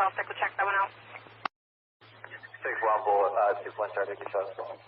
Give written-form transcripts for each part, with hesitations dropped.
12, stick with check that one out. 6-1 bullet, 2-point started, you shot us.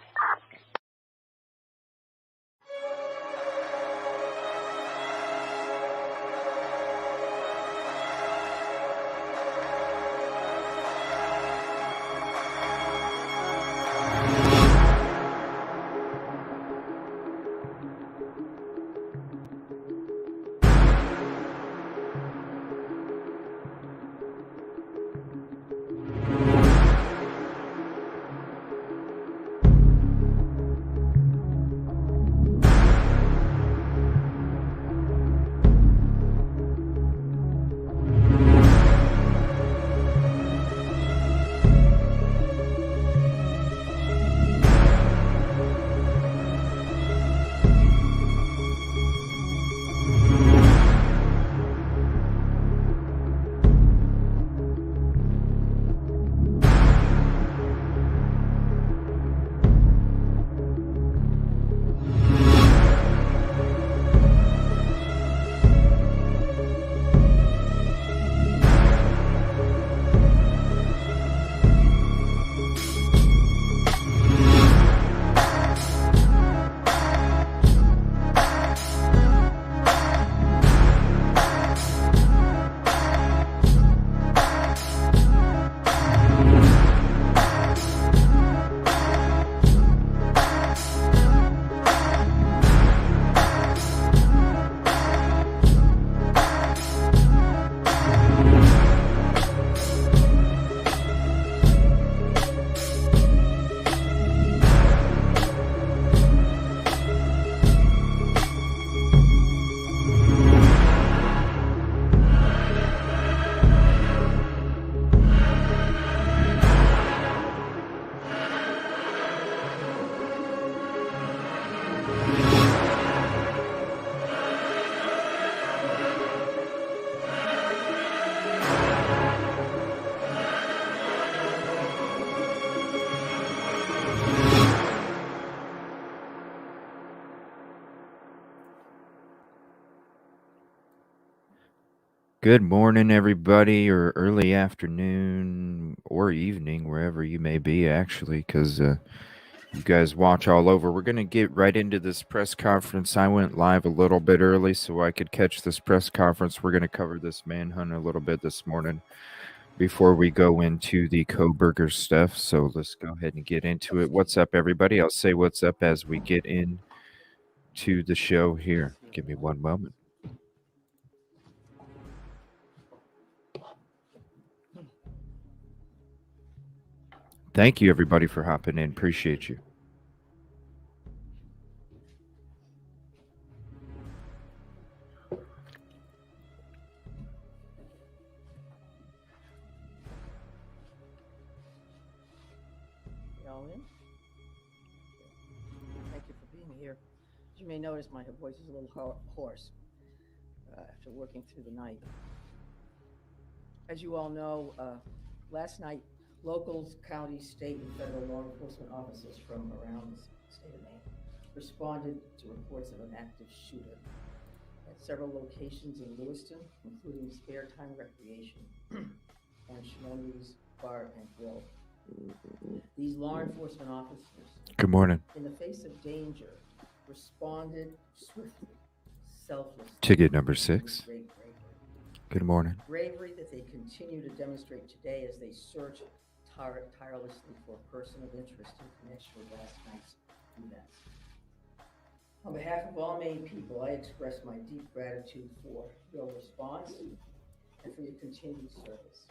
Good morning, everybody, or early afternoon or evening, wherever you may be, actually, because you guys watch all over. We're going to get right into this press conference. I went live a little bit early so I could catch this press conference. We're going to cover this manhunt a little bit this morning before we go into the Coburger stuff. So let's go ahead and get into it. What's up, everybody? I'll say what's up as we get into the show here. Give me one moment. Thank you, everybody, for hopping in. Appreciate you. Y'all in? Thank you for being here. As you may notice, my voice is a little hoarse after working through the night. As you all know, last night, locals, county, state, and federal law enforcement officers from around the state of Maine responded to reports of an active shooter at several locations in Lewiston, including Spare Time Recreation and Shimone's Bar and Grill. These law enforcement officers, Good morning. in the face of danger, responded swiftly, selflessly. Ticket number 6. with great bravery. Good morning. Bravery that they continue to demonstrate today as they search tirelessly for a person of interest in connection with last night's events. On behalf of all Maine people, I express my deep gratitude for your response and for your continued service.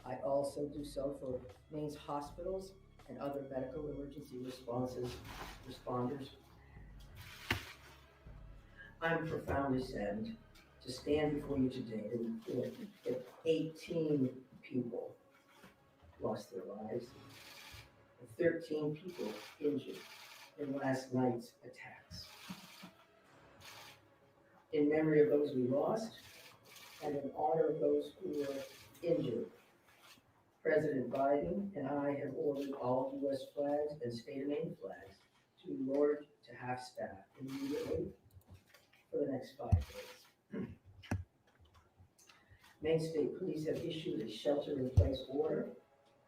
I also do so for Maine's hospitals and other medical emergency responders. I'm profoundly saddened to stand before you today to report that 18 people lost their lives and 13 people injured in last night's attacks. In memory of those we lost and in honor of those who were injured, President Biden and I have ordered all U.S. flags and state of Maine flags to be lowered to half-staff immediately for the next 5 days. Maine State Police have issued a shelter-in-place order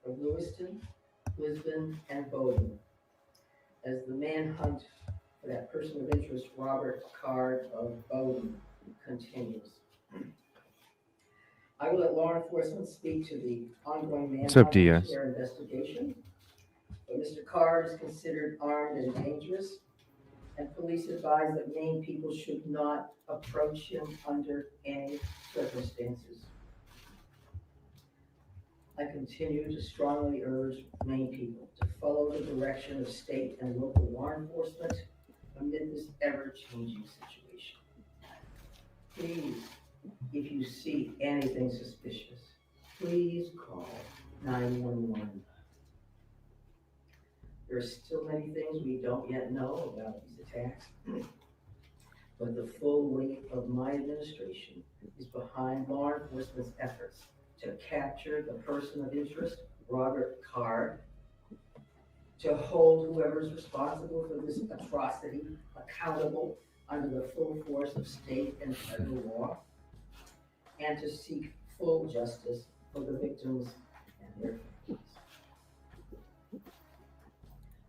for Lewiston, Lisbon, and Bowdoin as the manhunt for that person of interest, Robert Card of Bowdoin, continues. I will let law enforcement speak to the ongoing What's up, manhunt and Diaz? to their investigation. But Mr. Card is considered armed and dangerous, and police advise that Maine people should not approach him under any circumstances. I continue to strongly urge Maine people to follow the direction of state and local law enforcement amid this ever-changing situation. Please, if you see anything suspicious, please call 911. There are still many things we don't yet know about these attacks, but the full weight of my administration is behind law enforcement's efforts to capture the person of interest, Robert Card, to hold whoever's responsible for this atrocity accountable under the full force of state and federal law, and to seek full justice for the victims and their families.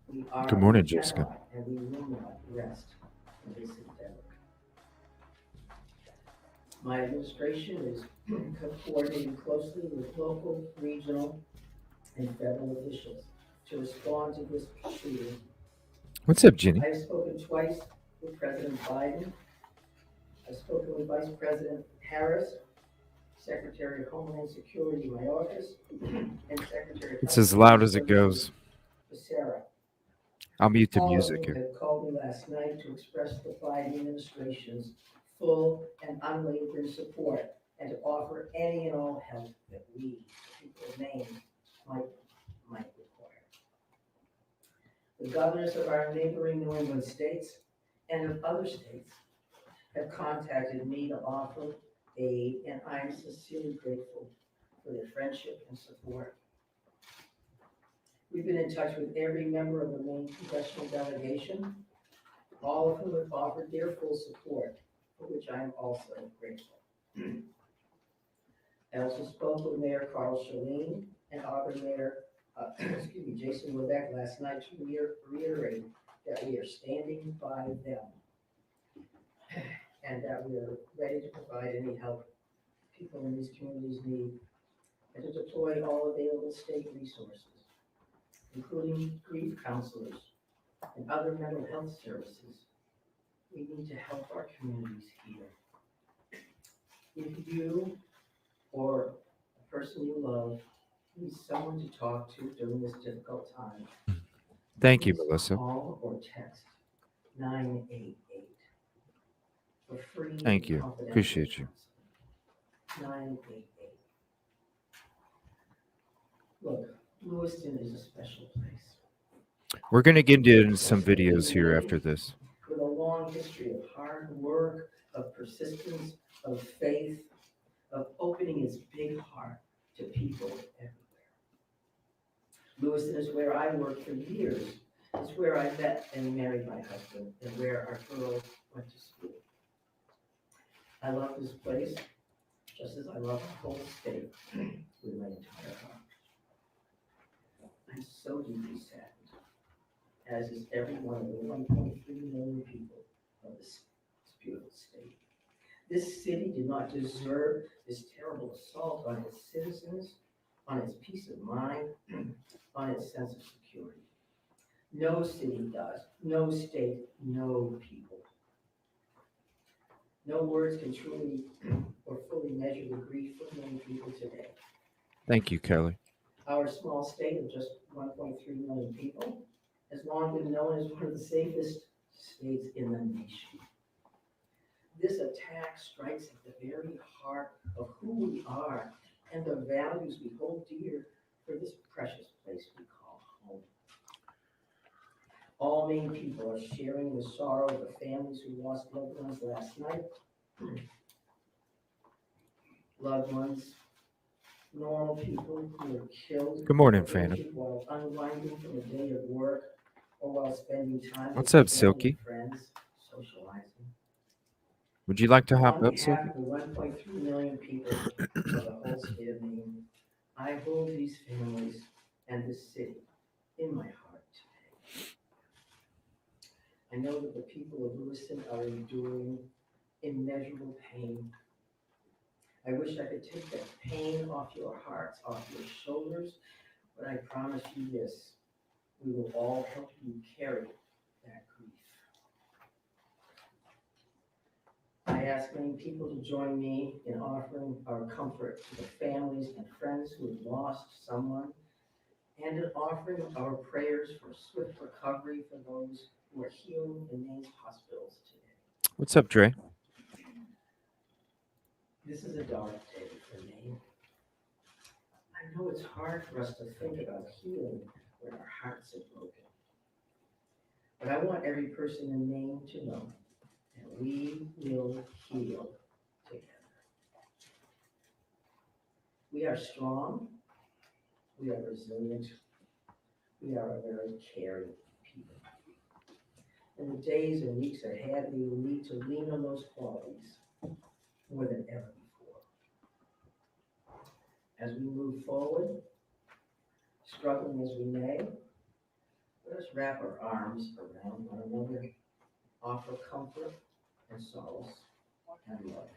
We are, Good morning, we Jessica. cannot, and we will not rest in this endeavor. My administration is coordinating closely with local, regional, and federal officials to respond to this shooting. What's up, Jenny? I have spoken twice with President Biden. I've spoken with Vice President Harris, Secretary of Homeland Security Mayorkas, and Secretary of It's as loud as it goes. Becerra. I'll mute the All of music whom here. had called me last night to express the Biden administration's full and unwavering support and to offer any and all help that we, the people of Maine, might require. The governors of our neighboring New England states and of other states have contacted me to offer aid, and I'm sincerely grateful for their friendship and support. We've been in touch with every member of the Maine congressional delegation, all of whom have offered their full support, for which I am also grateful. I also spoke with Mayor Carl Chalene and Auburn Mayor, Jason Lebec last night to reiterate that we are standing by them and that we are ready to provide any help people in these communities need and to deploy all available state resources, including grief counselors and other mental health services. We need to help our communities heal. If you or a person you love needs someone to talk to during this difficult time, Thank you, please Melissa. call or text 988 for free. Thank you. confidential Appreciate you. counseling. 988. Look, Lewiston is a special place. We're going to get into some videos here after this. With a long history of hard work, of persistence, of faith, of opening its big heart to people everywhere. Lewiston is where I worked for years. It's where I met and married my husband and where our girls went to school. I love this place just as I love the whole state with my entire heart. I'm so deeply saddened, as is every one of the 1.3 million people of this beautiful state. This city did not deserve this terrible assault on its citizens, on its peace of mind, on its sense of security. No city does, no state, no people. No words can truly or fully measure the grief of many people today. Thank you, Kelly. Our small state of just 1.3 million people has long been known as one of the safest states in the nation. This attack strikes at the very heart of who we are and the values we hold dear for this precious place we call home. All Maine people are sharing the sorrow of the families who lost loved ones last night. Loved ones, normal people who were killed. Good morning, or Phantom. injured while unwinding from a day of work or while spending time What's with up, family Silky? and friends, socializing. Would you like to hop On up, behalf Silky? of the 1.3 million people of the whole state of Maine, I hold these families and this city in my heart today. I know that the people of Lewiston are enduring immeasurable pain. I wish I could take that pain off your hearts, off your shoulders, but I promise you this, we will all help you carry that grief. I ask many people to join me in offering our comfort to the families and friends who have lost someone, and in offering our prayers for swift recovery for those who are healing in Maine's hospitals today. What's up, Dre? This is a dark day for Maine. I know it's hard for us to think about healing when our hearts are broken. But I want every person in Maine to know that we will heal together. We are strong, we are resilient, we are a very caring people. In the days and weeks ahead, we will need to lean on those qualities more than ever before. As we move forward, struggling as we may, let us wrap our arms around one another, offer comfort and solace and love.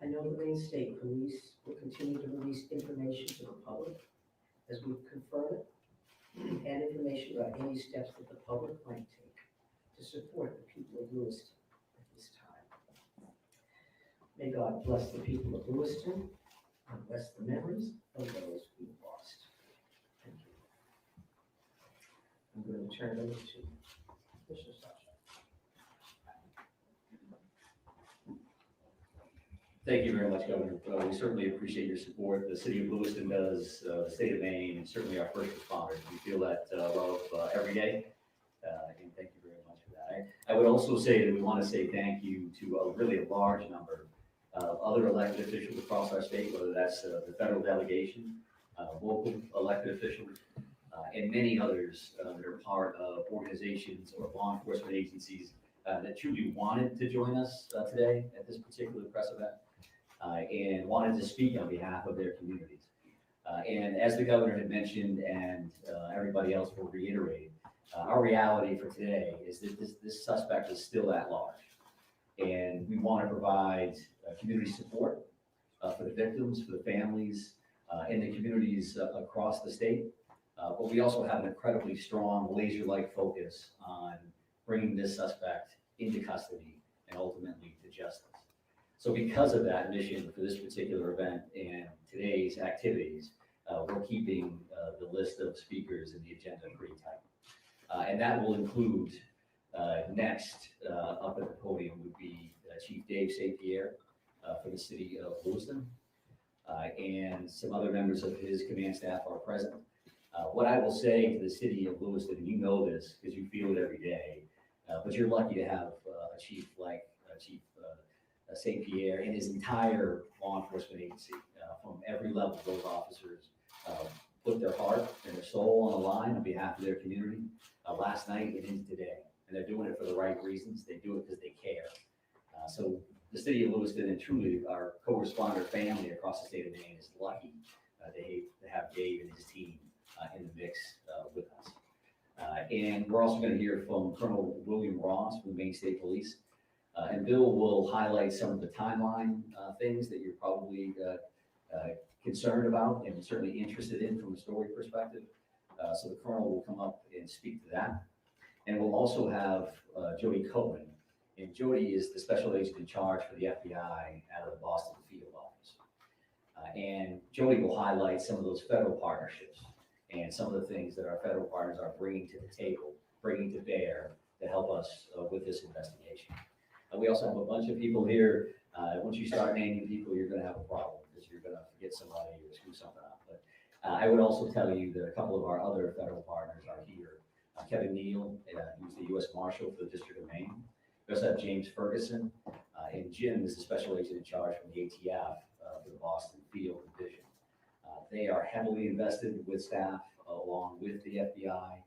I know the Maine State Police will continue to release information to the public as we confirm it, and information about any steps that the public might take to support the people of Lewiston at this time. May God bless the people of Lewiston and bless the memories of those we've lost. Thank you. I'm going to turn it over to Commissioner Sasha. Thank you very much, Governor. We certainly appreciate your support. The city of Lewiston does, the state of Maine, and certainly our first responders. We feel that love every day, and thank you very much for that. I would also say that we want to say thank you to a really large number of other elected officials across our state, whether that's the federal delegation, local elected officials, and many others that are part of organizations or law enforcement agencies that truly wanted to join us today at this particular press event. And wanted to speak on behalf of their communities. And as the governor had mentioned, and everybody else will reiterate, our reality for today is that this suspect is still at large. And we want to provide community support for the victims, for the families, in the communities across the state. But we also have an incredibly strong laser-like focus on bringing this suspect into custody and ultimately to justice. So because of that mission for this particular event and today's activities, we're keeping the list of speakers in the agenda pretty tight. And that will include next up at the podium would be Chief Dave St. Pierre for the city of Lewiston, and some other members of his command staff are present. What I will say to the city of Lewiston, and you know this because you feel it every day, but you're lucky to have a chief like Chief St. Pierre and his entire law enforcement agency, from every level. Those officers put their heart and their soul on the line on behalf of their community last night and into today. And they're doing it for the right reasons. They do it because they care. So the city of Lewiston and truly our co-responder family across the state of Maine is lucky to have Dave and his team in the mix with us. And we're also going to hear from Colonel William Ross from the Maine State Police. And Bill will highlight some of the timeline things that you're probably concerned about and certainly interested in from a story perspective. So the Colonel will come up and speak to that. And we'll also have Jody Cohen. And Jody is the special agent in charge for the FBI out of the Boston field office. And Jody will highlight some of those federal partnerships and some of the things that our federal partners are bringing to the table, bringing to bear to help us with this investigation. We also have a bunch of people here. Once you start naming people, you're going to have a problem because you're going to forget somebody or screw something up. But I would also tell you that a couple of our other federal partners are here. Kevin Neal, who's the U.S. Marshal for the District of Maine. We also have James Ferguson, and Jim is the special agent in charge from the ATF for the Boston Field Division. They are heavily invested with staff along with the FBI,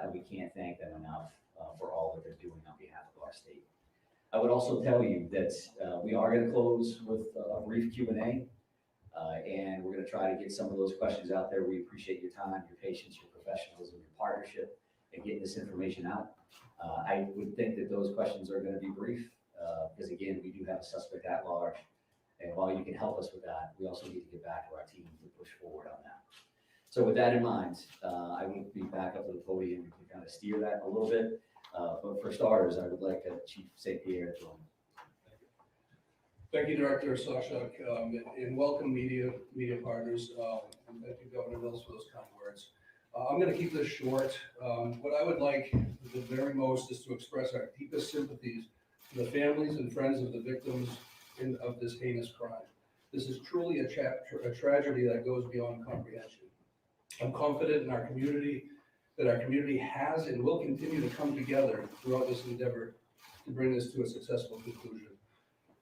and we can't thank them enough for all that they're doing on behalf of our state. I would also tell you that we are going to close with a brief Q&A, and we're going to try to get some of those questions out there. We appreciate your time, your patience, your professionalism, your partnership in getting this information out. I would think that those questions are going to be brief, because again, we do have a suspect at large. And while you can help us with that, we also need to get back to our team to push forward on that. So with that in mind, I will be back up to the podium to kind of steer that a little bit. But for starters, I would like Chief St-Pierre to. Thank you, Director Sawchuk, and welcome media partners, and thank you, Governor Mills, for those kind words. I'm going to keep this short. What I would like the very most is to express our deepest sympathies to the families and friends of the victims of this heinous crime. This is truly a tragedy that goes beyond comprehension. I'm confident in our community, that our community has and will continue to come together throughout this endeavor to bring this to a successful conclusion.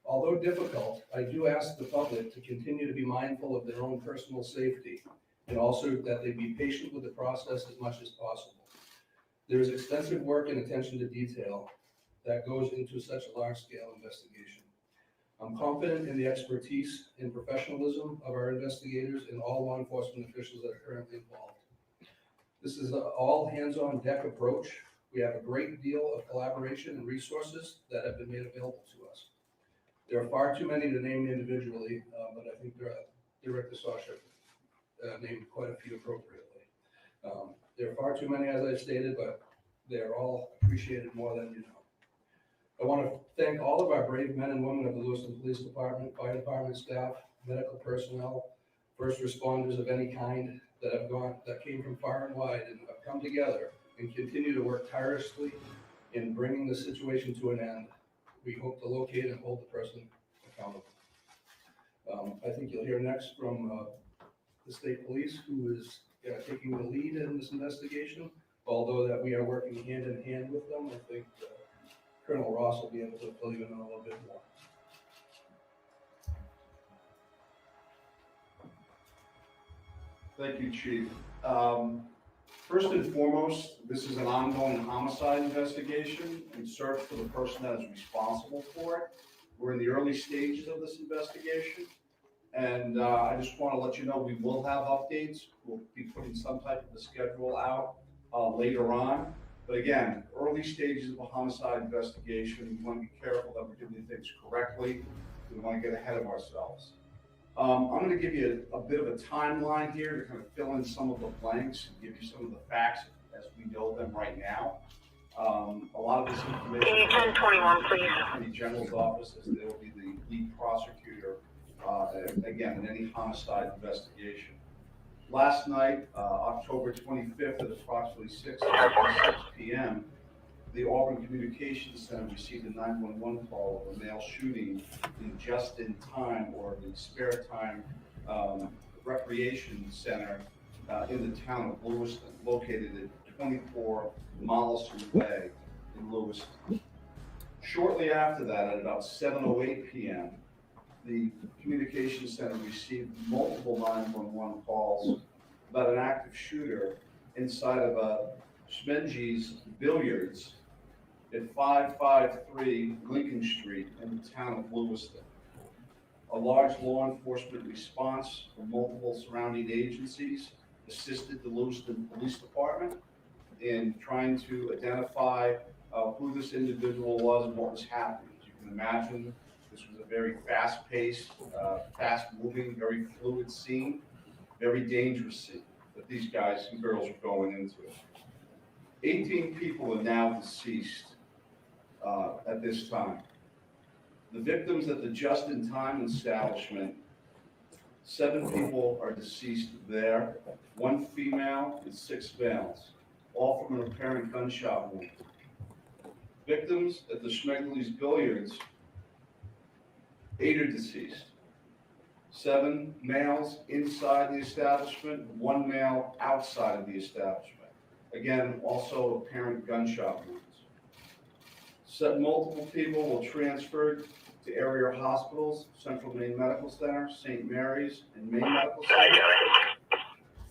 Although difficult, I do ask the public to continue to be mindful of their own personal safety, and also that they be patient with the process as much as possible. There is extensive work and attention to detail that goes into such a large-scale investigation. I'm confident in the expertise and professionalism of our investigators and all law enforcement officials that are currently involved. This is an all-hands-on-deck approach. We have a great deal of collaboration and resources that have been made available to us. There are far too many to name individually, but I think Director Sawchuk named quite a few appropriately. There are far too many, as I stated, but they're all appreciated more than you know. I want to thank all of our brave men and women of the Lewiston Police Department, Fire Department staff, medical personnel, first responders of any kind that came from far and wide and have come together and continue to work tirelessly in bringing the situation to an end. We hope to locate and hold the person accountable. I think you'll hear next from the state police, who is taking the lead in this investigation. Although that we are working hand in hand with them, I think Colonel Ross will be able to fill you in a little bit more. Thank you, Chief. First and foremost, this is an ongoing homicide investigation and search for the person that is responsible for it. We're in the early stages of this investigation, and I just want to let you know we will have updates. We'll be putting some type of a schedule out later on. But again, early stages of a homicide investigation, we want to be careful that we're doing things correctly. We want to get ahead of ourselves. I'm going to give you a bit of a timeline here to kind of fill in some of the blanks and give you some of the facts as we know them right now. A lot of this information. 1021, please. Attorney General's office, as they will be the lead prosecutor, again, in any homicide investigation. Last night, October 25th at approximately 6 p.m., the Auburn Communications Center received a 911 call of a male shooting in just-in-time or the spare time recreation center in the town of Lewiston, located at 24 Mollison Way in Lewiston. Shortly after that, at about 7:08 p.m., the communications center received multiple 911 calls about an active shooter inside of a Schmenge's Billiards at 553 Lincoln Street in the town of Lewiston. A large law enforcement response from multiple surrounding agencies assisted the Lewiston Police Department in trying to identify who this individual was and what was happening. As you can imagine, this was a very fast-paced, fast-moving, very fluid scene, very dangerous scene that these guys and girls were going into. 18 people are now deceased at this time. The victims at the just-in-time establishment, 7 people are deceased there, 1 female and 6 males, all from an apparent gunshot wound. Victims at the Schmegley's Billiards, 8 are deceased. 7 males inside the establishment, 1 male outside of the establishment. Again, also apparent gunshot wounds. Multiple people were transferred to area hospitals, Central Maine Medical Center, St. Mary's, and Maine Medical Center.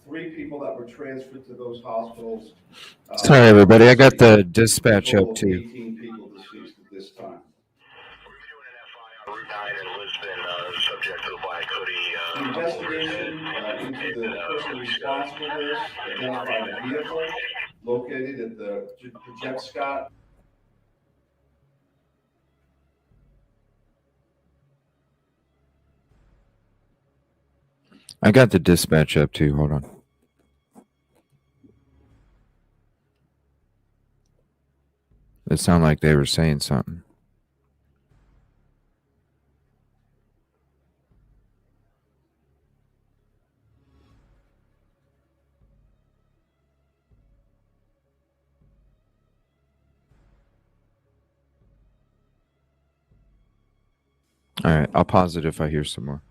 3 people that were transferred to those hospitals. Sorry, everybody. I got the dispatch up too. 18 people deceased at this time. The investigation into the person responsible for this identified a vehicle located at the Jet Scott. I got the dispatch up too. Hold on. It sounded like they were saying something. All right, I'll pause it if I hear some more.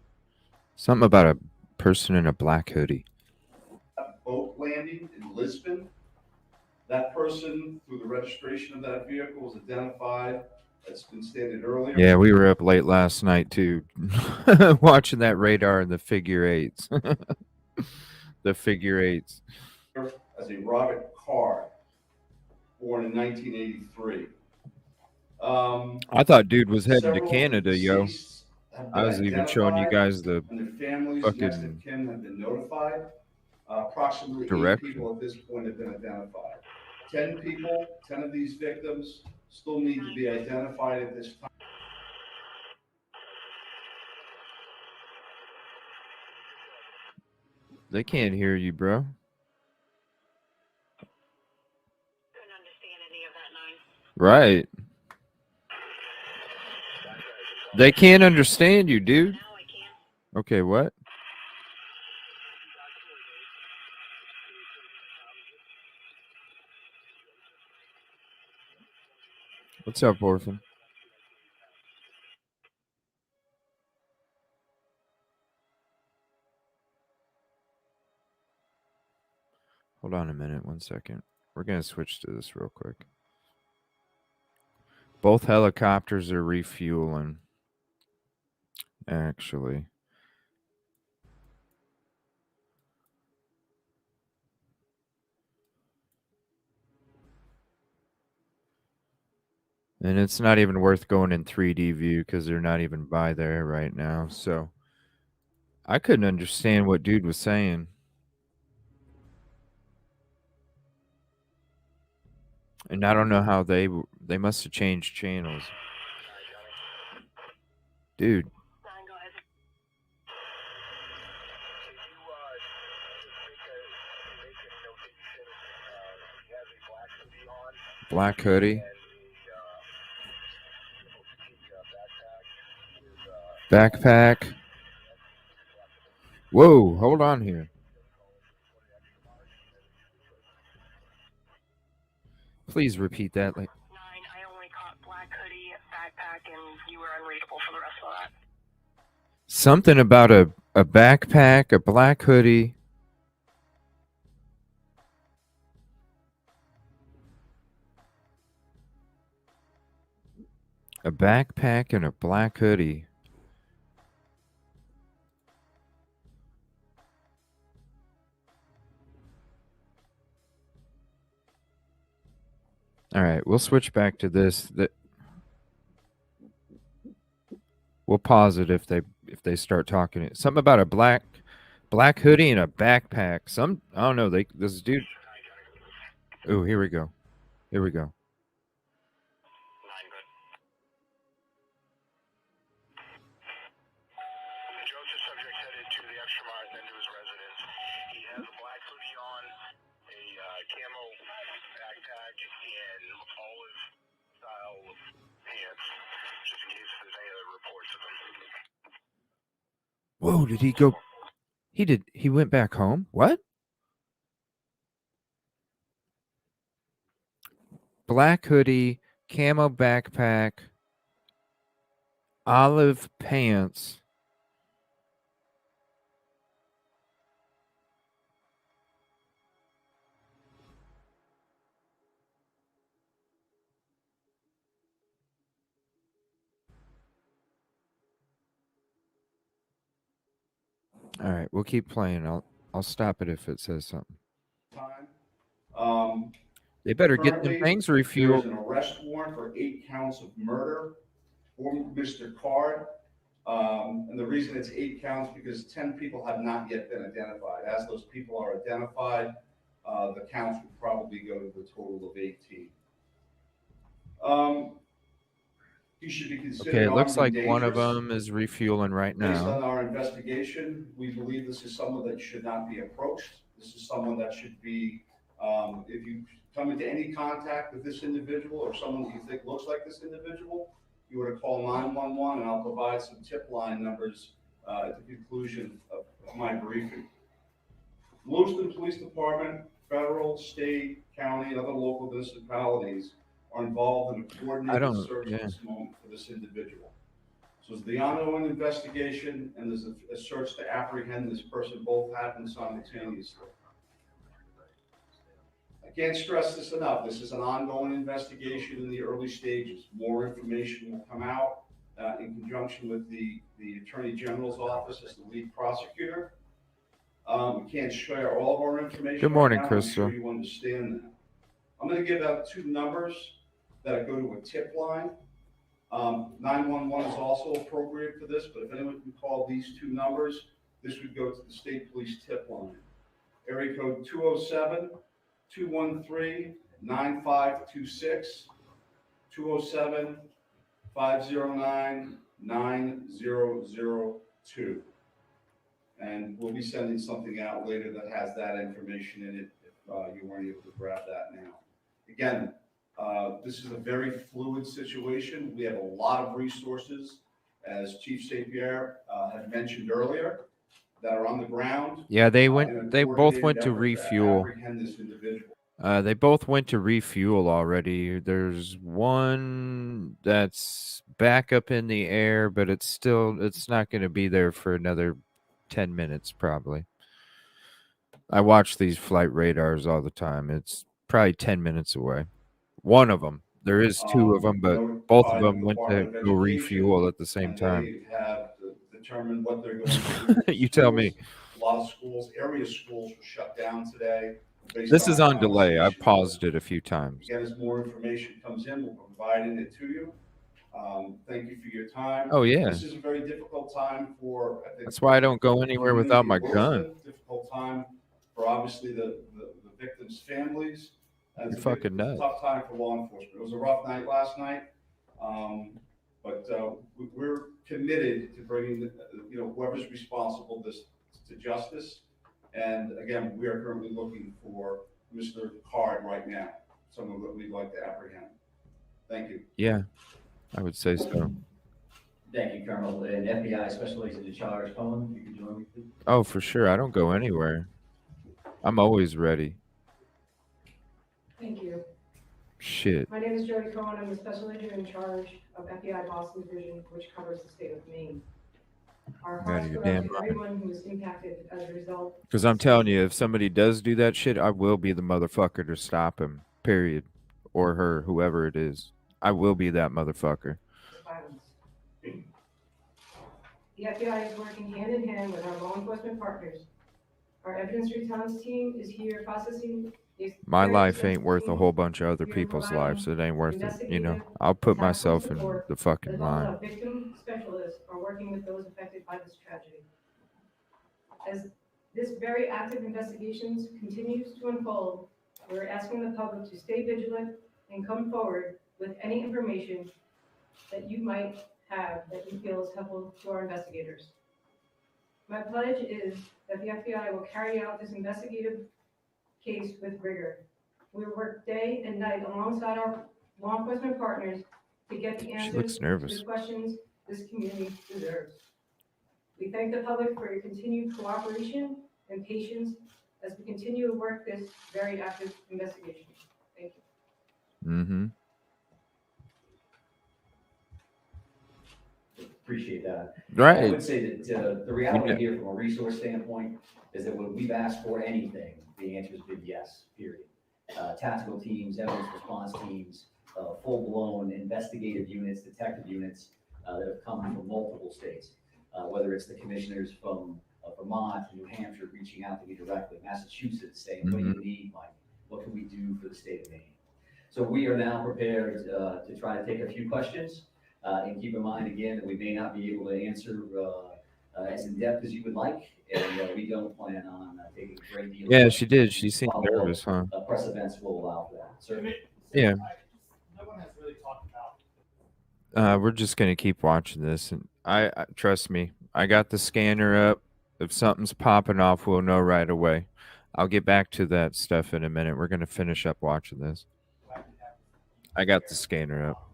Something about a person in a black hoodie. Boat landing in Lewiston. That person, through the registration of that vehicle, was identified. That's been stated earlier. Yeah, we were up late last night too, watching that radar and the figure eights. The figure eights. As a Robert Card, born in 1983. I thought dude was heading to Several Canada, yo. deceased have I been was even showing you identified, guys the and their families, fucking next of kin have been notified. Approximately 8 direction. people at this point have been identified. 10 people, 10 of these victims still need to be identified at this time. They can't hear you, bro. Couldn't understand any of that, 9. Right. They can't understand you, dude. Now I can. Okay, what? What's up, Orphan? Hold on a minute, 1 second. We're going to switch to this real quick. Both helicopters are refueling, actually. And it's not even worth going in 3D view because they're not even by there right now. So I couldn't understand what dude was saying. And I don't know how they must have changed channels. Dude. 9, go ahead. Black hoodie. Backpack. Whoa, hold on here. Please repeat that. 9, I only caught black hoodie, backpack, and you were unreadable for the rest of that. Something about a backpack, a black hoodie. A backpack and a black hoodie. All right, we'll switch back to this. We'll pause it if they start talking. Something about a black hoodie and a backpack. I don't know. This dude. Oh, here we go. Here we go. 9, good. The Joseph subject headed to the extra mile and then to his residence. He has a black hoodie on, a camo backpack, and olive style pants, just in case there's any other reports of him. Whoa, did he go? He went back home? What? Black hoodie, camo backpack, olive pants. All right, we'll keep playing. I'll stop it if it says something. They better get them things There is refueled. an arrest warrant for 8 counts of murder for Mr. Card. And the reason it's 8 counts because 10 people have not yet been identified. As those people are identified, the counts would probably go to the total of 18. He should be Okay, considered it looks armed and like one of dangerous. them is refueling right Based on now. our investigation, we believe this is someone that should not be approached. This is someone that should be, if you come into any contact with this individual or someone that you think looks like this individual, you were to call 911, and I'll provide some tip line numbers at the conclusion of my briefing. Lewiston Police Department, federal, state, county, and other local municipalities are involved in a coordinated search at this moment for this individual. So the ongoing investigation and there's a search to apprehend this person both happen simultaneously. I can't stress this enough. This is an ongoing investigation in the early stages. More information will come out in conjunction with the Attorney General's office as the lead prosecutor. We can't share all of our information. Good morning, right now. Crystal. I'm sure you understand that. I'm going to give out 2 numbers that go to a tip line. 911 is also appropriate for this, but if anyone can call these 2 numbers, this would go to the state police tip line. Area code 207-213-9526, 207-509-9002. And we'll be sending something out later that has that information in it if you weren't able to grab that now. Again, this is a very fluid situation. We have a lot of resources, as Chief St-Pierre had mentioned earlier, that are on the ground. Yeah, they in a both went coordinated to effort refuel. apprehend this individual. They both went to refuel already. There's one that's back up in the air, but it's not going to be there for another 10 minutes probably. I watch these flight radars all the time. It's probably 10 minutes away. One of them. There is 2 of them, but both of them went to go refuel at the same time. They have determined what they're going to do. You tell me. A lot of schools, area schools were shut down today. This is on delay. I paused it a few times. Again, as more information comes in, we'll provide it to you. Thank you for your time. Oh, yeah. This is a very difficult time for, I think. That's why I don't go anywhere without my gun. Difficult time for obviously the victims' families. You're fucking nuts. Tough time for law enforcement. It was a rough night last night, but we're committed to bringing whoever's responsible this to justice. And again, we are currently looking for Mr. Card right now, someone that we'd like to apprehend. Thank you. Yeah, I would say so. Thank you, Colonel. And FBI Special Agent in Charge, Cohen, you can join me, please. Oh, for sure. I don't go anywhere. I'm always ready. Thank you. Shit. My name is Jody Cohen. I'm the Special Agent in charge of FBI Boston Division, which covers the state of Maine. Our hearts go out to everyone who was impacted as a result. Because I'm telling you, if somebody does do that shit, I will be the motherfucker to stop him, period. Or her, whoever it is. I will be that motherfucker. Violence. The FBI is working hand in hand with our law enforcement partners. Our evidence response team is here processing. My life ain't worth a whole bunch of other people's lives. It ain't worth it. You know, I'll put myself in the fucking line. Victim specialists are working with those affected by this tragedy. As this very active investigations continues to unfold, we're asking the public to stay vigilant and come forward with any information that you might have that you feel is helpful to our investigators. My pledge is that the FBI will carry out this investigative case with rigor. We work day and night alongside our law enforcement partners to get the answers to the questions this community deserves. We thank the public for your continued cooperation and patience as we continue to work this very active investigation. Thank you. Mm-hmm. Appreciate that. Right. I would say that the reality here from a resource standpoint is that when we've asked for anything, the answer has been yes, period. Tactical teams, evidence response teams, full-blown investigative units, detective units that have come from multiple states, whether it's the commissioners from Vermont, New Hampshire, reaching out to me directly, Massachusetts, saying, what do you need, Mike? What can we do for the state of Maine? So we are now prepared to try to take a few questions. And keep in mind, again, that we may not be able to answer as in-depth as you would like, and we don't plan on taking a great deal of Yeah, she questions. did. She seemed Follow-up, nervous, huh? Press events will allow for that, certainly. Yeah. No one has really talked about. We're just gonna keep watching this, and I trust me. I got the scanner up. If something's popping off, we'll know right away. I'll get back to that stuff in a minute. We're gonna finish up watching this. I got the scanner up.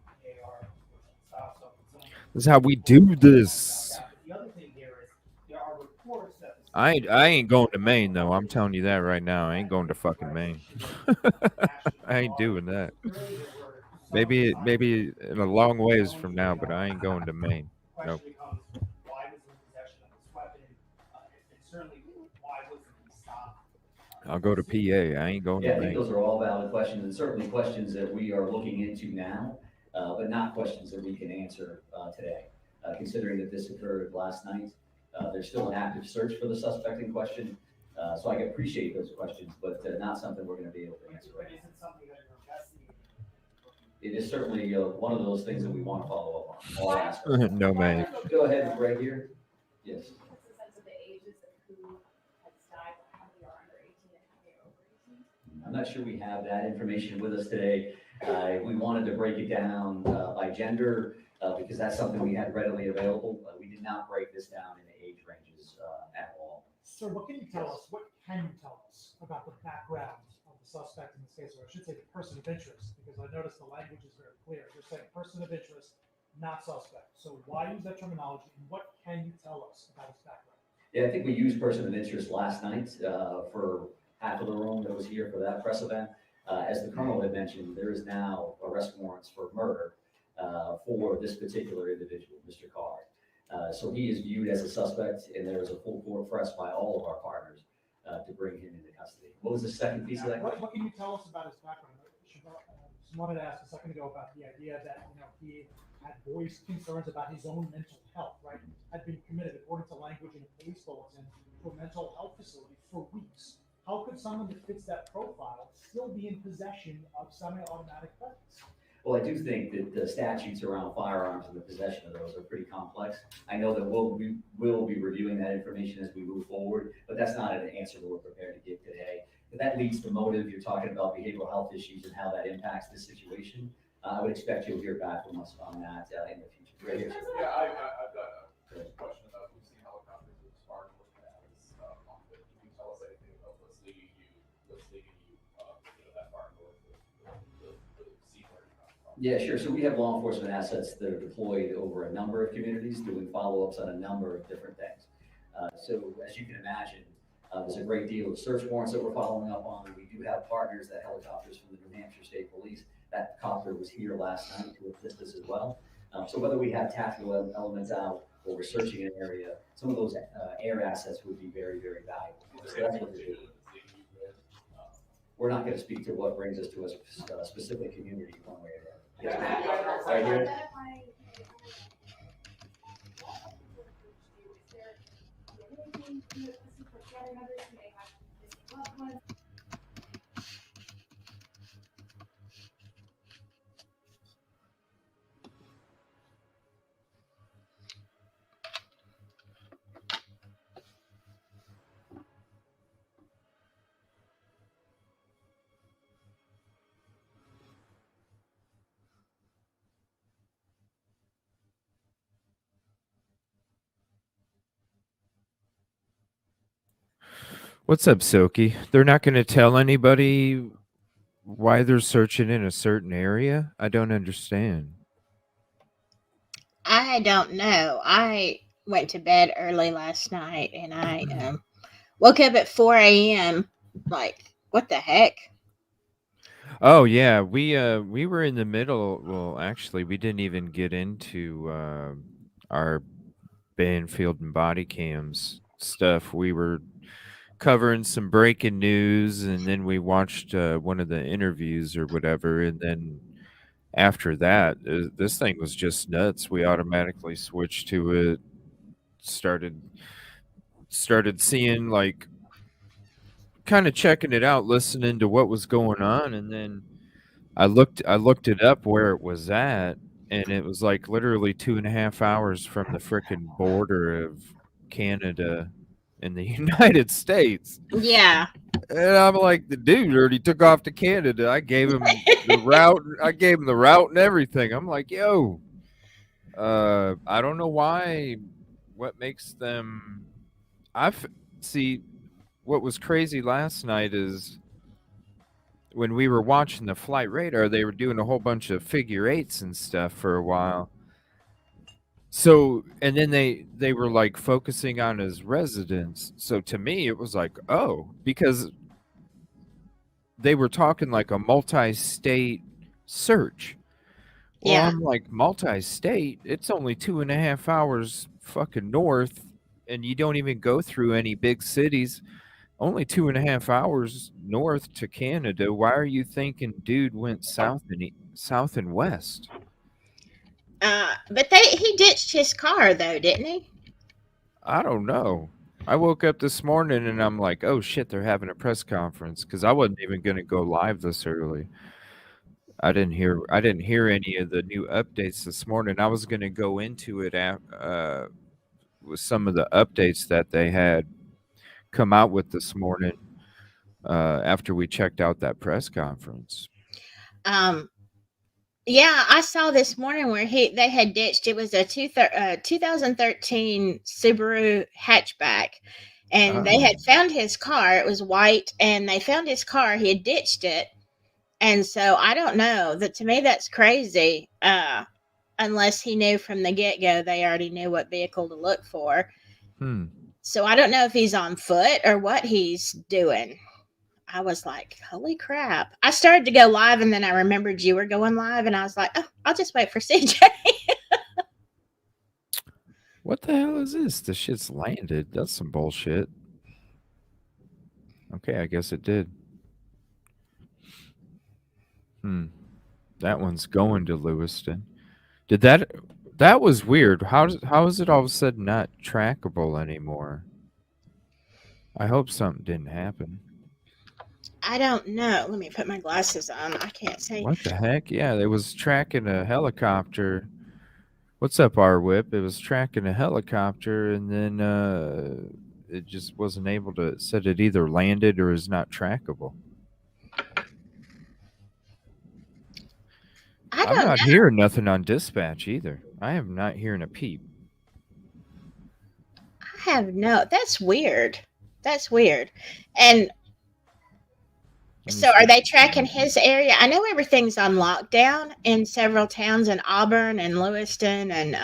This is how we do this. The other thing here is there are reports that I ain't going to Maine though. I'm telling you that right now. I ain't going to fucking Maine. I ain't doing that. Maybe in a long ways from now, but I ain't going to Maine. Nope. becomes why was he in possession of this weapon, and certainly why wasn't he stopped? I'll go to PA. I ain't going Yeah, I to think Maine. those are all valid questions, and certainly questions that we are looking into now, but not questions that we can answer today. Considering that this occurred last night, there's still an active search for the suspect in question, so I can appreciate those questions, but not something we're going to be able to answer right But now. isn't something that you're investigating? It is certainly one of those things that we want to follow up on. All aspects. No Maine. Go ahead, right here. Yes. What's the sense of the ages of who has died, how many are under 18 and how many are over 18? I'm not sure we have that information with us today. We wanted to break it down by gender because that's something we had readily available. We did not break this down into age ranges at all. Sir, what can you tell us? What can you tell us about the background of the suspect in this case, or I should say the person of interest? Because I noticed the language is very clear. You're saying person of interest, not suspect. So why use that terminology, and what can you tell us about his background? Yeah, I think we used person of interest last night for half of the room that was here for that press event. As the colonel had mentioned, there is now arrest warrants for murder for this particular individual, Mr. Carr. So he is viewed as a suspect, and there is a full court press by all of our partners to bring him into custody. What was the second piece of that question? What can you tell us about his background? I wanted to ask a second ago about the idea that he had voiced concerns about his own mental health, right? Had been committed, according to language in a police bulletin, to a mental health facility for weeks. How could someone that fits that profile still be in possession of semi-automatic weapons? Well, I do think that the statutes around firearms and the possession of those are pretty complex. I know that we will be reviewing that information as we move forward, but that's not an answer that we're prepared to give today. But that leads to motive. You're talking about behavioral health issues and how that impacts this situation. I would expect you'll hear back from us on that in the future. Right here, sir. Yeah, I've got a question about, we've seen helicopters as far as looking at this conflict. Can you tell us anything about what's leading you that far north of the scene where you're not from? Yeah, sure. So we have law enforcement assets that are deployed over a number of communities, doing follow-ups on a number of different things. So as you can imagine, there's a great deal of search warrants that we're following up on. We do have partners, that helicopters from the New Hampshire State Police. That copter was here last night to assist us as well. So whether we have tactical elements out or we're searching an area, some of those air assets would be very, very valuable. So that's what they're doing. We're not going to speak to what brings us to a specific community one way or the other. Yes, ma'am. Right here. Identifying anything to assist with family members who may have missing loved ones? What's up, Silky? They're not going to tell anybody why they're searching in a certain area? I don't understand. I don't know. I went to bed early last night and I woke up at 4 a.m. Like, what the heck? Oh yeah, we were in the middle. Well, actually, we didn't even get into our Banfield and body cams stuff. We were covering some breaking news, and then we watched one of the interviews or whatever, and then after that, this thing was just nuts. We automatically switched to it. Started seeing, like, kind of checking it out, listening to what was going on, and then I looked it up where it was at, and it was like literally 2.5 hours from the frickin' border of Canada and the United States. Yeah. And I'm like, the dude already took off to Canada. I gave him the route. I gave him the route and everything. I'm like, yo, I don't know why. What makes them? See. What was crazy last night is when we were watching the flight radar, they were doing a whole bunch of figure eights and stuff for a while. So, and then they were like focusing on his residence. So to me, it was like, oh, because they were talking like a multi-state search. Well, Yeah. I'm like, multi-state? It's only 2.5 hours fucking north, and you don't even go through any big cities. Only 2.5 hours north to Canada. Why are you thinking dude went south and west? But he ditched his car though, didn't he? I don't know. I woke up this morning and I'm like, oh shit, they're having a press conference because I wasn't even going to go live this early. I didn't hear any of the new updates this morning. I was going to go into it with some of the updates that they had come out with this morning after we checked out that press conference. Yeah, I saw this morning where they had ditched. It was a 2013 Subaru hatchback, and they had found his car. It was white, and they found his car. He had ditched it, and so I don't know. That to me, that's crazy. Unless he knew from the get go, they already knew what vehicle to look for. So I don't know if he's on foot or what he's doing. I was like, holy crap. I started to go live and then I remembered you were going live and I was like, oh, I'll just wait for CJ. What the hell is this? The shit's landed. That's some bullshit. Okay, I guess it did. That one's going to Lewiston. That was weird. How is it all of a sudden not trackable anymore? I hope something didn't happen. I don't know. Let me put my glasses on. I can't see. What the heck? Yeah, it was tracking a helicopter. What's up, R-Whip? It was tracking a helicopter, and then it just wasn't able to. It said it either landed or is not trackable. I'm not hearing nothing on dispatch either. I am not hearing a peep. I have no. That's weird. That's weird. And so are they tracking his area? I know everything's on lockdown in several towns in Auburn and Lewiston and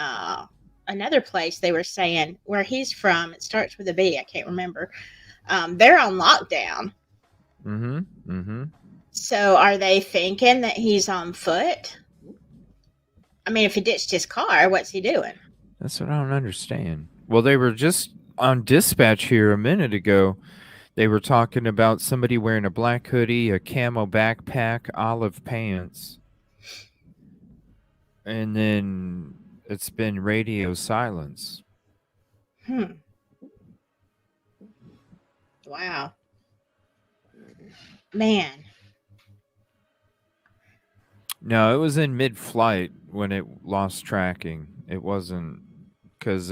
another place they were saying where he's from. It starts with a B. I can't remember. They're on lockdown. So are they thinking that he's on foot? I mean, if he ditched his car, what's he doing? That's what I don't understand. Well, they were just on dispatch here a minute ago. They were talking about somebody wearing a black hoodie, a camo backpack, olive pants. And then it's been radio silence. Wow. Man. No, it was in mid-flight when it lost tracking. It wasn't because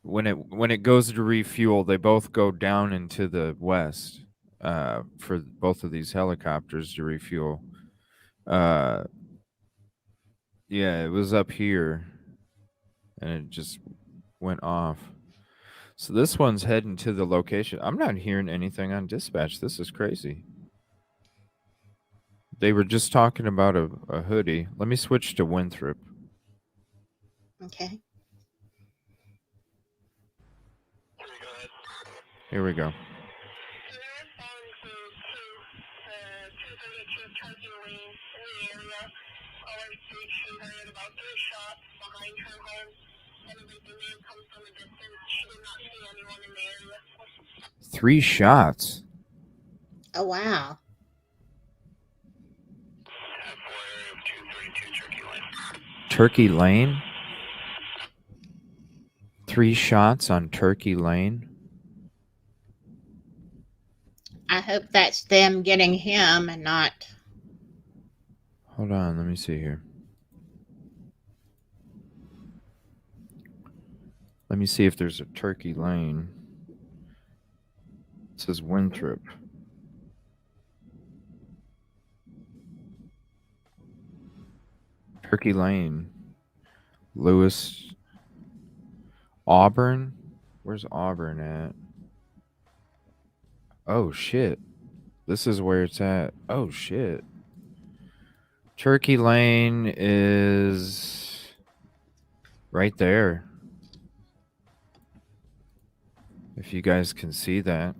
when it goes to refuel, they both go down into the west for both of these helicopters to refuel. Yeah, it was up here, and it just went off. So this one's heading to the location. I'm not hearing anything on dispatch. This is crazy. They were just talking about a hoodie. Let me switch to Winthrop. Okay. Here we go. Three shots. Oh, wow. Turkey Lane? 3 shots on Turkey Lane? I hope that's them getting him and not. Hold on, let me see here. Let me see if there's a Turkey Lane. It says Winthrop. Turkey Lane. Lewis. Auburn? Where's Auburn at? Oh, shit. This is where it's at. Oh, shit. Turkey Lane is right there. If you guys can see that.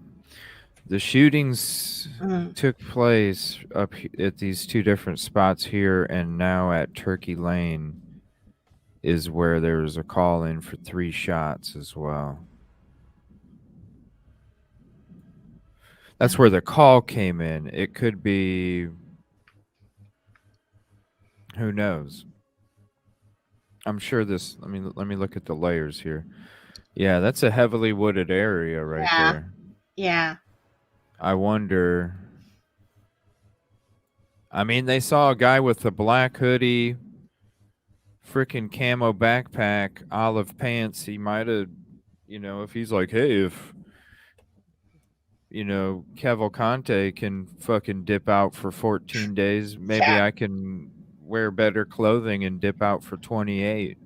The shootings took place up at these two different spots here, and now at Turkey Lane is where there was a call in for 3 shots as well. That's where the call came in. It could be, who knows? I'm sure this. Let me look at the layers here. Yeah, that's a heavily wooded area right there. Yeah. I wonder. I mean, they saw a guy with a black hoodie, freaking camo backpack, olive pants. He might have, if he's like, hey, if Cavalcante can fucking dip out for 14 days, maybe I can wear better clothing and dip out for 28.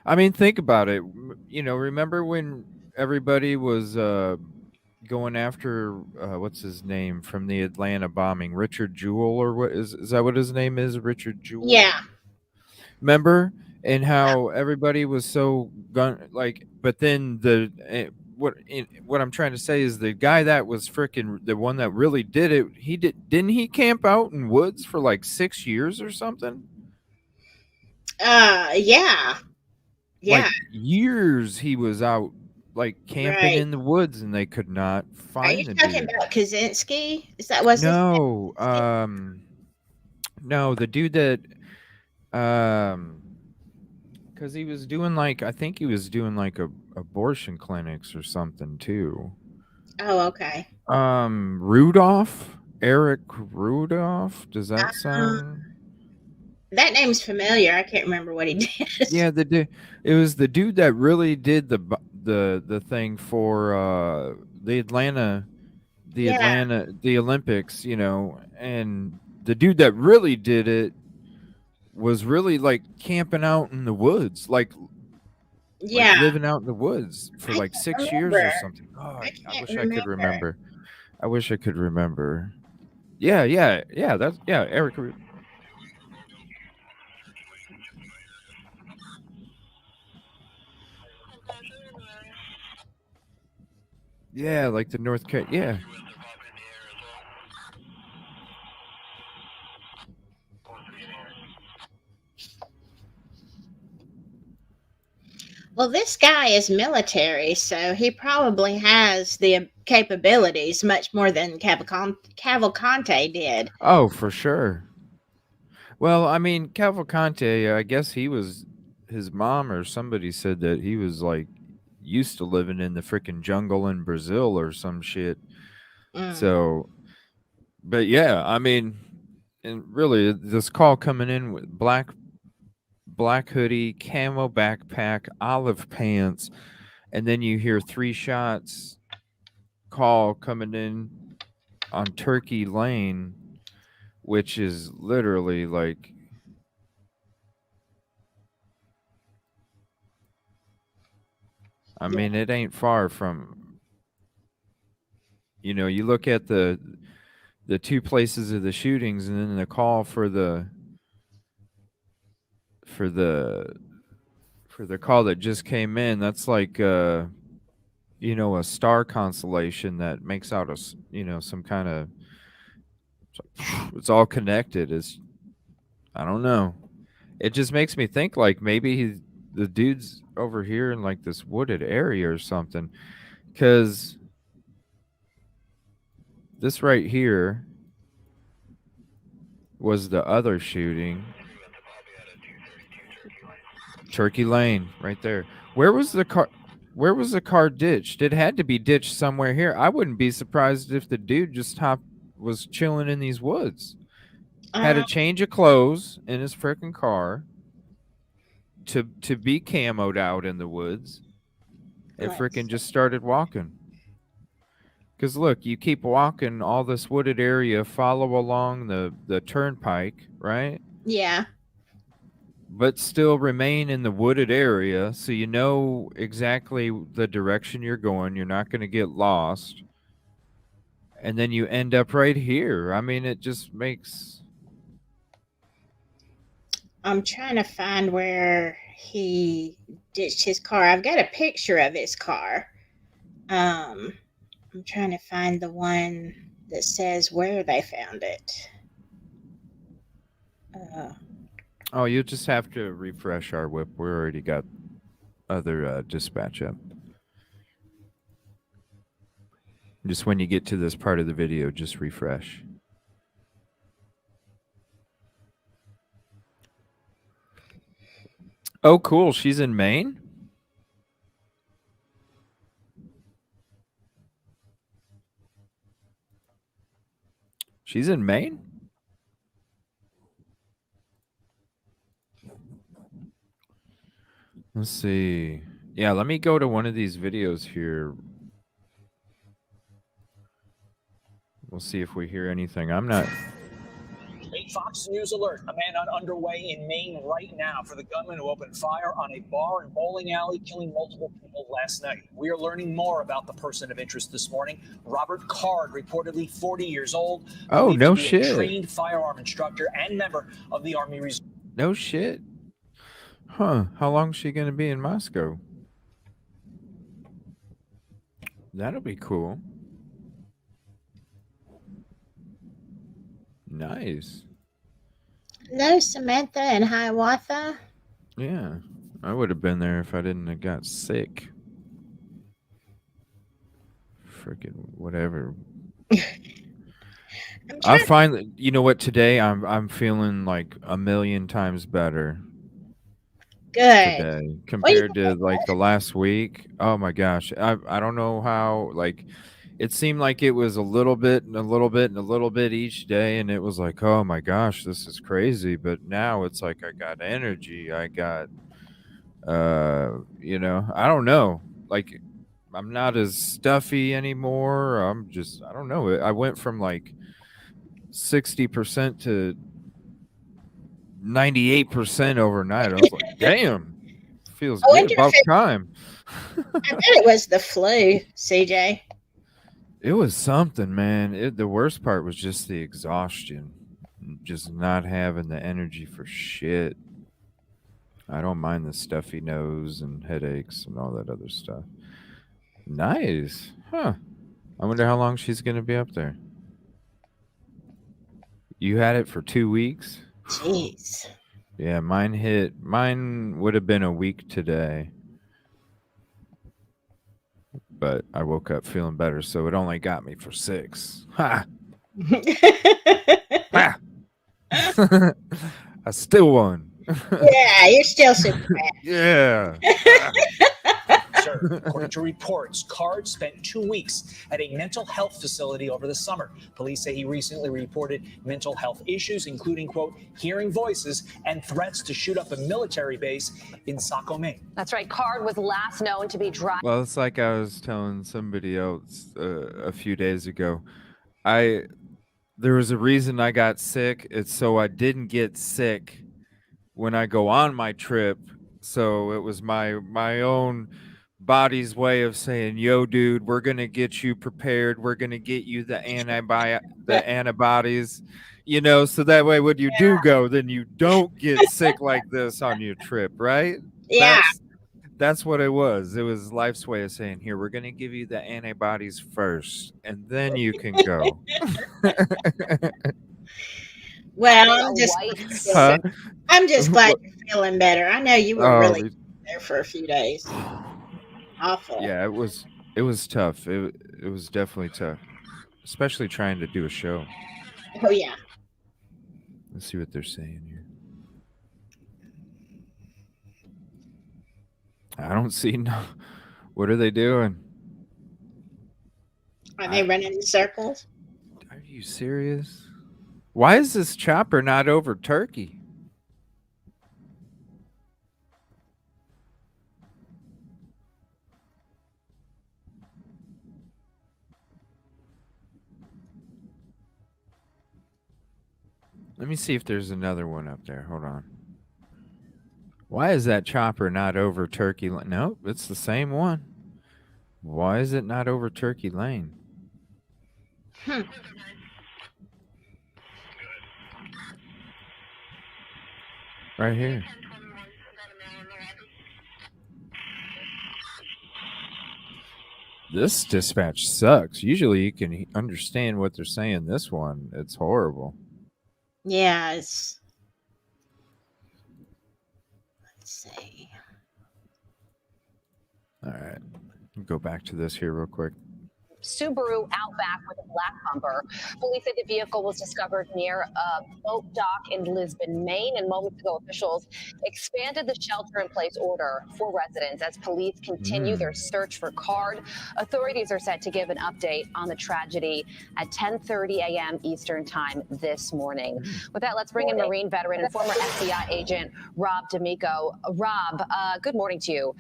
I mean, think about it. Remember when everybody was going after what's his name from the Atlanta bombing, Richard Jewell, or what is that what his name is, Richard Jewell? Yeah. Remember? And how everybody was so but then what I'm trying to say is the guy that was freaking the one that really did it, didn't he camp out in woods for like 6 years or something? Yeah. Like years he was out like camping in the woods, and they could not find the dude. Are you talking about Kaczynski? Is that what's no no, the dude that because he was doing I think he was doing abortion clinics or something too. Oh, okay. Eric Rudolph. Does that sound? That name's familiar. I can't remember what he did. Yeah, it was the dude that really did the thing for the Olympics, and the dude that really did it was really camping out in the woods, living out in the woods for 6 years or something. Oh, I wish I could remember. I wish I could remember. Yeah, that's Eric. Yeah, like the North Carolina. Yeah. Well, this guy is military, so he probably has the capabilities much more than Cavalcante did. Oh, for sure. Well, I mean, Cavalcante, I guess his mom or somebody said that he was used to living in the freaking jungle in Brazil or some shit. So, but yeah, I mean, and really this call coming in with black hoodie, camo backpack, olive pants, and then you hear 3 shots call coming in on Turkey Lane, which is literally I mean, it ain't far from, you look at the 2 places of the shootings, and then the call for the call that just came in. That's a star constellation that makes out some kind of, it's all connected. I don't know. It just makes me think maybe the dude's over here in this wooded area or something, because this right here was the other shooting. Turkey Lane right there. Where was the car ditched? It had to be ditched somewhere here. I wouldn't be surprised if the dude just was chilling in these woods. Had a change of clothes in his freaking car to be camoed out in the woods, It Let's freaking just started walking. Because look, you keep walking all this wooded area, follow along the turnpike, right? Yeah. But still remain in the wooded area, so you know exactly the direction you're going. You're not going to get lost. And then you end up right here. I mean, it just makes... I'm trying to find where he ditched his car. I've got a picture of his car. I'm trying to find the one that says where they found it. Oh, you just have to refresh our whip. We already got other dispatch up. Just when you get to this part of the video, just refresh. Oh, cool. She's in Maine? She's in Maine? Let's see. Yeah, let me go to one of these videos here. We'll see if we hear anything. I'm not... A Fox News alert. A manhunt underway in Maine right now for the gunman who opened fire on a bar and bowling alley, killing multiple people last night. We are learning more about the person of interest this morning. Robert Card, reportedly 40 years old. Oh, no to be shit. A trained firearm instructor and member of the Army Reserve. No shit. Huh. How long is she going to be in Moscow? That'll be cool. Nice. Hello, Samantha and Hiawatha. Yeah. I would have been there if I didn't have got sick. Freaking whatever. I finally, you know what, today I'm feeling like a million times better. Good. Today compared to like the last week. Oh my gosh. I don't know how, like, it seemed like it was a little bit and a little bit and a little bit each day, and it was like, oh my gosh, this is crazy. But now it's like I got energy. I got you know, I don't know. Like, I'm not as stuffy anymore. I'm just, I don't know. I went from like 60% to 98% overnight. I was like, damn, feels good. About time. I bet it was the flu, CJ. It was something, man. The worst part was just the exhaustion, just not having the energy for shit. I don't mind the stuffy nose and headaches and all that other stuff. Nice. Huh. I wonder how long she's going to be up there. You had it for 2 weeks? Jeez. Yeah, mine would have been a week today. But I woke up feeling better, so it only got me for 6. Ha! Ha! I still won. Yeah, you're still super bad. Yeah. According to reports, Card spent 2 weeks at a mental health facility over the summer. Police say he recently reported mental health issues, including, quote, hearing voices and threats to shoot up a military base in Saco, Maine. That's right. Card was last known to be driving. Well, it's like I was telling somebody else a few days ago. There was a reason I got sick. It's so I didn't get sick when I go on my trip. So it was my own body's way of saying, yo, dude, we're going to get you prepared. We're going to get you the antibodies, you know, so that way when you do go, then you don't get sick like this on your trip, right? Yeah. That's what it was. It was life's way of saying, here, we're going to give you the antibodies first, and then you can go. Well, I'm just glad you're feeling better. I know you were really there for a few days. Awful. Yeah, it was tough. It was definitely tough, especially trying to do a show. Oh yeah. Let's see what they're saying here. I don't see no. What are they doing? Are they running in circles? Are you serious? Why is this chopper not over Turkey? Let me see if there's another one up there. Hold on. Why is that chopper not over Turkey Lane? Nope, it's the same one. Why is it not over Turkey Lane? Right here. This dispatch sucks. Usually you can understand what they're saying. This one, it's horrible. Yeah, it's. Let's see. All right. Go back to this here real quick. Subaru Outback with a black bumper. Police said the vehicle was discovered near a boat dock in Lisbon, Maine, and moments ago officials expanded the shelter-in-place order for residents as police continue their search for Card. Authorities are set to give an update on the tragedy at 10:30 a.m. Eastern Time this morning. With that, let's bring in Marine veteran and former FBI agent Rob D'Amico. Rob, good morning to you.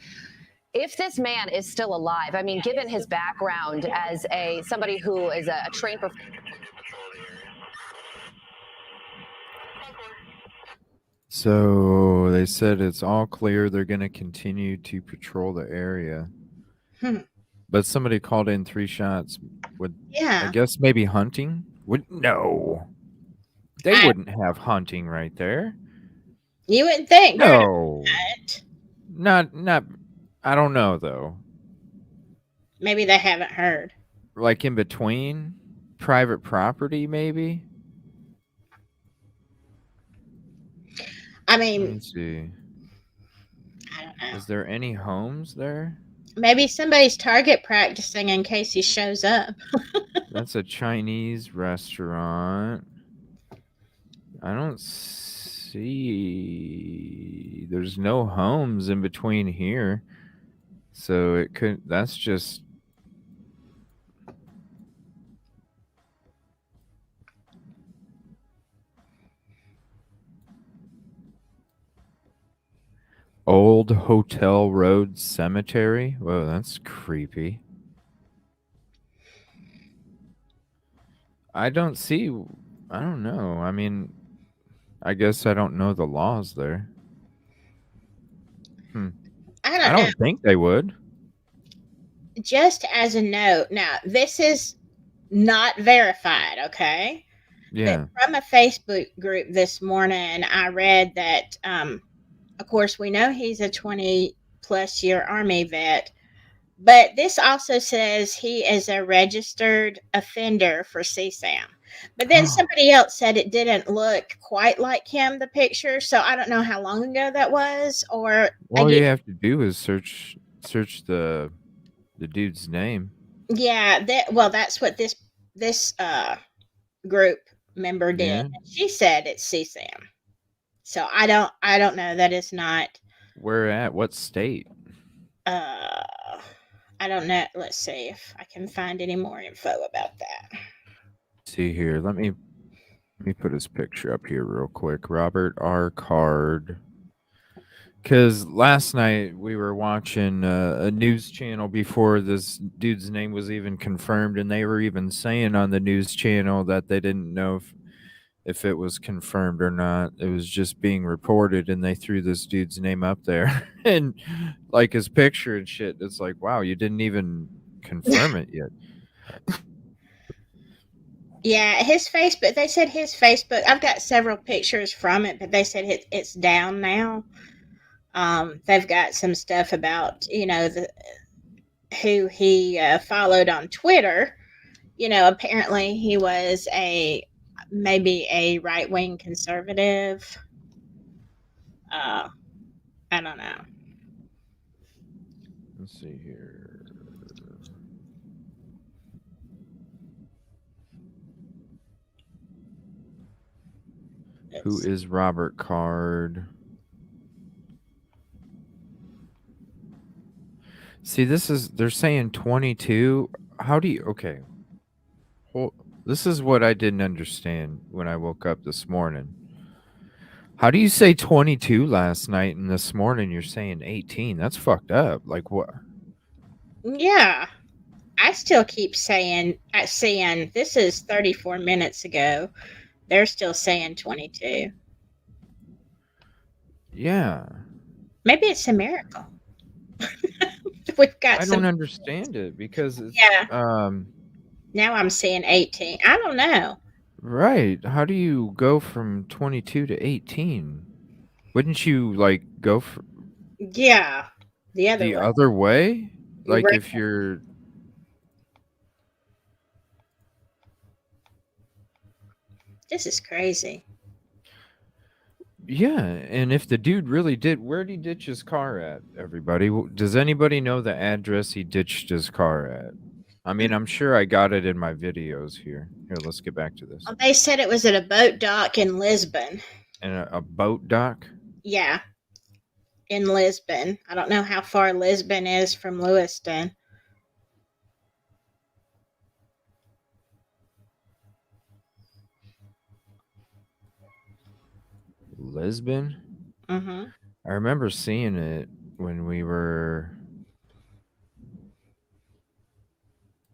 If this man is still alive, I mean, given his background as somebody who is a trained professional. So they said it's all clear. They're going to continue to patrol the area. But somebody called in 3 shots. I guess maybe hunting? No. They wouldn't have hunting right there. You wouldn't think. No. Not. I don't know, though. Maybe they haven't heard. Like in between? Private property, maybe? I mean... Let me see. I don't know. Is there any homes there? Maybe somebody's target practicing in case he shows up. That's a Chinese restaurant. I don't see... There's no homes in between here. So it could... That's just... Old Hotel Road Cemetery? Whoa, that's creepy. I don't know. I mean, I guess I don't know the laws there. I don't know. Think they would. Just as a note, now, this is not verified, okay? Yeah. But from a Facebook group this morning, I read that, of course, we know he's a 20-plus year Army vet, but this also says he is a registered offender for CSAM. But then somebody else said it didn't look quite like him, the picture, so I don't know how long ago that was. Or all you have to do is search the dude's name. Yeah, that's what this group member did. Yeah. She said it's CSAM. So I don't know. That is not. Where at? What state? I don't know. Let's see if I can find any more info about that. See here. Let me put his picture up here real quick. Robert R. Card. Because last night we were watching a news channel before this dude's name was even confirmed, and they were even saying on the news channel that they didn't know if it was confirmed or not. It was just being reported, and they threw this dude's name up there. And like his picture and shit, it's like, wow, you didn't even confirm it yet. Yeah, his Facebook, they said his Facebook, I've got several pictures from it, but they said it's down now. They've got some stuff about, who he followed on Twitter. Apparently he was maybe a right-wing conservative. I don't know. Let's see here. Who is Robert Card? See, they're saying 22. How do you, okay. Well, this is what I didn't understand when I woke up this morning. How do you say 22 last night and this morning you're saying 18? That's fucked up. Like what? Yeah. I still keep seeing this is 34 minutes ago. They're still saying 22. Yeah. Maybe it's a miracle. We've got I some. don't understand it because it's, Yeah. Now I'm seeing 18. I don't know. right. How do you go from 22 to 18? Wouldn't you like go for Yeah. The other the way. other way? Like Right. if you're This is crazy. Yeah, and if the dude really did, where'd he ditch his car at, everybody? Does anybody know the address he ditched his car at? I mean, I'm sure I got it in my videos here. Here, let's get back to this. They said it was at a boat dock in Lisbon. And a boat dock? Yeah. In Lisbon. I don't know how far Lisbon is from Lewiston. Lisbon? Mm-hmm. I remember seeing it when we were,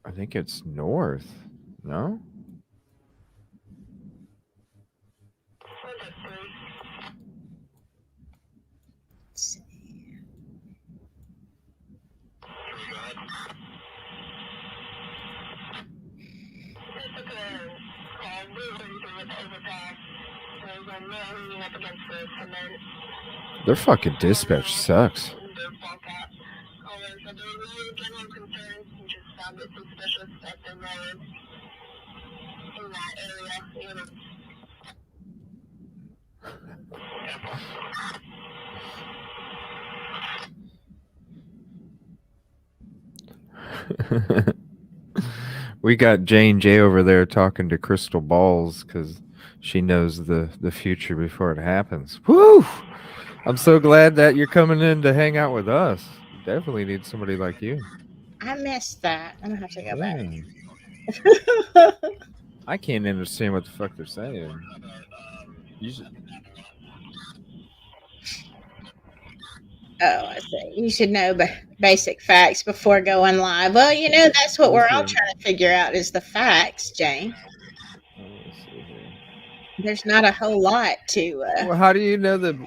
I think it's north, no? Their fucking dispatch sucks. We got Jane J over there talking to crystal balls because she knows the future before it happens. Woo! I'm so glad that you're coming in to hang out with us. We definitely need somebody like you. I missed that. I'm gonna have to go Yeah. I can't understand what the fuck they're saying. You should... Oh, I see. You should know basic facts before going live. Well, you know, that's what we're all trying to figure out is the facts, Jane. There's not a whole lot to... Well, how do you know the...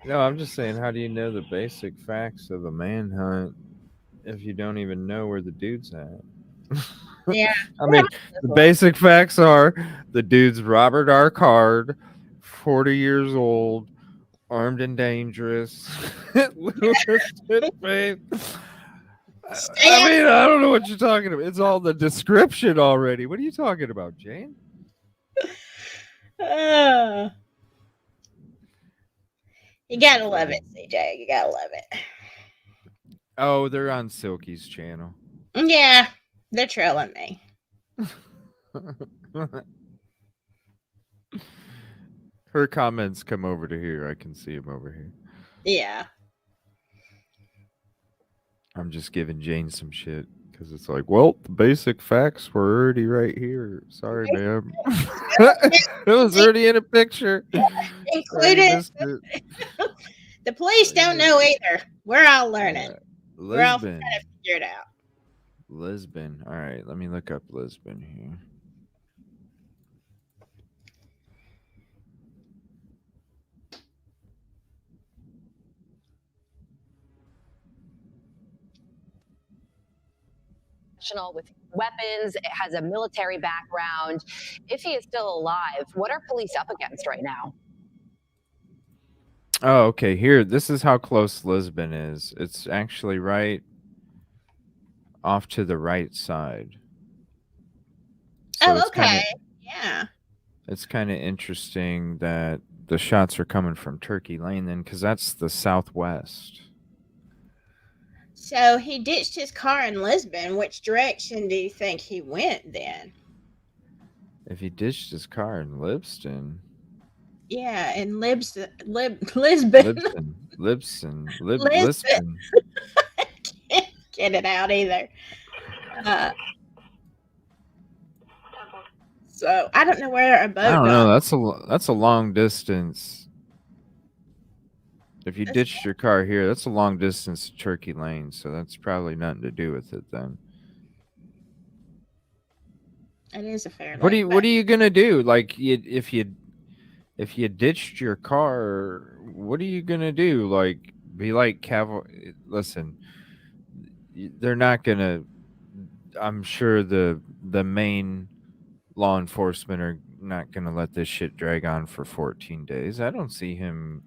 No, I'm just saying, how do you know the basic facts of a manhunt if you don't even know where the dude's at? Yeah. I mean, the basic facts are the dude's Robert R. Card, 40 years old, armed and dangerous. Lewiston, babe. I mean, I don't know what you're talking about. It's all the description already. What are you talking about, Jane? You gotta love it, CJ. You gotta love it. Oh, they're on Silky's channel. Yeah, they're trolling me. Her comments come over to here. I can see them over here. Yeah. I'm just giving Jane some shit because it's like, well, the basic facts were already right here. Sorry, ma'am. It was already in a picture. Included. The police don't know either. We're all learning. We're all trying to figure it out. Lisbon. All right, let me look up Lisbon here. With weapons, it has a military background. If he is still alive, what are police up against right now? Oh, okay. Here, this is how close Lisbon is. It's actually right off to the right side. So oh, okay. Yeah. It's kind of interesting that the shots are coming from Turkey Lane then, because that's the southwest. So he ditched his car in Lisbon. Which direction do you think he went then? If he ditched his car in Lewiston. Yeah, in Lisbon. Lisbon. Can't get it out either. So I don't know where a boat. I don't know. That's a long distance. If you ditched your car here, that's a long distance to Turkey Lane, so that's probably nothing to do with it then. It is a fair What lake. are you gonna do? Like, if you ditched your car, what are you gonna do? Like, be like Listen, they're not gonna. I'm sure the main law enforcement are not gonna let this shit drag on for 14 days. I don't see him.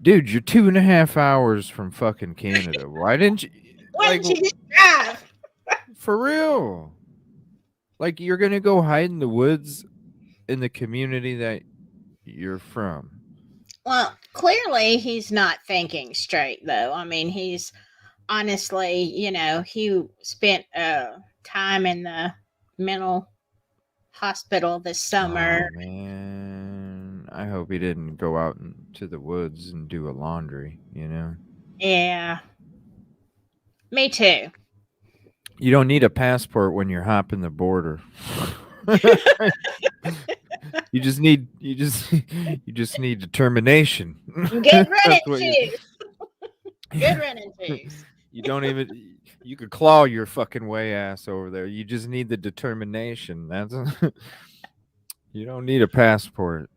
Dude, you're 2.5 hours from fucking Canada. Why didn't you? Why Like, didn't you just drive? for real? Like, you're gonna go hide in the woods in the community that you're from. Well, clearly he's not thinking straight, though. I mean, he's honestly, he spent time in the mental hospital this summer. Oh man, I hope he didn't go out into the woods and do a laundry. Yeah, me too. You don't need a passport when you're hopping the border. you just need determination. Good running That's what shoes. Good running shoes. You don't even. You could claw your fucking way ass over there. You just need the determination. That's. You don't need a passport.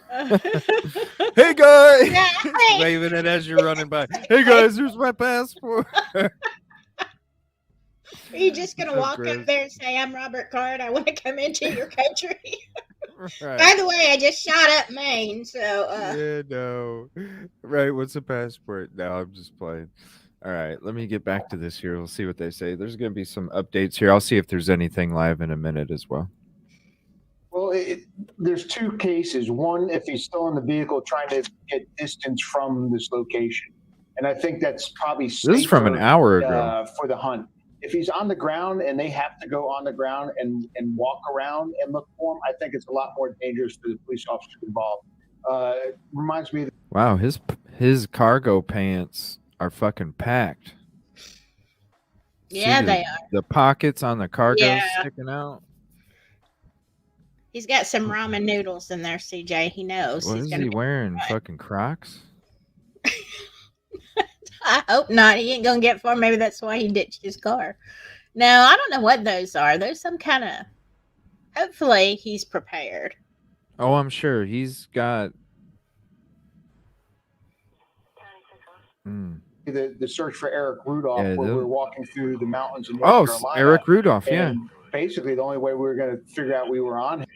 Hey guys, Yeah, hey. Waving it as you're running by. Hey guys, here's my passport. Are you just gonna So walk gross. up there and say, "I'm Robert Card. I want to come into your country"? Right. By the way, I just shot up Maine, so Yeah, no. Right, what's a passport? No, I'm just playing. All right, let me get back to this here. We'll see what they say. There's going to be some updates here. I'll see if there's anything live in a minute as well. Well, there's two cases. One, if he's still in the vehicle trying to get distance from this location. And I think that's probably safer, This is from an hour ago. For the hunt. If he's on the ground and they have to go on the ground and walk around and look for him, I think it's a lot more dangerous for the police officers involved. It reminds me. Wow, his cargo pants are fucking packed. yeah, See they are. the pockets on the cargo Yeah. sticking out. He's got some ramen noodles in there, CJ. He knows. What he's is gonna he be wearing? right. Fucking Crocs? I hope not. He ain't gonna get far. Maybe that's why he ditched his car. No, I don't know what those are. There's some kind of. Hopefully, he's prepared. Oh, I'm sure he's got. The search for Eric Rudolph, Yeah, where the- we're walking through the mountains in North Oh, Carolina. Eric Rudolph, yeah. And basically, the only way we were going to figure out we were on him.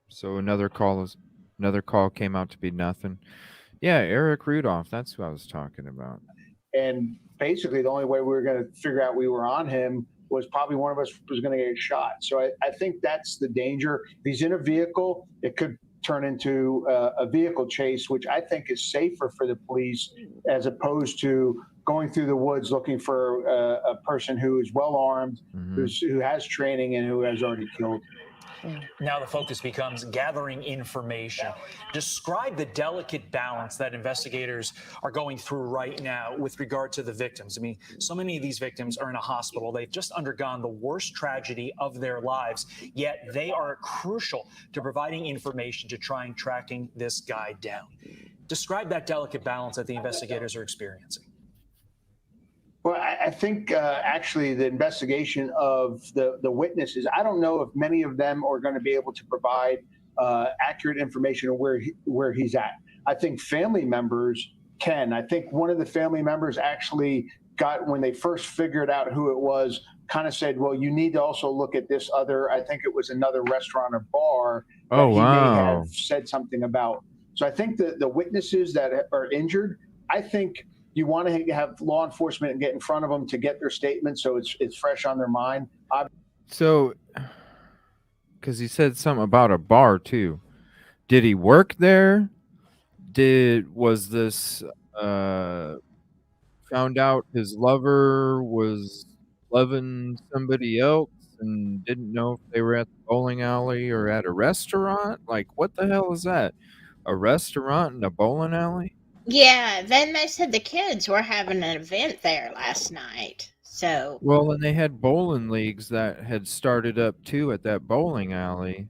So another call came out to be nothing. Yeah, Eric Rudolph. That's who I was talking about. And basically, the only way we were going to figure out we were on him was probably one of us was going to get shot. So I think that's the danger. If he's in a vehicle, it could turn into a vehicle chase, which I think is safer for the police as opposed to going through the woods looking for a person who is well armed, who has training, and who has already killed. Now the focus becomes gathering information. Describe the delicate balance that investigators are going through right now with regard to the victims. I mean, so many of these victims are in a hospital. They've just undergone the worst tragedy of their lives, yet they are crucial to providing information to try and tracking this guy down. Describe that delicate balance that the investigators are experiencing. Well, I think actually the investigation of the witnesses, I don't know if many of them are going to be able to provide accurate information of where he's at. I think family members can. I think one of the family members actually got, when they first figured out who it was, kind of said, well, you need to also look at this other, I think it was another restaurant or bar that Oh, he may wow. have said something about. So I think the witnesses that are injured, I think you want to have law enforcement and get in front of them to get their statement so it's fresh on their mind. So, because he said something about a bar too. Did he work there? Was this found out his lover was loving somebody else and didn't know if they were at the bowling alley or at a restaurant? Like, what the hell is that? A restaurant and a bowling alley? Yeah, then they said the kids were having an event there last night. So, Well, and they had bowling leagues that had started up too at that bowling alley.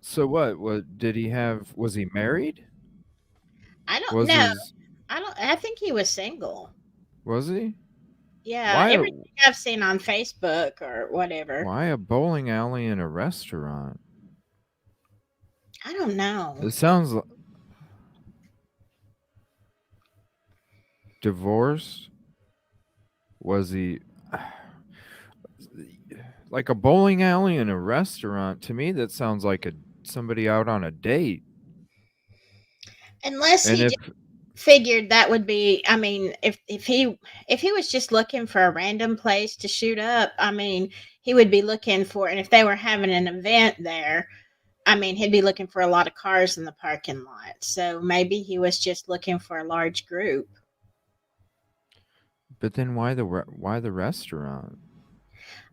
So what did he have? Was he married? I don't Was know. his- I think he was single. Was he? Yeah, Why? everything I've seen on Facebook or whatever. Why a bowling alley in a restaurant? I don't know. It sounds divorced. Was he like a bowling alley in a restaurant? To me, that sounds like somebody out on a date. Unless And he if just figured that would be, I mean, if he was just looking for a random place to shoot up, I mean, he would be looking for, and if they were having an event there, I mean, he'd be looking for a lot of cars in the parking lot. So maybe he was just looking for a large group. but then why the restaurant?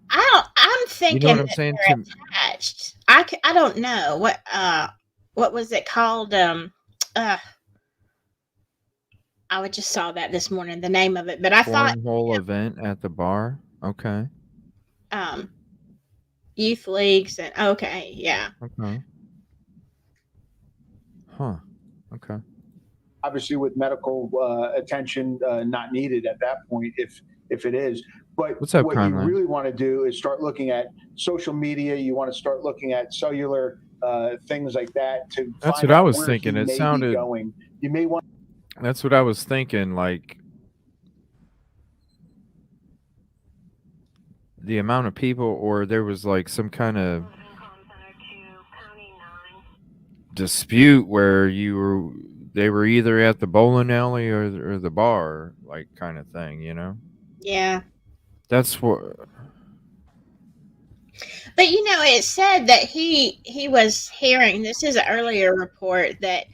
I'm You know what thinking I'm that saying? they're attached. I don't know what was it called? I just saw that this morning, the name of it, but I thought Cornhole event at the bar. Okay. Youth leagues and okay, yeah. Okay. Huh. Okay. Obviously, with medical attention not needed at that point, if it is. But What's up, what you Conrad? really want to do is start looking at social media. You want to start looking at cellular things like that to That's find what I out was where thinking. he It may sounded. be going. You may want. That's what I was thinking. Like the amount of people, or there was like some kind of dispute where they were either at the bowling alley or the bar, like kind of thing. You know. Yeah. That's what. But it said that he was hearing, this is an earlier report, that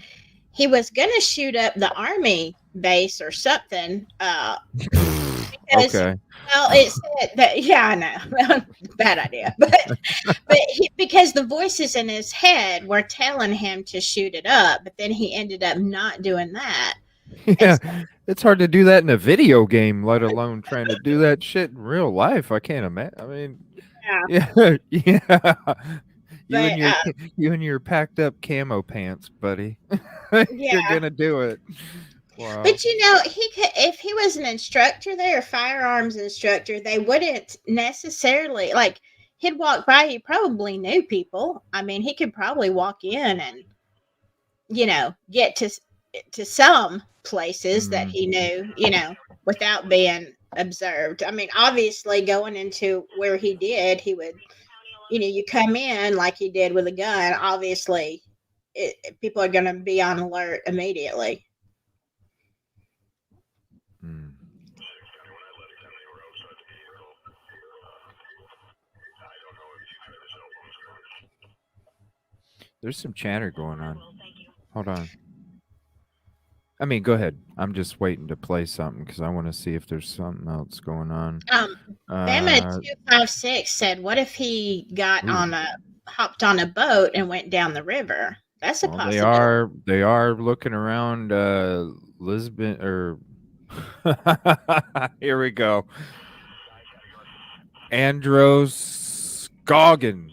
he was going to shoot up the army base or something because Okay. well, it said that, yeah, I know. Bad idea. But because the voices in his head were telling him to shoot it up, but then he ended up not doing that. Yeah, it's hard to do that in a video game, let alone trying to do that shit in real life. I can't imagine. I mean, yeah, yeah. But You and your packed up camo pants, buddy. You're yeah. gonna do it. Wow. But he could, if he was an instructor there, a firearms instructor, they wouldn't necessarily like he'd walk by. He probably knew people. I mean, he could probably walk in and get to some places that he knew, without being observed. I mean, obviously, going into where he did, he would, you come in like he did with a gun. Obviously, people are going to be on alert immediately. There's some chatter going on. Hold on. I mean, go ahead. I'm just waiting to play something because I want to see if there's something else going on. Bama 256 said, "What if he hopped on a boat and went down the river?" That's a possibility. They are looking around Lisbon or here we go. Androscoggin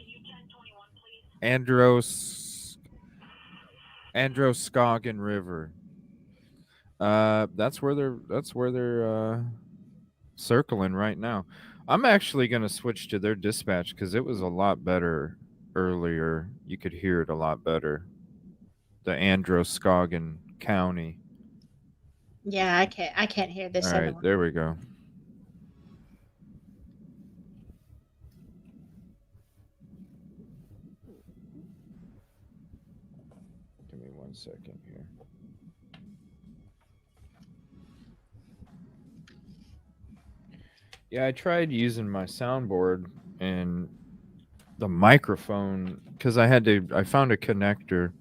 River. That's where they're circling right now. I'm actually going to switch to their dispatch because it was a lot better earlier. You could hear it a lot better. The Androscoggin County. Yeah, I can't hear this All other right, one. there we go. Give me 1 second here. Yeah, I tried using my soundboard and the microphone because I found a connector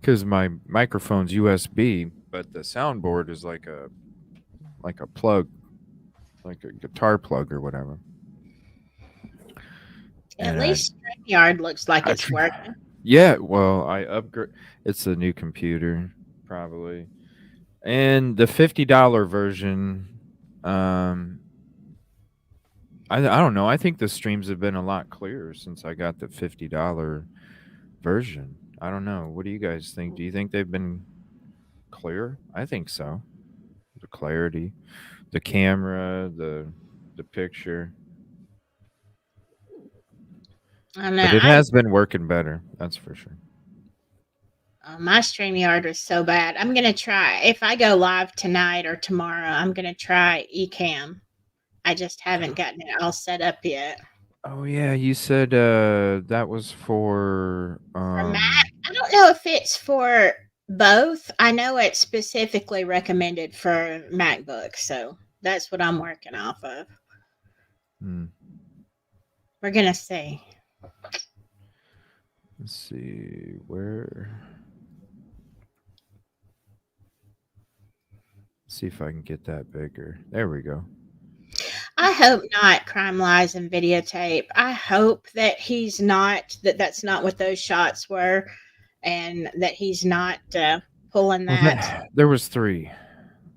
because my microphone's USB, but the soundboard is like a plug, like a guitar plug or whatever. At least StreamYard looks like it's working. Yeah, well, I upgrade. It's a new computer, probably, and the $50 version. I don't know. I think the streams have been a lot clearer since I got the $50 version. I don't know. What do you guys think? Do you think they've been clear? I think so. The clarity. the camera, the picture. I know. But it has been working better. That's for sure. My StreamYard was so bad. I'm going to try. If I go live tonight or tomorrow, I'm going to try Ecamm. I just haven't gotten it all set up yet. Oh yeah, you said that was for Mac. I don't know if it's for both. I know it's specifically recommended for MacBook, so that's what I'm working off of. We're gonna see. Let's see where. See if I can get that bigger. There we go. I hope not crime lies and videotape. I hope that he's not that's not what those shots were, and that he's not pulling that. There was 3,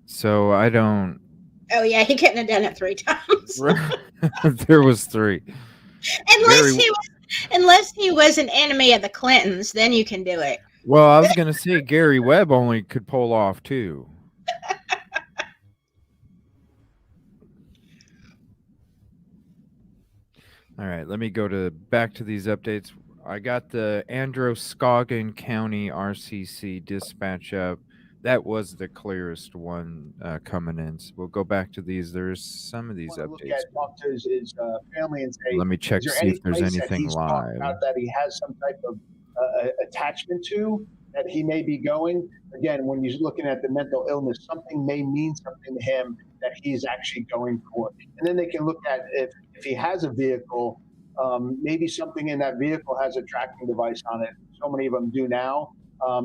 so I don't. Oh yeah, he couldn't have done it 3 times. There was 3. Unless he was an enemy of the Clintons, then you can do it. Well, I was gonna say Gary Webb only could pull off 2. All right, let me go back to these updates. I got the Androscoggin County RCC dispatch up. That was the clearest one coming in. So we'll go back to these. There's some of these updates. Talk to his family and say, Let me check to see if there's anything live. That he has some type of attachment to, that he may be going. Again, when you're looking at the mental illness, something may mean something to him that he's actually going for. And then they can look at if he has a vehicle, maybe something in that vehicle has a tracking device on it. So many of them do now.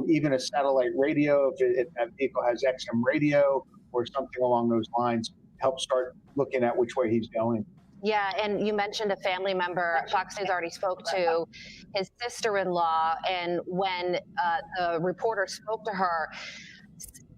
Even a satellite radio, if that vehicle has XM radio or something along those lines, help start looking at which way he's going. Yeah, and you mentioned a family member. Fox News already spoke to his sister-in-law, and when the reporter spoke to her,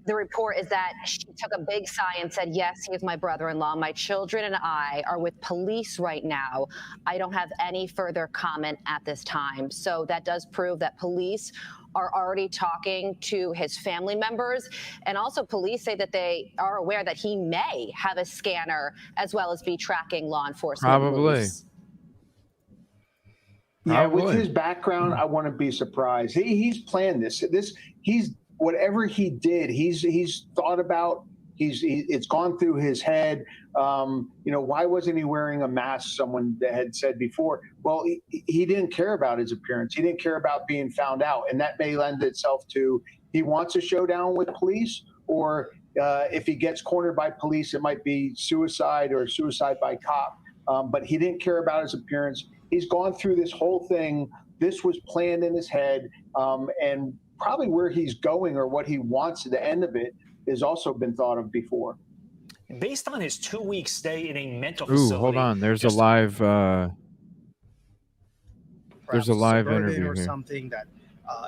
the report is that she took a big sigh and said, yes, he is my brother-in-law. My children and I are with police right now. I don't have any further comment at this time. So that does prove that police are already talking to his family members. And also police say that they are aware that he may have a scanner as well as be tracking law enforcement. Probably. Yeah, with his background, I wouldn't be surprised. He's planned this. He's whatever he did, he's thought about. It's gone through his head. Why wasn't he wearing a mask? Someone that had said before. Well, he didn't care about his appearance. He didn't care about being found out, and that may lend itself to he wants a showdown with police, or if he gets cornered by police, it might be suicide or suicide by cop. But he didn't care about his appearance. He's gone through this whole thing. This was planned in his head, and probably where he's going or what he wants at the end of it has also been thought of before. Based on his 2-week stay in a mental facility. Ooh, hold on. There's a live interview or here. Something that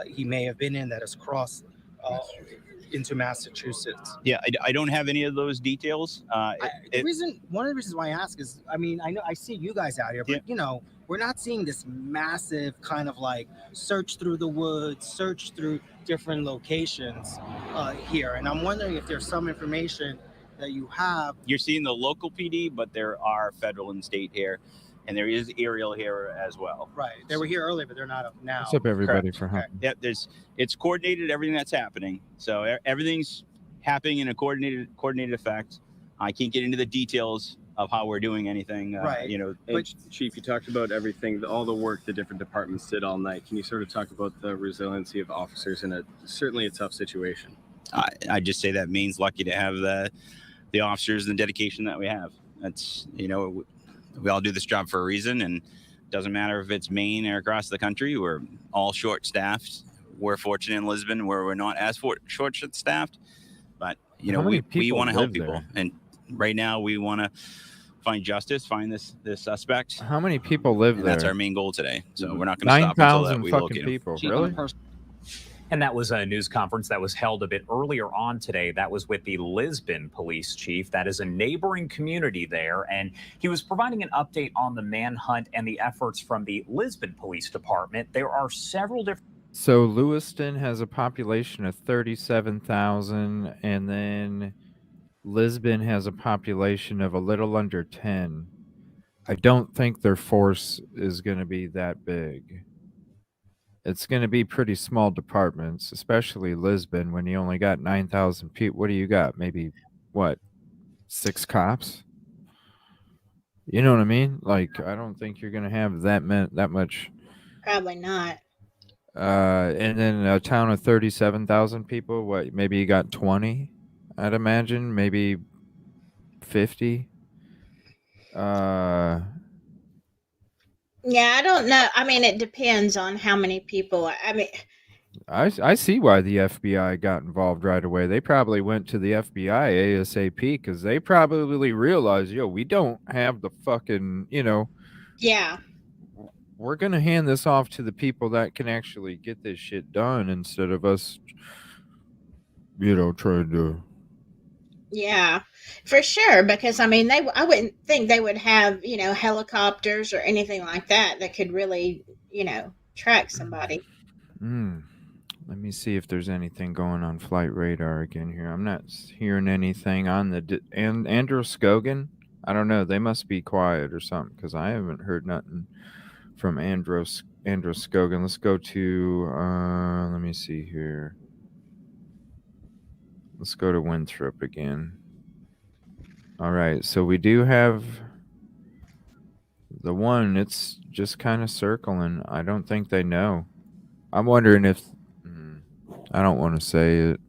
he may have been in that has crossed into Massachusetts. Yeah, I don't have any of those details. One of the reasons why I ask is, I mean, I know I see you guys out here, but we're not seeing this massive kind of like search through the woods, search through different locations here. And I'm wondering if there's some information that you have. You're seeing the local PD, but there are federal and state here, and there is aerial here as well. Right. They were here earlier, but they're not up now. What's up, everybody, for helping? Yeah, it's coordinated, everything that's happening. So everything's happening in a coordinated effect. I can't get into the details of how we're doing anything. Right. But Chief, you talked about everything, all the work the different departments did all night. Can you sort of talk about the resiliency of officers in certainly a tough situation? I just say that Maine's lucky to have the officers and the dedication that we have. That's, we all do this job for a reason, and it doesn't matter if it's Maine or across the country. We're all short-staffed. We're fortunate in Lisbon where we're not as short-staffed, but we want to help people, and right now we want to find justice, find this suspect. How many people live there? That's our main goal today. So we're not going to stop until that we locate people. Him. Really? And that was a news conference that was held a bit earlier on today. That was with the Lisbon police chief. That is a neighboring community there. And he was providing an update on the manhunt and the efforts from the Lisbon Police Department. There are several different. So Lewiston has a population of 37,000, and then Lisbon has a population of a little under 10. I don't think their force is going to be that big. It's going to be pretty small departments, especially Lisbon when you only got 9,000 people. What do you got? Maybe, what, 6 cops? You know what I mean? Like, I don't think you're going to have that much. Probably not. And then a town of 37,000 people, what, maybe you got 20, I'd imagine, maybe 50. Yeah, I don't know. I mean, it depends on how many people. I mean, I see why the FBI got involved right away. They probably went to the FBI ASAP because they probably realized, yo, we don't have the fucking, yeah. We're going to hand this off to the people that can actually get this shit done instead of us, trying to. Yeah, for sure. Because I mean, I wouldn't think they would have, helicopters or anything like that that could really, track somebody. Let me see if there's anything going on flight radar again here. I'm not hearing anything on the Androscoggin. I don't know. They must be quiet or something because I haven't heard nothing from Androscoggin. Let's go to. Let me see here. Let's go to Winthrop again. All right, so we do have the one. It's just kind of circling. I don't think they know. I'm wondering if. I don't want to say it.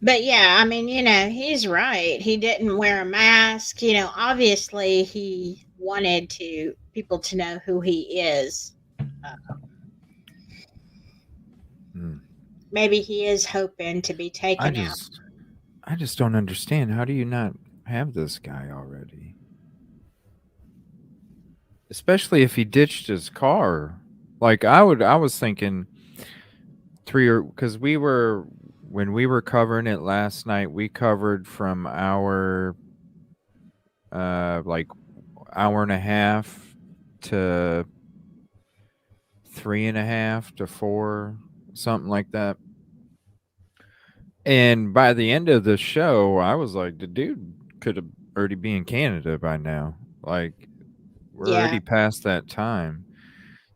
But yeah, I mean, he's right. He didn't wear a mask. Obviously he wanted people to know who he is. Maybe he is hoping to be taken out. I just don't understand. How do you not have this guy already? Especially if he ditched his car. Like I was thinking because when we were covering it last night, we covered from our like hour and a half to 3.5 to 4, something like that. And by the end of the show, I was like, the dude could have already be in Canada by now. Like, we're already past that time.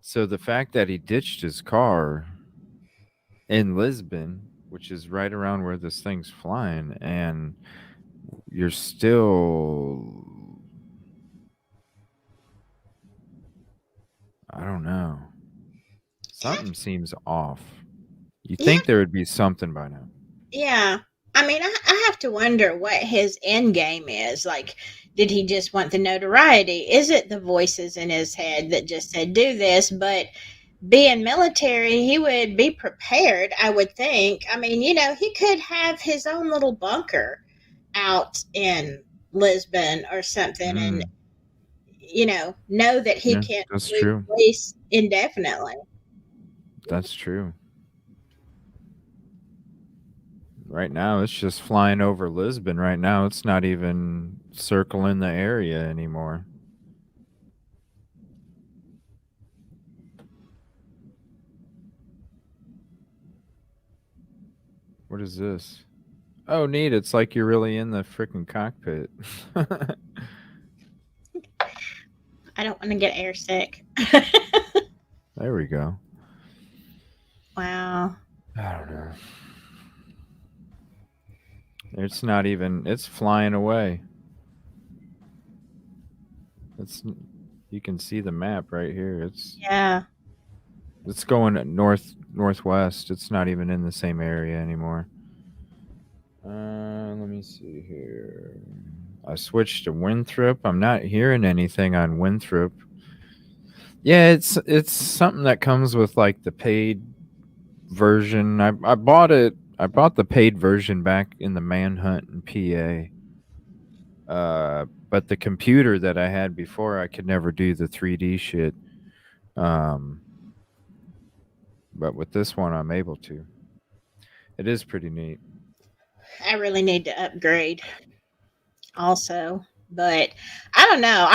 So the fact that he ditched his car in Lisbon, which is right around where this thing's flying, and you're still, I don't know. Something seems off. You think there would be something by now. Yeah. I mean, I have to wonder what his end game is. Like, did he just want the notoriety? Is it the voices in his head that just said, do this? But being military, he would be prepared, I would think. I mean, he could have his own little bunker out in Lisbon or something and, know that he can't leave police indefinitely. That's true. Right now, it's just flying over Lisbon. Right now, it's not even circling the area anymore. What is this? Oh, neat. It's like you're really in the freaking cockpit. I don't want to get air sick. There we go. Wow. I don't know. It's not even, it's flying away. You can see the map right here. It's going northwest. It's not even in the same area anymore. Let me see here. I switched to Winthrop. I'm not hearing anything on Winthrop. Yeah, it's something that comes with like the paid version. I bought it. I bought the paid version back in the Manhunt in PA. But the computer that I had before, I could never do the 3D shit. But with this one, I'm able to. It is pretty neat. I really need to upgrade also. But I don't know.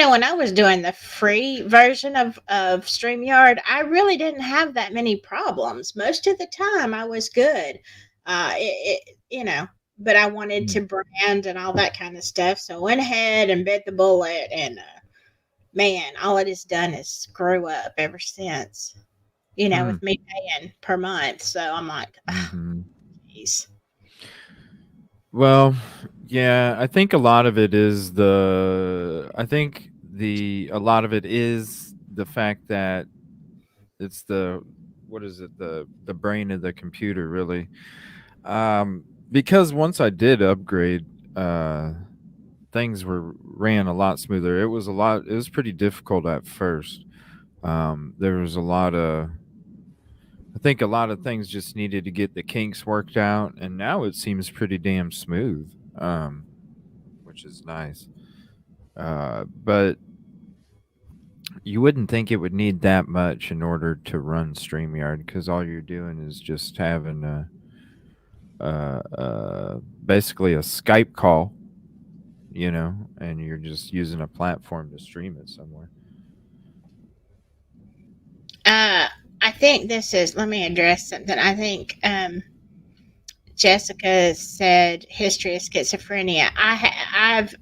When I was doing the free version of StreamYard, I really didn't have that many problems. Most of the time, I was good. But I wanted to brand and all that kind of stuff. So I went ahead and bit the bullet. And man, all it has done is screw up ever since, with me paying per month. So I'm like, geez. Well, yeah, I think a lot of it is a lot of it is the fact that it's what is it, the brain of the computer, really. Because once I did upgrade, things ran a lot smoother. It was pretty difficult at first. There was I think a lot of things just needed to get the kinks worked out, and now it seems pretty damn smooth, which is nice. But you wouldn't think it would need that much in order to run StreamYard, because all you're doing is just having basically a Skype call, and you're just using a platform to stream it somewhere. I think let me address something. I think Jessica said history of schizophrenia. I've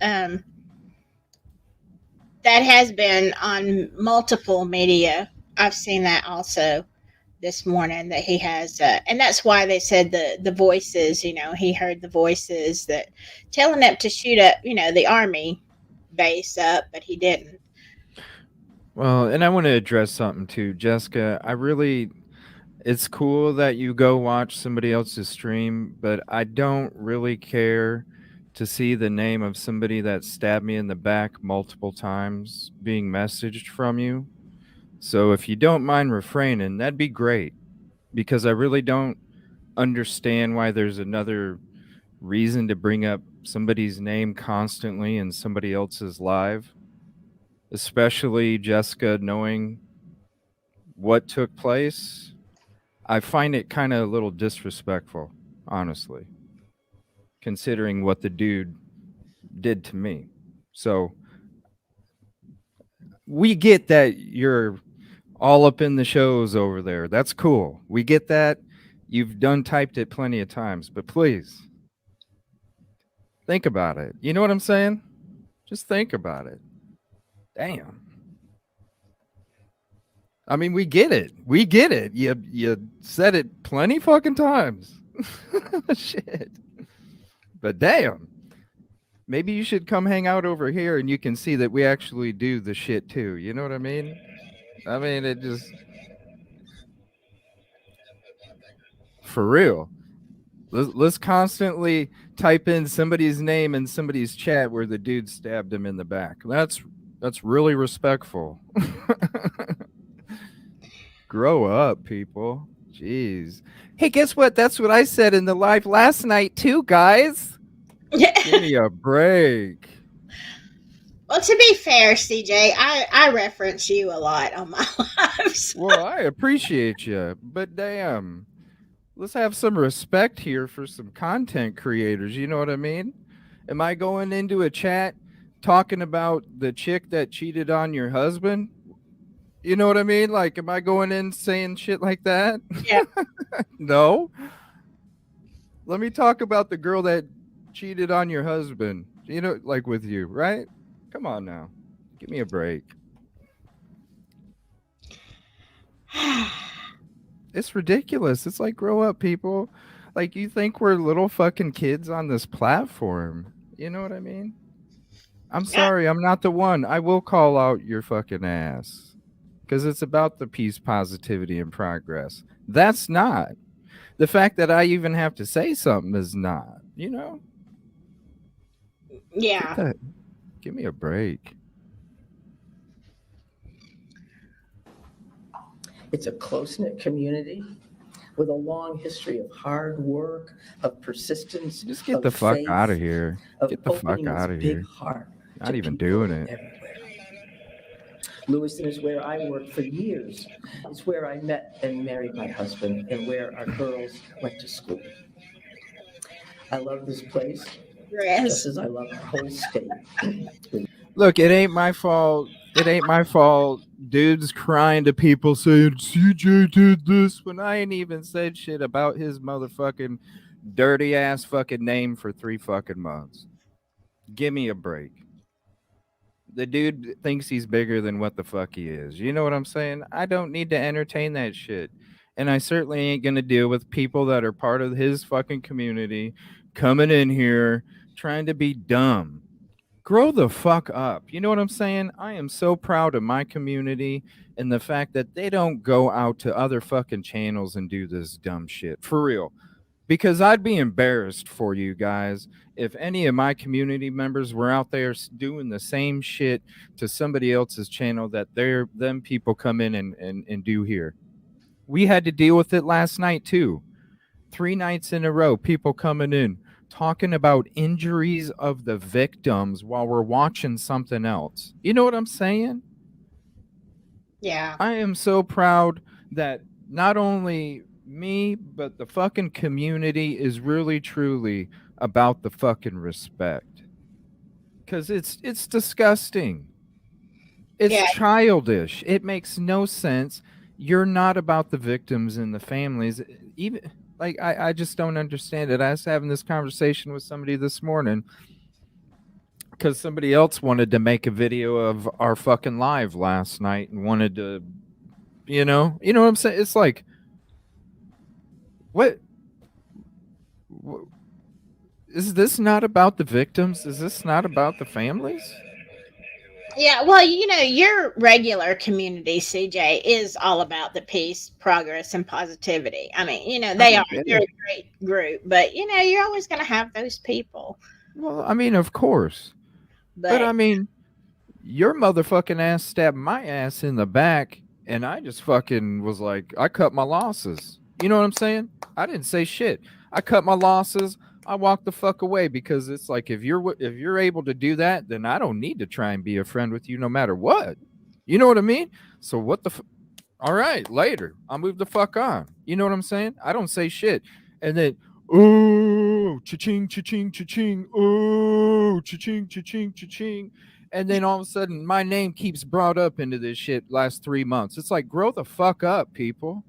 that has been on multiple media. I've seen that also this morning, that he has, and that's why they said the voices, he heard the voices that telling him to shoot up, the army base up, but he didn't. Well, and I want to address something too, Jessica. It's cool that you go watch somebody else's stream, but I don't really care to see the name of somebody that stabbed me in the back multiple times being messaged from you. So if you don't mind refraining, that'd be great, because I really don't understand why there's another reason to bring up somebody's name constantly in somebody else's live, especially Jessica, knowing what took place. I find it kind of a little disrespectful, honestly, considering what the dude did to me. So we get that you're all up in the shows over there. That's cool. We get that. You've typed it plenty of times, but please think about it. You know what I'm saying? Just think about it. Damn. I mean, we get it. We get it. You said it plenty fucking times. Shit. But damn. Maybe you should come hang out over here and you can see that we actually do the shit too. You know what I mean? I mean, it just, for real. Let's constantly type in somebody's name in somebody's chat where the dude stabbed him in the back. That's really respectful. Grow up, people. Jeez. Hey, guess what? That's what I said in the live last night too, guys. Give me a break. Well, to be fair, CJ, I reference you a lot on my lives. Well, I appreciate you, but damn, let's have some respect here for some content creators. You know what I mean? Am I going into a chat talking about the chick that cheated on your husband? You know what I mean? Like, am I going in saying shit like that? Yeah. No. Let me talk about the girl that cheated on your husband. You know, like with you, right? Come on now. Give me a break. It's ridiculous. It's like, grow up, people. Like, you think we're little fucking kids on this platform. You know what I mean? I'm sorry, I'm not the one. I will call out your fucking ass, because it's about the peace, positivity, and progress. That's not. The fact that I even have to say something is not, you know? Yeah. Give me a break. It's a close-knit community with a long history of hard work, of persistence. Just get the fuck out of here. Get the fuck out of here. Heart Not even doing it. Lewiston is where I worked for years. It's where I met and married my husband, and where our girls went to school. I love this place. just as I love our whole state. Look, it ain't my fault. It ain't my fault. Dudes crying to people saying CJ did this when I ain't even said shit about his motherfucking dirty ass fucking name for 3 fucking months. Give me a break. The dude thinks he's bigger than what the fuck he is. You know what I'm saying? I don't need to entertain that shit. And I certainly ain't going to deal with people that are part of his fucking community coming in here trying to be dumb. Grow the fuck up. You know what I'm saying? I am so proud of my community and the fact that they don't go out to other fucking channels and do this dumb shit. For real. Because I'd be embarrassed for you guys if any of my community members were out there doing the same shit to somebody else's channel that them people come in and do here. We had to deal with it last night too. 3 nights in a row, people coming in talking about injuries of the victims while we're watching something else. You know what I'm saying? Yeah. I am so proud that not only me, but the fucking community is really truly about the fucking respect. Because it's disgusting. It's childish. It makes no sense. You're not about the victims and the families. Even like I just don't understand it. I was having this conversation with somebody this morning because somebody else wanted to make a video of our fucking live last night and wanted to, you know what I'm saying? It's like, what is this not about the victims? Is this not about the families? Yeah, well, your regular community, CJ, is all about the peace, progress, and positivity. I mean, they are a very great group, but, you're always going to have those people. Well, I mean, of course. But I mean, your motherfucking ass stabbed my ass in the back, and I just fucking was like, I cut my losses. You know what I'm saying? I didn't say shit. I cut my losses. I walked the fuck away because it's like if you're able to do that, then I don't need to try and be a friend with you no matter what. You know what I mean? So what the all right, later. I'll move the fuck on. You know what I'm saying? I don't say shit. And then oh, cha-ching, cha-ching, cha-ching, oh, cha-ching, cha-ching, cha-ching. And then all of a sudden my name keeps brought up into this shit last 3 months. It's like, grow the fuck up, people.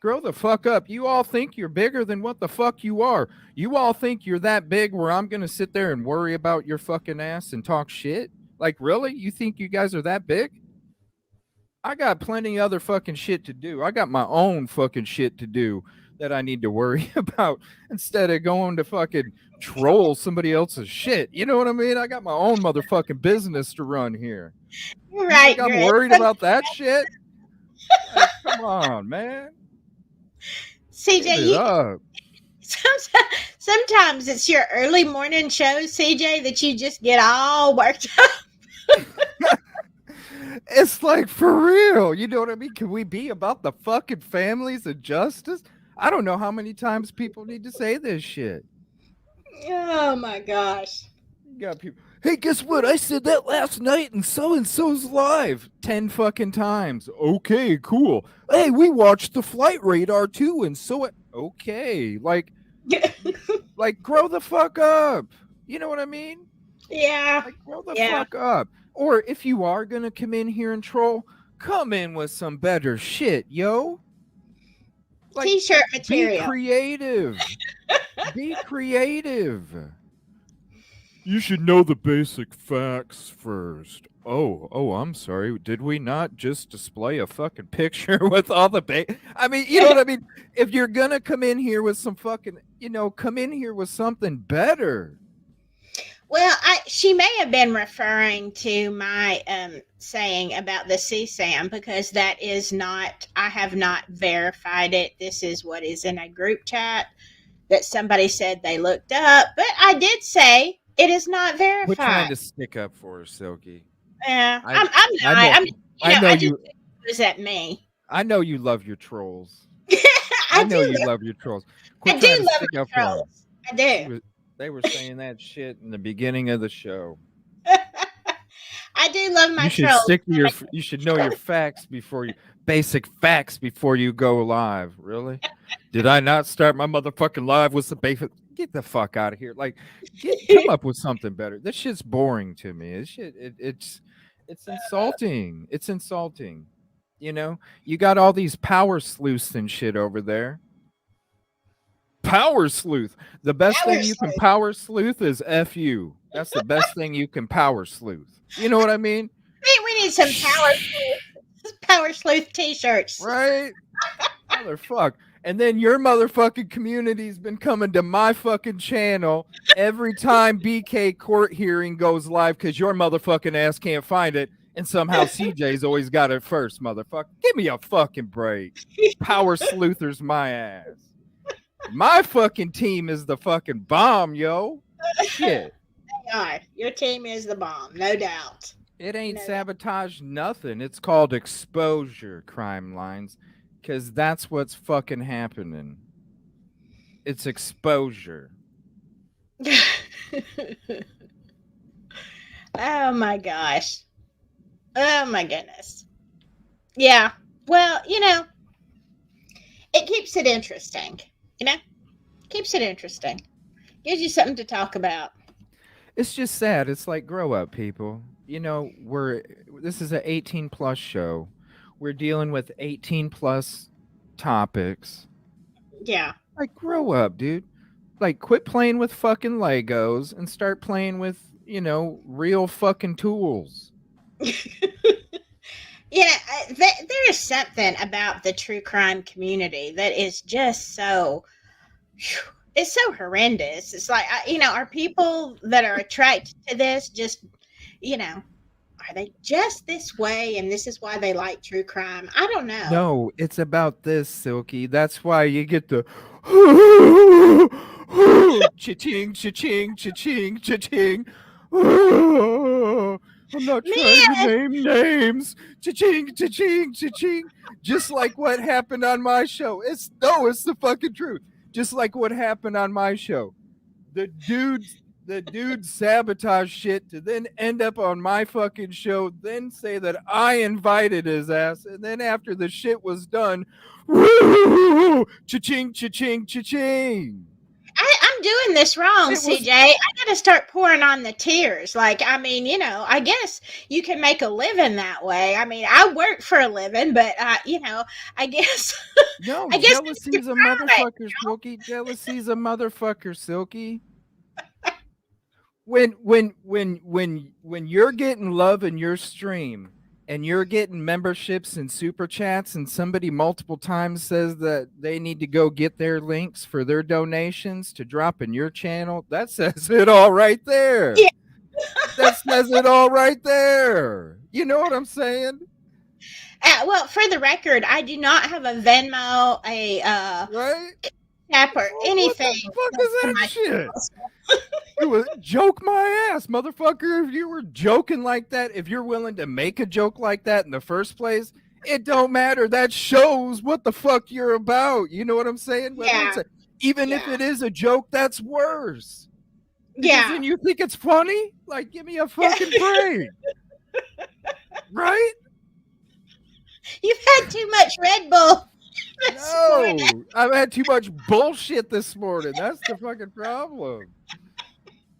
Grow the fuck up. You all think you're bigger than what the fuck you are. You all think you're that big where I'm going to sit there and worry about your fucking ass and talk shit? Like, really? You think you guys are that big? I got plenty other fucking shit to do. I got my own fucking shit to do that I need to worry about instead of going to fucking troll somebody else's shit. You know what I mean? I got my own motherfucking business to run here. Right. I'm worried about that shit? Like, come on, man. CJ, sometimes it's your early morning shows, CJ, that you just get all worked up. It's like, for real. You know what I mean? Can we be about the fucking families and justice? I don't know how many times people need to say this shit. Oh my gosh. You got people, hey, guess what? I said that last night and so's live 10 fucking times. Okay, cool. Hey, we watched the flight radar too, and so okay. Like grow the fuck up. You know what I mean? Yeah. Like, grow the fuck up. Or if you are gonna come in here and troll, come in with some better shit, yo. Like, T-shirt material. Be creative. Be creative. You should know the basic facts first. Oh, I'm sorry. Did we not just display a fucking picture with all the I mean, you know what I mean? If you're gonna come in here with some fucking, come in here with something better. Well, she may have been referring to my saying about the CSAM because that is not, I have not verified it. This is what is in a group chat that somebody said they looked up, but I did say it is not verified. We're trying to stick up for her, Silky. Yeah, I'm not. I know you. Was at me. I know you love your trolls. I know you love your trolls. I do love my trolls. I do. They were saying that shit in the beginning of the show. I do love my trolls. You should stick to you should know your facts basic facts before you go live. Really? Did I not start my motherfucking live with some basic? get the fuck out of here. Like, come up with something better. This shit's boring to me. It's insulting. It's insulting. You know, you got all these power sleuths and shit over there. Power sleuth. The best thing you can power sleuth is F you. That's the best thing you can power sleuth. You know what I mean? We need some power sleuth t-shirts. Right? Motherfuck. And then your motherfucking community's been coming to my fucking channel every time BK court hearing goes live because your motherfucking ass can't find it. And somehow CJ's always got it first, motherfucker. Give me a fucking break. Power sleuthers my ass. My fucking team is the fucking bomb, yo. Shit. They are. Your team is the bomb, no doubt. It ain't sabotage nothing. It's called exposure, Crime Lines, because that's what's fucking happening. It's exposure. Oh my gosh. Oh my goodness. Yeah. Well, you know, it keeps it interesting. You know, keeps it interesting. Gives you something to talk about. It's just sad. It's like, grow up, people. You know, this is an 18+ show. We're dealing with 18+ topics. Yeah. Like, grow up, dude. Like, quit playing with fucking Legos and start playing with, you know, real fucking tools. Yeah, there is something about the true crime community that is just so, it's so horrendous. It's like, you know, are people that are attracted to this just, you know, are they just this way and this is why they like true crime? I don't know. No, it's about this, Silky. That's why you get the cha-ching, cha-ching, cha-ching, cha-ching. I'm not trying to name names. Cha-ching, cha-ching, cha-ching. Just like what happened on my show. It's the fucking truth. Just like what happened on my show. The dude sabotaged shit to then end up on my fucking show, then say that I invited his ass, and then after the shit was done, cha-ching, cha-ching, cha-ching. I'm doing this wrong, CJ. I gotta start pouring on the tears. Like, I mean, you know, I guess you can make a living that way. I mean, I work for a living, but you know, I guess. No, I guess jealousy's a motherfucker, Silky. Jealousy's a motherfucker, Silky. When you're getting love in your stream and you're getting memberships and super chats and somebody multiple times says that they need to go get their links for their donations to drop in your channel, that says it all right there. Yeah. That says it all right there. You know what I'm saying? Well, for the record, I do not have a Venmo, Tap or anything. What the fuck is that shit? It was joke my ass, motherfucker. If you were joking like that, if you're willing to make a joke like that in the first place, it don't matter. That shows what the fuck you're about. You know what I'm saying? Even if it is a joke, that's worse. Because then you think it's funny? Like, give me a fucking break. Right? You've had too much Red Bull. No, I've had too much bullshit this morning. That's the fucking problem.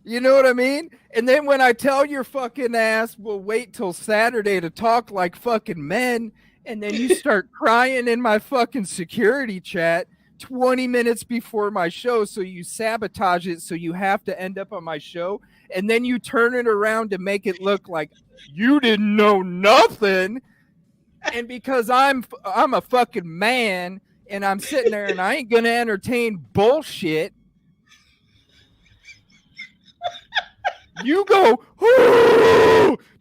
You know what I mean? And then when I tell your fucking ass, we'll wait till Saturday to talk like fucking men, and then you start crying in my fucking security chat 20 minutes before my show, so you sabotage it, so you have to end up on my show, and then you turn it around to make it look like you didn't know nothing. And because I'm a fucking man and I'm sitting there and I ain't gonna entertain bullshit, you go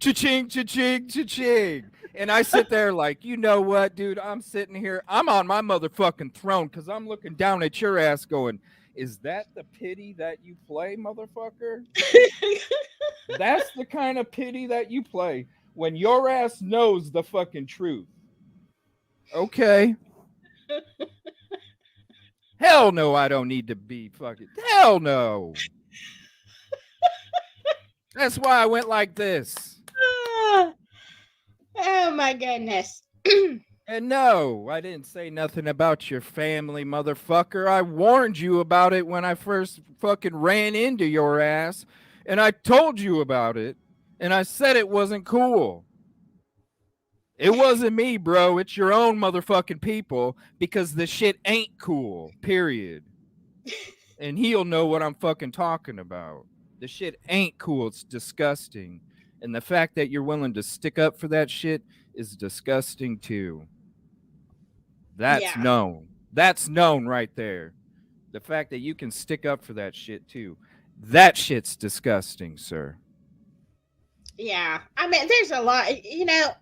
cha-ching, cha-ching, cha-ching. And I sit there like, you know what, dude? I'm sitting here. I'm on my motherfucking throne because I'm looking down at your ass going, is that the pity that you play, motherfucker? That's the kind of pity that you play. When your ass knows the fucking truth. Okay. Hell no, I don't need to be fucking. Hell no. That's why I went like this. Oh my goodness. And no, I didn't say nothing about your family, motherfucker. I warned you about it when I first fucking ran into your ass, and I told you about it, and I said it wasn't cool. It wasn't me, bro. It's your own motherfucking people, because the shit ain't cool, period. And he'll know what I'm fucking talking about. The shit ain't cool. It's disgusting. And the fact that you're willing to stick up for that shit is disgusting too. That's Yeah. known. That's known right there. The fact that you can stick up for that shit too. That shit's disgusting, sir. Yeah. I mean, there's a lot, you know,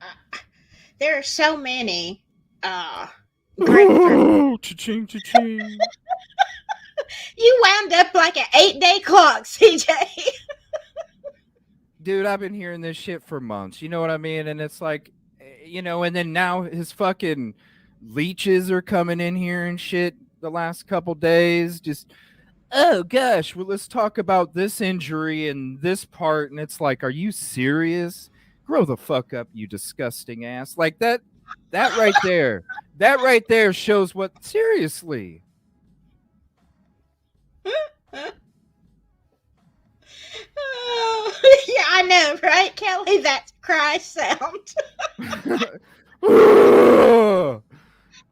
there are so many great cha-ching, cha-ching. You wound up like an 8-day clock, CJ. Dude, I've been hearing this shit for months. You know what I mean? And it's like, you know, and then now his fucking leeches are coming in here and shit the last couple days. Just, oh gosh, well, let's talk about this injury and this part. And it's like, are you serious? Grow the fuck up, you disgusting ass. Like that right there shows what, seriously. Oh, yeah, I know, right, Kelly? That cry sound.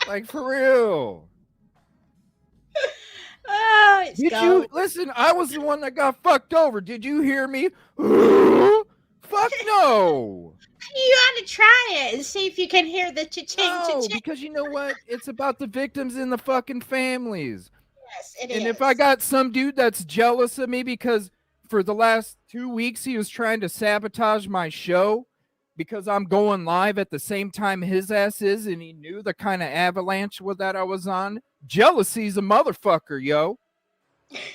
Like, for real. Oh, it's Did gone. you listen? I was the one that got fucked over. Did you hear me? Fuck no. You ought to try it and see if you can hear the cha-ching, No, cha-ching. because you know what? It's about the victims and the fucking families. Yes, it And is. if I got some dude that's jealous of me because for the last 2 weeks he was trying to sabotage my show because I'm going live at the same time his ass is, and he knew the kind of avalanche that I was on. Jealousy's a motherfucker, yo.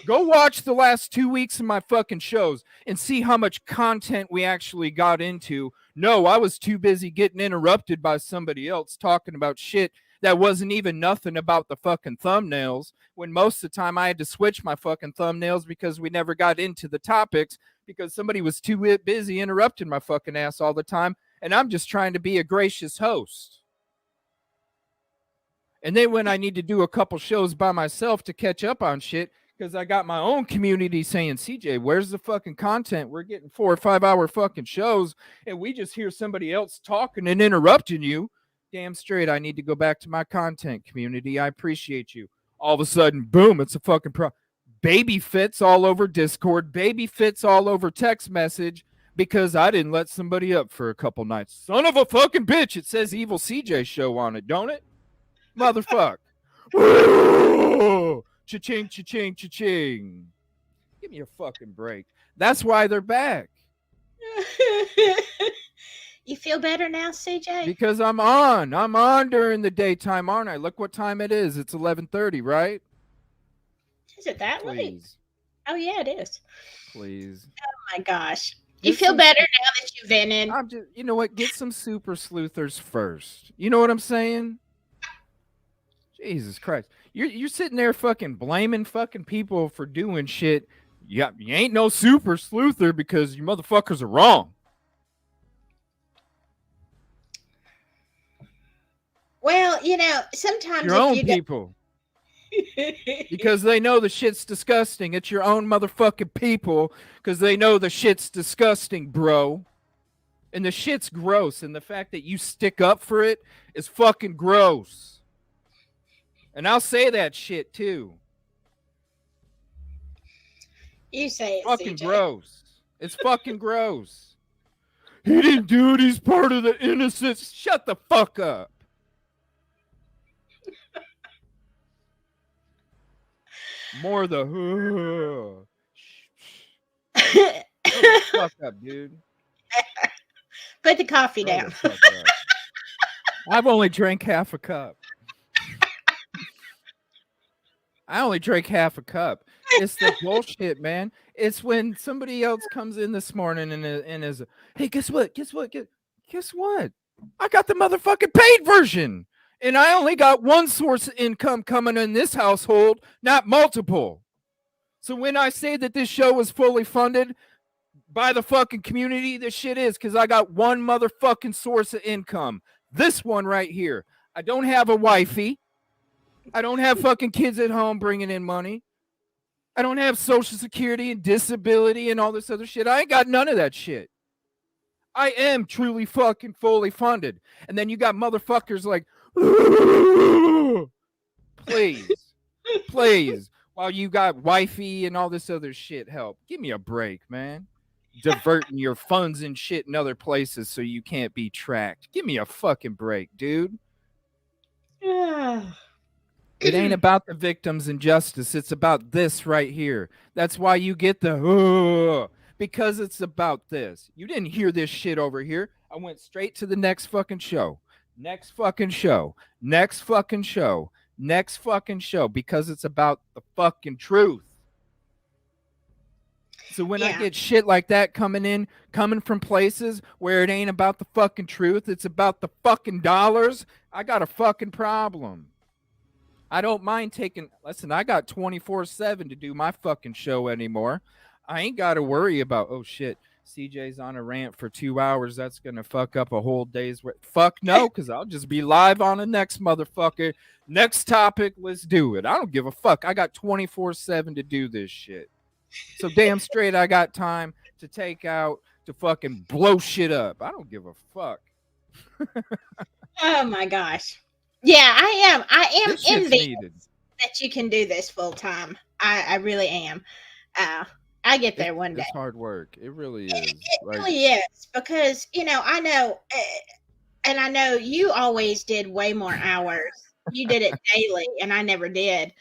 Go watch the last 2 weeks of my fucking shows and see how much content we actually got into. No, I was too busy getting interrupted by somebody else talking about shit that wasn't even nothing about the fucking thumbnails, when most of the time I had to switch my fucking thumbnails because we never got into the topics because somebody was too busy interrupting my fucking ass all the time, and I'm just trying to be a gracious host. And then when I need to do a couple shows by myself to catch up on shit, because I got my own community saying, CJ, where's the fucking content? We're getting 4 or 5 hour fucking shows, and we just hear somebody else talking and interrupting you. Damn straight, I need to go back to my content community. I appreciate you. All of a sudden, boom, it's a fucking baby fits all over Discord, baby fits all over text message, because I didn't let somebody up for a couple nights. Son of a fucking bitch, it says Evil CJ show on it, don't it? Motherfuck. Cha-ching, cha-ching, cha-ching. Give me a fucking break. That's why they're back. You feel better now, CJ? Because I'm on. I'm on during the daytime, aren't I? Look what time it is. It's 11:30, right? Is it that late? Please. Oh, yeah, it is. Please. Oh, my gosh. You feel better now that you've vented? I'm just, you know what? Get some super sleuthers first. You know what I'm saying? Jesus Christ. You're sitting there fucking blaming fucking people for doing shit. Yeah, you ain't no super sleuther because you motherfuckers are wrong. Well, you know, sometimes Your own people. Because they know the shit's disgusting. It's your own motherfucking people because they know the shit's disgusting, bro. And the shit's gross. And the fact that you stick up for it is fucking gross. And I'll say that shit too. You say it, fucking CJ. Gross. It's fucking gross. He didn't do it. He's part of the innocence. Shut the fuck up. More the Shut the fuck up, dude. Put the coffee Grow down. the fuck up. I've only drank half a cup. I only drank half a cup. It's the bullshit, man. It's when somebody else comes in this morning and is, hey, guess what? Guess what? Guess what? I got the motherfucking paid version. And I only got one source of income coming in this household, not multiple. So when I say that this show is fully funded by the fucking community, this shit is because I got one motherfucking source of income. This one right here. I don't have a wifey. I don't have fucking kids at home bringing in money. I don't have Social Security and disability and all this other shit. I ain't got none of that shit. I am truly fucking fully funded. And then you got motherfuckers like, please, please, while you got wifey and all this other shit help. Give me a break, man. Diverting your funds and shit in other places so you can't be tracked. Give me a fucking break, dude. It ain't about the victims and justice. It's about this right here. That's why you get the because it's about this. You didn't hear this shit over here. I went straight to the next fucking show. Next fucking show. Next fucking show. Next fucking show because it's about the fucking truth. So when I get shit like that coming from places where it ain't about the fucking truth, it's about the fucking dollars, I got a fucking problem. I don't mind listen, I got 24/7 to do my fucking show anymore. I ain't got to worry about, oh shit, CJ's on a rant for 2 hours. That's going to fuck up a whole day's work. Fuck no, because I'll just be live on the next motherfucker. Next topic, let's do it. I don't give a fuck. I got 24/7 to do this shit. So damn straight I got time to take out, to fucking blow shit up. I don't give a fuck. Oh my gosh. Yeah, I am This shit's envious needed. that you can do this full time. I really am. I get there one day. It's hard work. It really is. It really is because I know, and I know you always did way more hours. You did it daily, and I never did.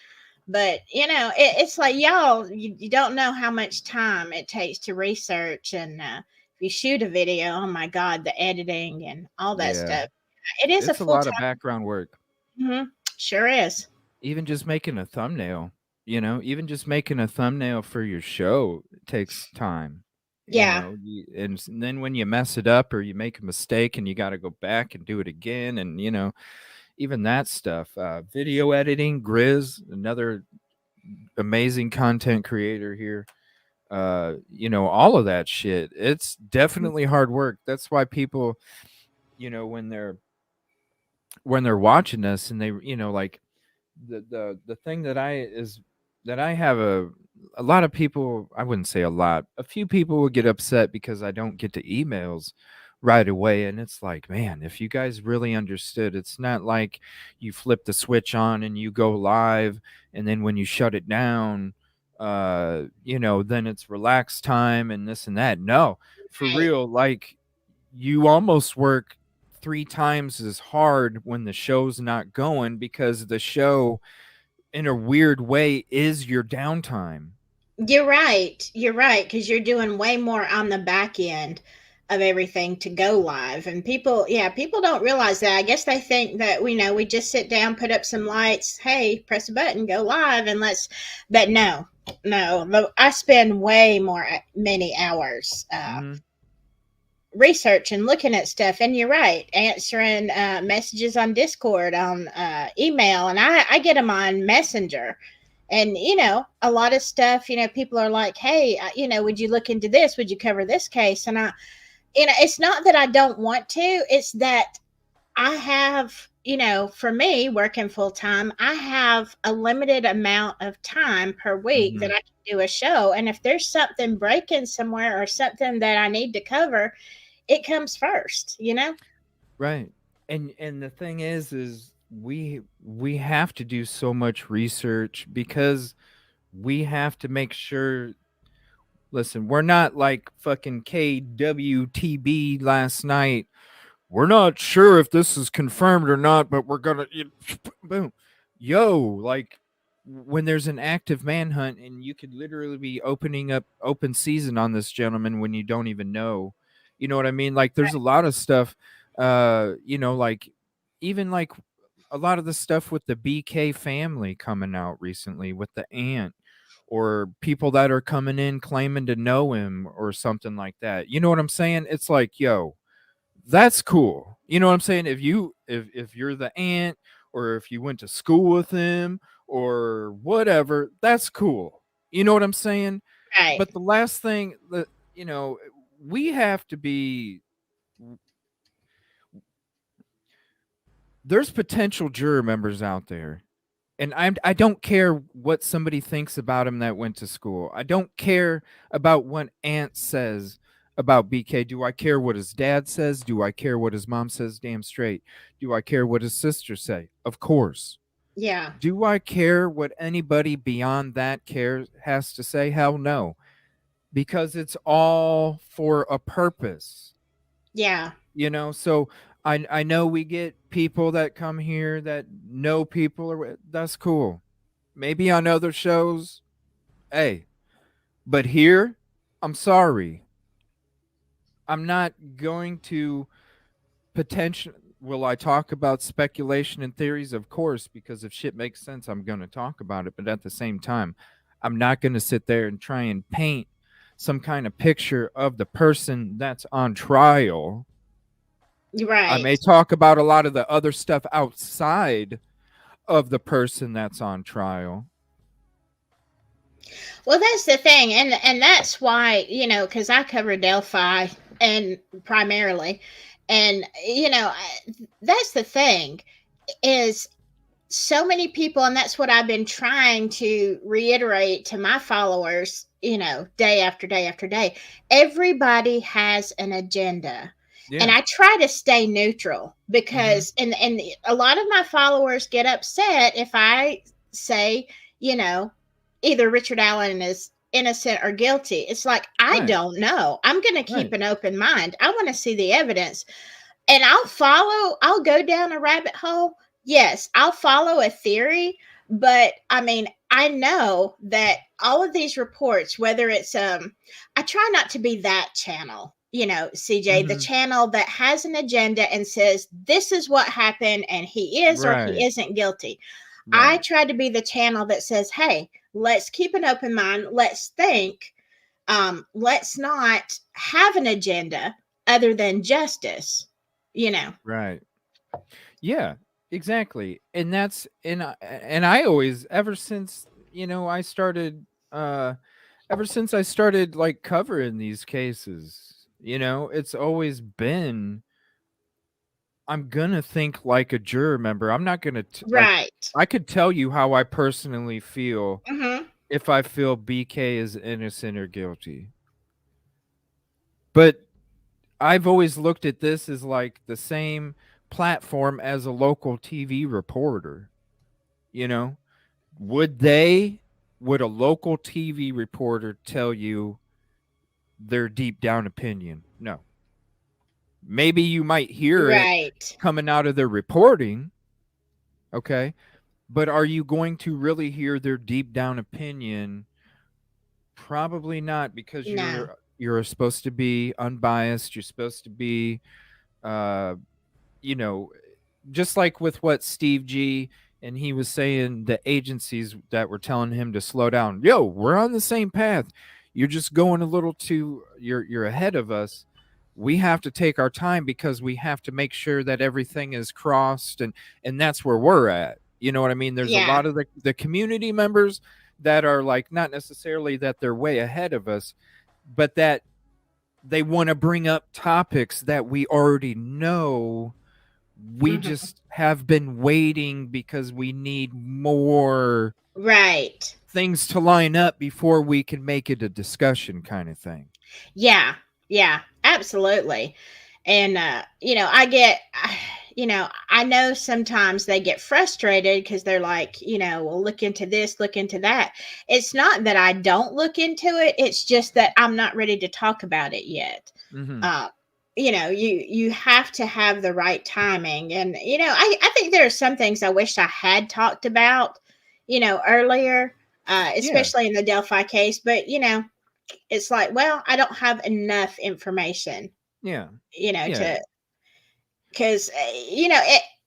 But it's like y'all, you don't know how much time it takes to research, and if you shoot a video, oh my God, the editing and all that stuff. It is it's a lot of background work. Mm-hmm. Sure is. Even just making a thumbnail, even just making a thumbnail for your show takes time. Yeah. And then when you mess it up or you make a mistake and you got to go back and do it again. And, even that stuff, video editing, Grizz, another amazing content creator here. All of that shit. It's definitely hard work. That's why people, when they're watching us and they, like the thing that I have a lot of people, I wouldn't say a lot, a few people will get upset because I don't get to emails right away. And it's like, man, if you guys really understood, it's not like you flip the switch on and you go live and then when you shut it down, then it's relaxed time and this and that. No, for real, like you almost work 3 times as hard when the show's not going because the show in a weird way is your downtime. You're right. You're right. Because you're doing way more on the back end of everything to go live. And people don't realize that. I guess they think that, we just sit down, put up some lights. Hey, press a button, go live and but no, I spend way more, many hours, researching, looking at stuff. And you're right, answering messages on Discord, on email, and I get them on Messenger. And a lot of stuff, people are like, hey, would you look into this, would you cover this case? And it's not that I don't want to, it's that I have, for me working full time, I have a limited amount of time per week that I can do a show. And if there's something breaking somewhere or something that I need to cover, it comes first, Right. And the thing is we have to do so much research because we have to make sure. Listen, we're not like fucking KWTB last night. We're not sure if this is confirmed or not, but we're gonna boom. Yo, like when there's an active manhunt and you could literally be opening up open season on this gentleman when you don't even know. You know what I mean? Like there's a lot of stuff, like even like a lot of the stuff with the BK family coming out recently with the aunt or people that are coming in claiming to know him or something like that. You know what I'm saying? It's like, yo, that's cool. You know what I'm saying? If you're the aunt or if you went to school with him or whatever, that's cool. You know what I'm saying? Right. But the last thing that, we have to be there's potential juror members out there. And I don't care what somebody thinks about him that went to school. I don't care about what Aunt says about BK. Do I care what his dad says? Do I care what his mom says? Damn straight. Do I care what his sisters say? Of course. Yeah. Do I care what anybody beyond that has to say? Hell no. Because it's all for a purpose. Yeah. You know, so I know we get people that come here that know people, or that's cool. Maybe on other shows, hey, but here, I'm sorry. I'm not going to potential. Will I talk about speculation and theories? Of course, because if shit makes sense, I'm going to talk about it. But at the same time, I'm not going to sit there and try and paint some kind of picture of the person that's on trial. Right. I may talk about a lot of the other stuff outside of the person that's on trial. Well, that's the thing, and that's why, you know, because I cover Delphi and primarily, and you know, that's the thing is so many people, and that's what I've been trying to reiterate to my followers, you know, day after day after day. Everybody has an agenda. And I try to stay neutral because and a lot of my followers get upset if I say, you know, either Richard Allen is innocent or guilty. It's like, I don't know. I'm going to keep an open mind. I want to see the evidence. And I'll go down a rabbit hole. Yes, I'll follow a theory, but I mean, I know that all of these reports, whether it's I try not to be that channel, you know, CJ, the channel that has an agenda and says this is what happened and he is or he isn't guilty. I try to be the channel that says, hey, let's keep an open mind, let's think, let's not have an agenda other than justice, you know. Right. Yeah, exactly. And that's and I always, ever since, you know, I started ever since I started like covering these cases, you know, it's always been, I'm gonna think like a juror member. I'm not gonna like, I could tell you how I personally feel if I feel BK is innocent or guilty. But I've always looked at this as like the same platform as a local TV reporter. You know, would a local TV reporter tell you their deep down opinion? No. Maybe you might hear it coming out of their reporting. Okay. But are you going to really hear their deep down opinion? Probably not, because you're supposed to be unbiased. You're supposed to be you know, just like with what Steve G and he was saying, the agencies that were telling him to slow down. Yo, we're on the same path. You're just going a little too, you're ahead of us. We have to take our time because we have to make sure that everything is crossed, and that's where we're at. You know what I mean? There's a lot of the community members that are like, not necessarily that they're way ahead of us, but that they want to bring up topics that we already know. We just have been waiting because we need more things to line up before we can make it a discussion kind of thing. Yeah, absolutely. And you know, I know sometimes they get frustrated because they're like, you know, well, look into this, look into that. It's not that I don't look into it. It's just that I'm not ready to talk about it yet. You know, you have to have the right timing. And, you know, I think there are some things I wish I had talked about, you know, earlier, especially in the Delphi case. But, you know, it's like, well, I don't have enough information. Yeah. You know, because, you know,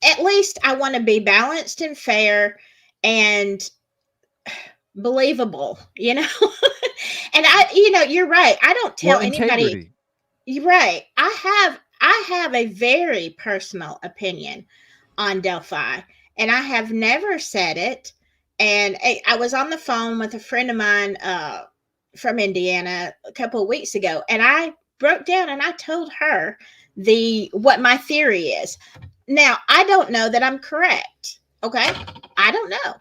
at least I want to be balanced and fair and believable, you know. And you know, you're right. I don't tell anybody. You're right. I have a very personal opinion on Delphi, and I have never said it. And I was on the phone with a friend of mine from Indiana a couple of weeks ago, and I broke down and I told her what my theory is. Now, I don't know that I'm correct. Okay. I don't know.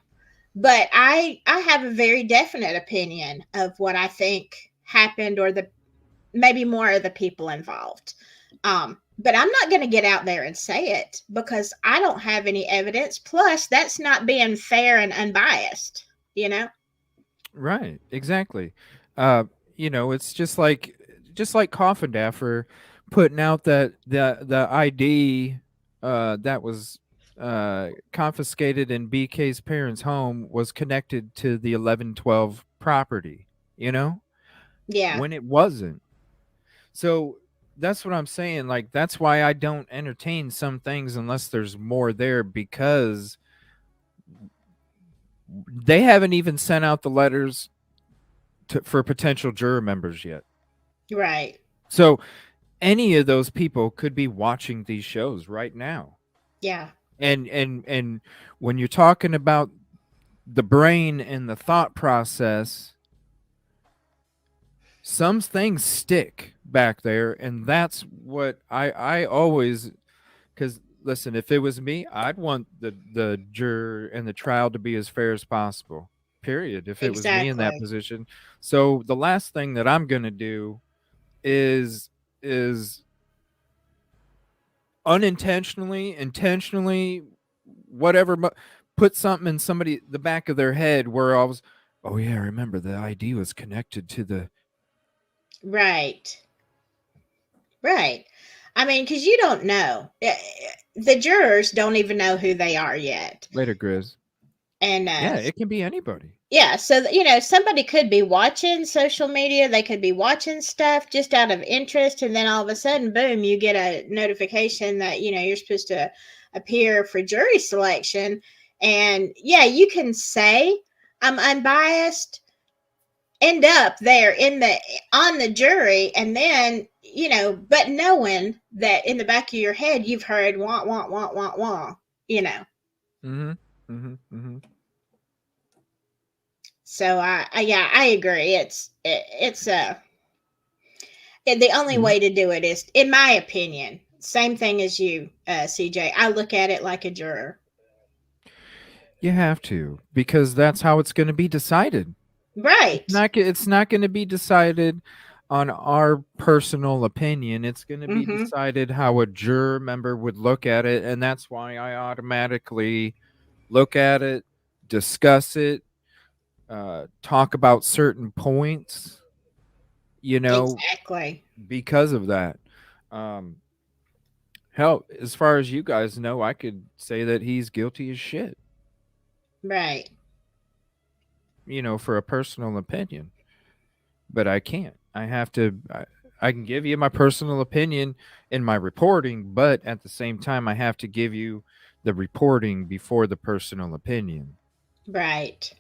But I have a very definite opinion of what I think happened, or the maybe more of the people involved. But I'm not going to get out there and say it because I don't have any evidence. Plus, that's not being fair and unbiased, you know? Right, exactly. It's just like Coffindaffer putting out that the ID that was confiscated in BK's parents' home was connected to the 1112 property, Yeah. when it wasn't. So that's what I'm saying. Like, that's why I don't entertain some things unless there's more there, because they haven't even sent out the letters for potential juror members yet. Right. So any of those people could be watching these shows right now. Yeah. And when you're talking about the brain and the thought process, some things stick back there, and that's what I always, because listen, if it was me, I'd want the juror and the trial to be as fair as possible. Period. If it was me in that Exactly. position. So the last thing that I'm gonna do is unintentionally, intentionally, whatever, put something in the back of their head where I was, oh yeah, remember the ID was connected to the. Right. Right. I mean, because you don't know. The jurors don't even know who they are yet. Later, Grizz. And yeah, it can be anybody. Yeah, so somebody could be watching social media, they could be watching stuff just out of interest, and then all of a sudden, boom, you get a notification that you're supposed to appear for jury selection. And yeah, you can say I'm unbiased, end up there on the jury, and then but knowing that in the back of your head you've heard wah wah wah wah wah. So I agree. It's the only way to do it is, in my opinion, same thing as you, CJ. I look at it like a juror. You have to, because that's how it's going to be decided. Right. It's not going to be decided on our personal opinion. It's going to be Mhm. decided how a juror member would look at it, and that's why I automatically look at it, discuss it, talk about certain points, Exactly. because of that. Hell, as far as you guys know, I could say that he's guilty as shit, Right. For a personal opinion. But I can't. I have to. I can give you my personal opinion in my reporting, but at the same time, I have to give you the reporting before the personal opinion. Right.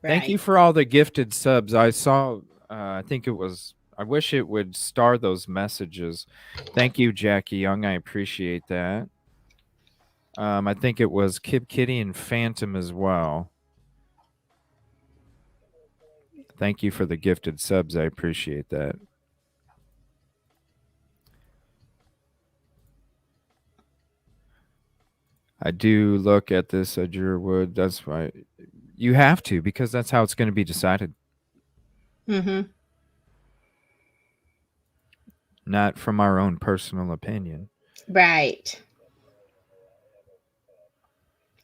Thank you for all the gifted subs. I saw, I think it was, I wish it would star those messages. Thank you, Jackie Young. I appreciate that. I think it was Kib Kitty and Phantom as well. Thank you for the gifted subs. I appreciate that. I do look at this at juror would. That's why you have to, because that's how it's going to be decided. Mm-hmm. Not from our own personal opinion. Right.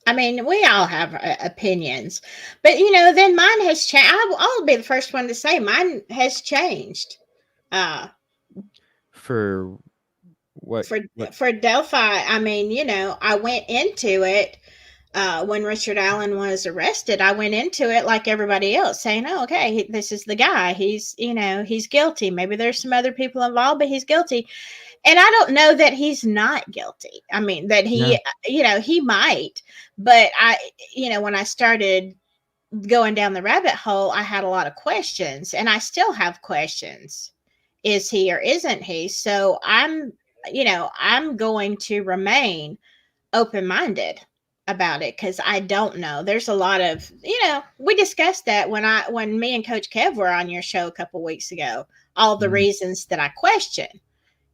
I mean, we all have opinions, but then mine has changed. I'll be the first one to say mine has changed. For what? For Delphi, I mean, I went into it when Richard Allen was arrested. I went into it like everybody else, saying, "Oh, okay, this is the guy. He's guilty. Maybe there's some other people involved, but he's guilty." And I don't know that he's not guilty. I mean, that he, he might, but when I started going down the rabbit hole, I had a lot of questions, and I still have questions. Is he or isn't he? So I'm going to remain open-minded about it, because I don't know. There's a lot of, we discussed that when me and Coach Kev were on your show a couple weeks ago, all the reasons that I question.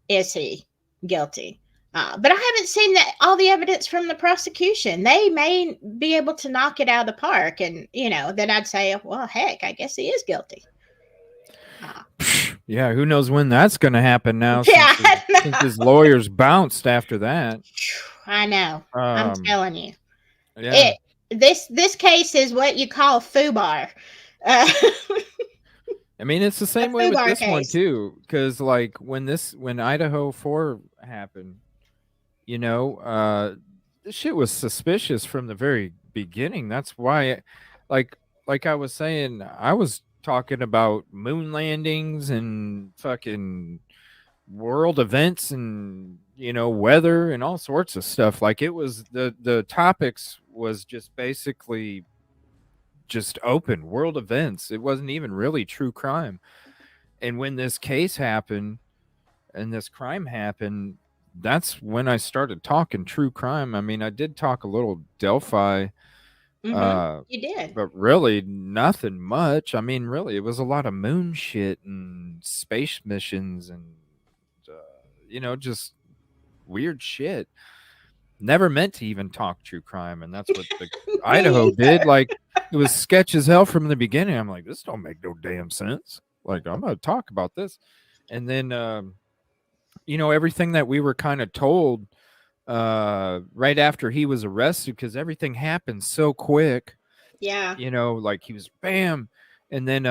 Is he guilty? But I haven't seen all the evidence from the prosecution. They may be able to knock it out of the park, and then I'd say, well, heck, I guess he is guilty. Yeah, who knows when that's going to happen now? Yeah, since his lawyers bounced after that. I know. I'm telling you. Yeah. This case is what you call FUBAR. I mean, it's the same way with FUBAR this one case. too, because like when Idaho 4 happened, this shit was suspicious from the very beginning. That's why, like I was saying, I was talking about moon landings and fucking world events and weather and all sorts of stuff. Like it was the topics was just basically just open world events. It wasn't even really true crime. And when this case happened and this crime happened, that's when I started talking true crime. I mean, I did talk a little Delphi, You did. but really nothing much. I mean, really, it was a lot of moon shit and space missions and just weird shit. Never meant to even talk true crime, and that's what the Idaho did. Like, it was sketch as hell from the beginning. I'm like, this don't make no damn sense. Like, I'm gonna talk about this, and then everything that we were kind of told right after he was arrested, because everything happened so quick. Yeah. Like he was bam, and then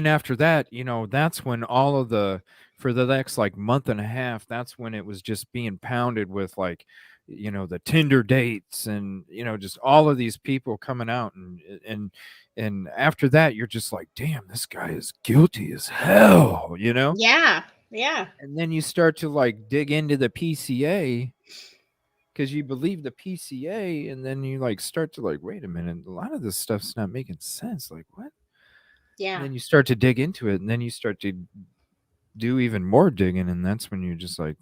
after that, that's when all of for the next like month and a half, that's when it was just being pounded with like, the Tinder dates and, just all of these people coming out. And after that, you're just like, damn, this guy is guilty as hell, Yeah. Yeah. And then you start to like dig into the PCA because you believe the PCA. And then you like start to like, wait a minute, a lot of this stuff's not making sense. Like, what? Yeah. And then you start to dig into it, and then you start to do even more digging, and that's when you're just like,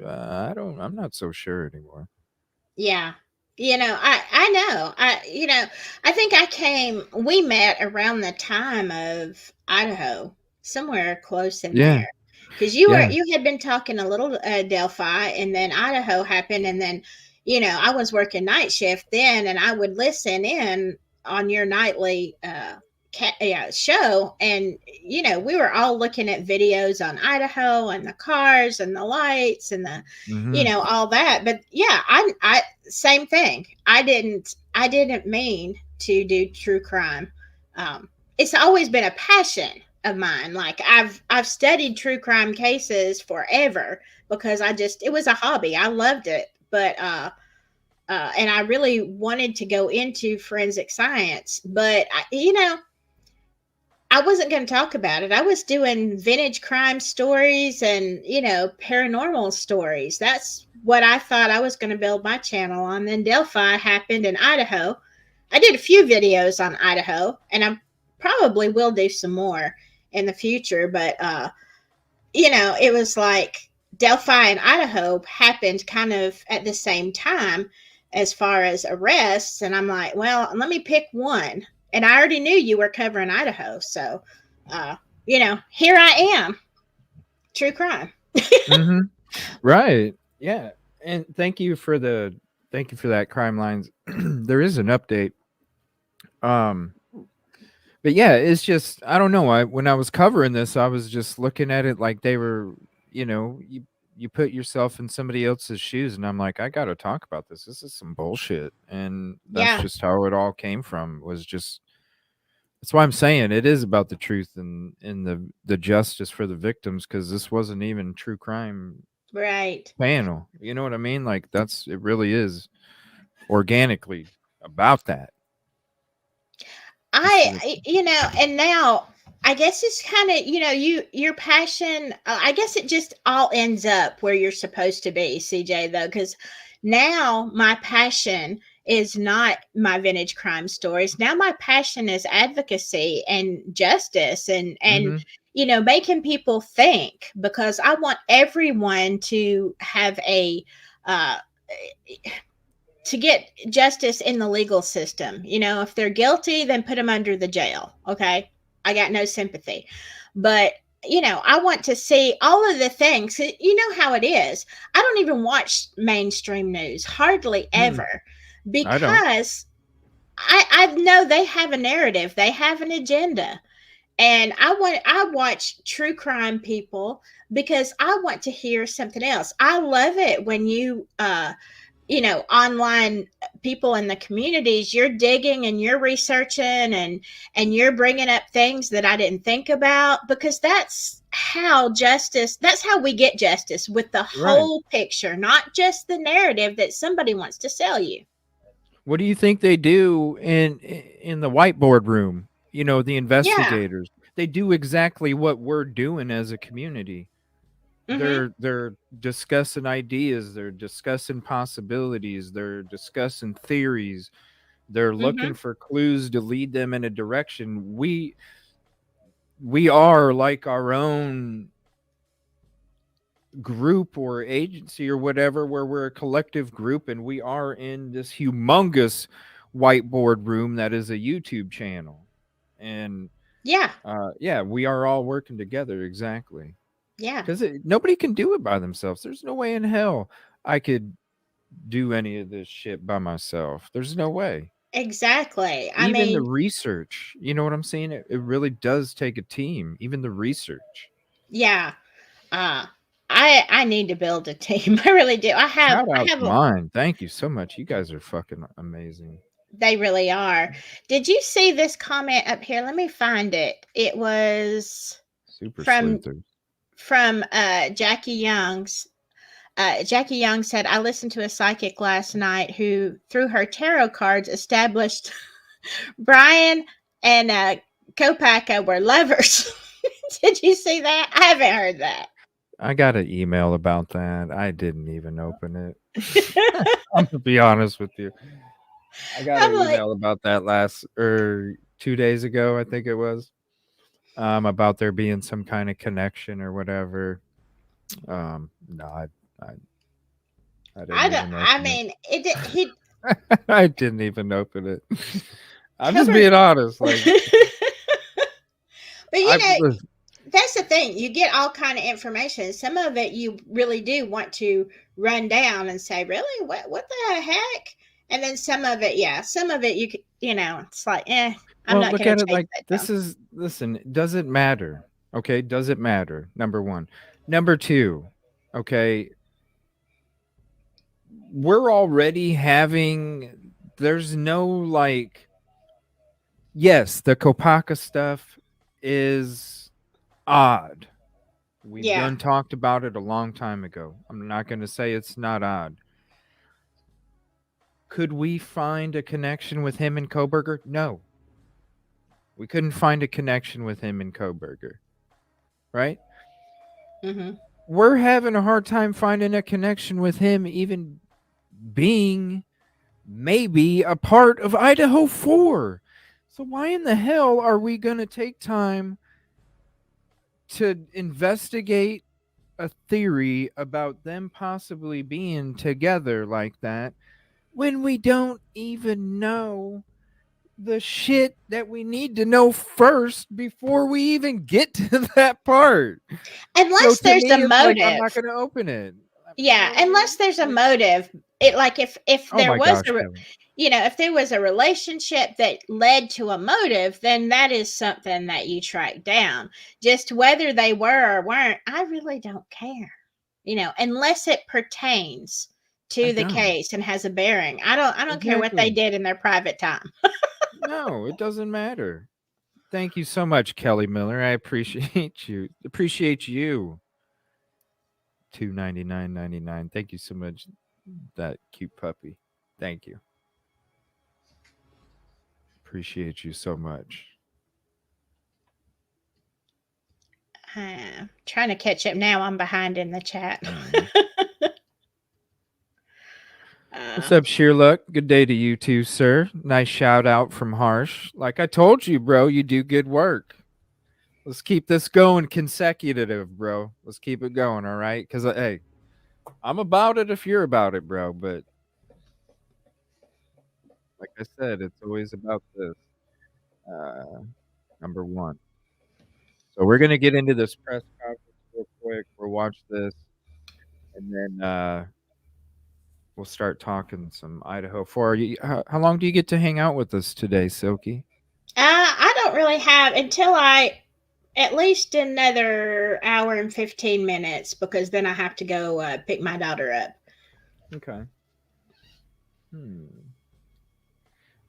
I'm not so sure anymore. Yeah. I know. I think we met around the time of Idaho, somewhere close in there. Because you had been talking a little Delphi, and then Idaho happened, and then, I was working night shift then, and I would listen in on your nightly show, and we were all looking at videos on Idaho and the cars and the lights and the all that. But yeah, I same thing. I didn't mean to do true crime. It's always been a passion of mine. Like I've studied true crime cases forever because it was a hobby. I loved it. But and I really wanted to go into forensic science, but I wasn't going to talk about it. I was doing vintage crime stories and, paranormal stories. That's what I thought I was going to build my channel on. Then Delphi happened in Idaho. I did a few videos on Idaho, and I probably will do some more in the future. But, it was like Delphi and Idaho happened kind of at the same time as far as arrests. And I'm like, well, let me pick one. And I already knew you were covering Idaho. So, here I am. True crime. Mm-hmm. Right. Yeah. And thank you for that, Crime Lines. There is an update. But yeah, it's just, I don't know. When I was covering this, I was just looking at it like they were, you put yourself in somebody else's shoes, and I'm like, I got to talk about this. This is some bullshit. And that's just how it all came from. That's why I'm saying it is about the truth and the justice for the victims, because this wasn't even true crime panel. You know what I mean? Like it really is organically about that. And now I guess it's kind of, your passion, I guess it just all ends up where you're supposed to be, CJ, though, because now my passion is not my vintage crime stories. Now my passion is advocacy and justice and making people think, because I want everyone to have to get justice in the legal system. If they're guilty, then put them under the jail. Okay. I got no sympathy. But I want to see all of the things. You know how it is. I don't even watch mainstream news, hardly ever, I don't. because I know they have a narrative, they have an agenda. And I watch true crime people because I want to hear something else. I love it when online people in the communities, you're digging and you're researching and you're bringing up things that I didn't think about, because that's how we get justice, with the Right. whole picture, not just the narrative that somebody wants to sell you. What do you think they do in the whiteboard room? The investigators. They do exactly what we're doing as a community. They're discussing ideas, they're discussing possibilities, they're discussing theories. They're looking for clues to lead them in a direction. We are like our own group or agency or whatever, where we're a collective group, and we are in this humongous whiteboard room that is a YouTube channel. And we are all working together. Exactly. Because nobody can do it by themselves. There's no way in hell I could do any of this shit by myself. There's no way. Exactly. Even the research, you know what I'm saying? It really does take a team, even the research. Yeah. I need to build a team. I really do. Shout out to mine. Thank you so much. You guys are fucking amazing. They really are. Did you see this comment up here? Let me find it. It was Super from sleuthers. Jackie Young's. Jackie Young said, I listened to a psychic last night who, through her tarot cards, established Brian and Kopaka were lovers. Did you see that? I haven't heard that. I got an email about that. I didn't even open it. I'm gonna be honest with you. I got an email about that 2 days ago, I think it was. About there being some kind of connection or whatever. No, I didn't even open he I didn't even open it. I'm just being honest. Like, but that's the thing. You get all kind of information. Some of it you really do want to run down and say, really, what the heck? And then some of it, you could, it's like, I'm not look gonna at it take like that listen, does it matter? Okay, does it matter? Number one. Number two, okay, we're already there's no yes, the Kopaka stuff is odd. We've done talked about it a long time ago. I'm not going to say it's not odd. Could we find a connection with him and Koberger? No. We couldn't find a connection with him and Koberger. Right? We're having a hard time finding a connection with him, even being maybe a part of Idaho 4. So why in the hell are we going to take time to investigate a theory about them possibly being together like that when we don't even know the shit that we need to know first before we even get to that part? Unless there's a motive. I'm not going to open it. Yeah, unless there's a motive. If there was if there was a relationship that led to a motive, then that is something that you track down. Just whether they were or weren't, I really don't care. Unless it pertains to the case and has a bearing. I don't care what they did in their private time. No, it doesn't matter. Thank you so much, Kelly Miller. I appreciate you. Appreciate you. $2.99.99. Thank you so much, that cute puppy. Thank you. Appreciate you so much. Trying to catch up now. I'm behind in the chat. What's up, Sheerluck? Good day to you too, sir. Nice shout out from Harsh. Like I told you, bro, you do good work. Let's keep this going consecutive, bro. Let's keep it going, all right? Because, hey, I'm about it if you're about it, bro. But like I said, it's always about this. Number one. So we're gonna get into this press conference real quick. We'll watch this, and then we'll start talking some Idaho. How long do you get to hang out with us today, Silky? I don't really have until at least another hour and 15 minutes because then I have to go pick my daughter up. Okay.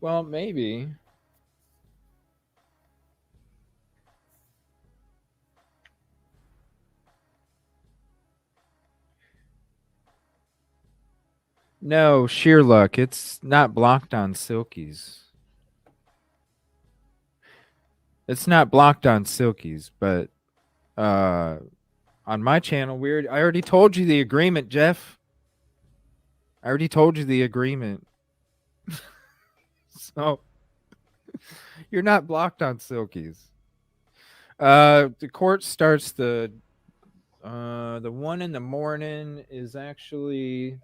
Well, maybe. No, sheer luck. It's not blocked on Silky's. It's not blocked on Silky's, but on my channel, I already told you the agreement, Jeff. I already told you the agreement. So you're not blocked on Silky's. The court starts the one in the morning is actually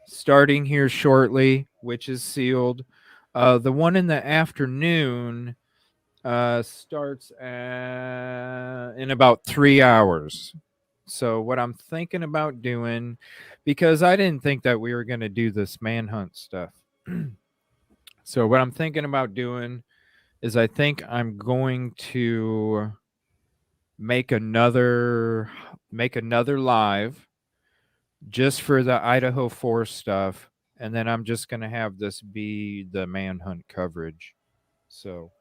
starting here shortly, which is sealed. The one in the afternoon starts in about 3 hours. So what I'm thinking about doing, because I didn't think that we were going to do this manhunt stuff. So what I'm thinking about doing is I think I'm going to make another live just for the Idaho 4 stuff, and then I'm just going to have this be the manhunt coverage. So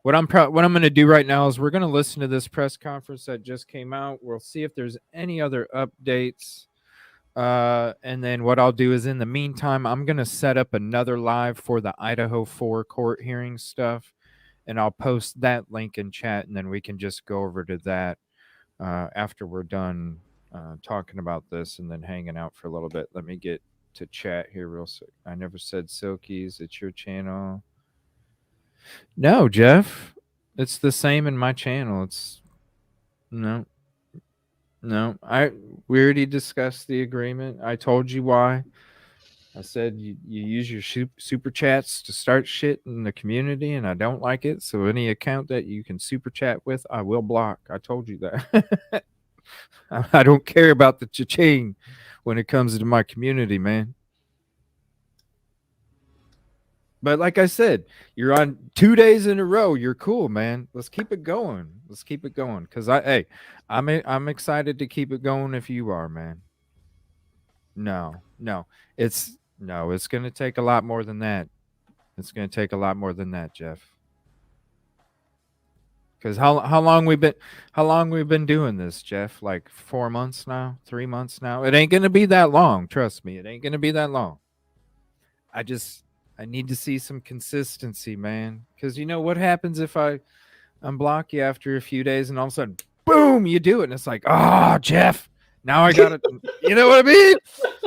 what I'm going to do right now is we're going to listen to this press conference that just came out. We'll see if there's any other updates. And then what I'll do is in the meantime, I'm going to set up another live for the Idaho 4 court hearing stuff, and I'll post that link in chat, and then we can just go over to that after we're done talking about this and then hanging out for a little bit. Let me get to chat here real quick. I never said Silky's. It's your channel. No, Jeff. It's the same in my channel. No. We already discussed the agreement. I told you why. I said you use your super chats to start shit in the community, and I don't like it. So any account that you can super chat with, I will block. I told you that. I don't care about the cha-ching when it comes to my community, man. But like I said, you're on 2 days in a row. You're cool, man. Let's keep it going. Because I'm excited to keep it going if you are, man. No. It's going to take a lot more than that. It's going to take a lot more than that, Jeff. Because how long we've been doing this, Jeff? Like 4 months now, 3 months now. It ain't going to be that long. Trust me, it ain't going to be that long. I need to see some consistency, man. Because you know what happens if I unblock you after a few days and all of a sudden, boom, you do it. And it's like, oh, Jeff, now I got to, you know what I mean?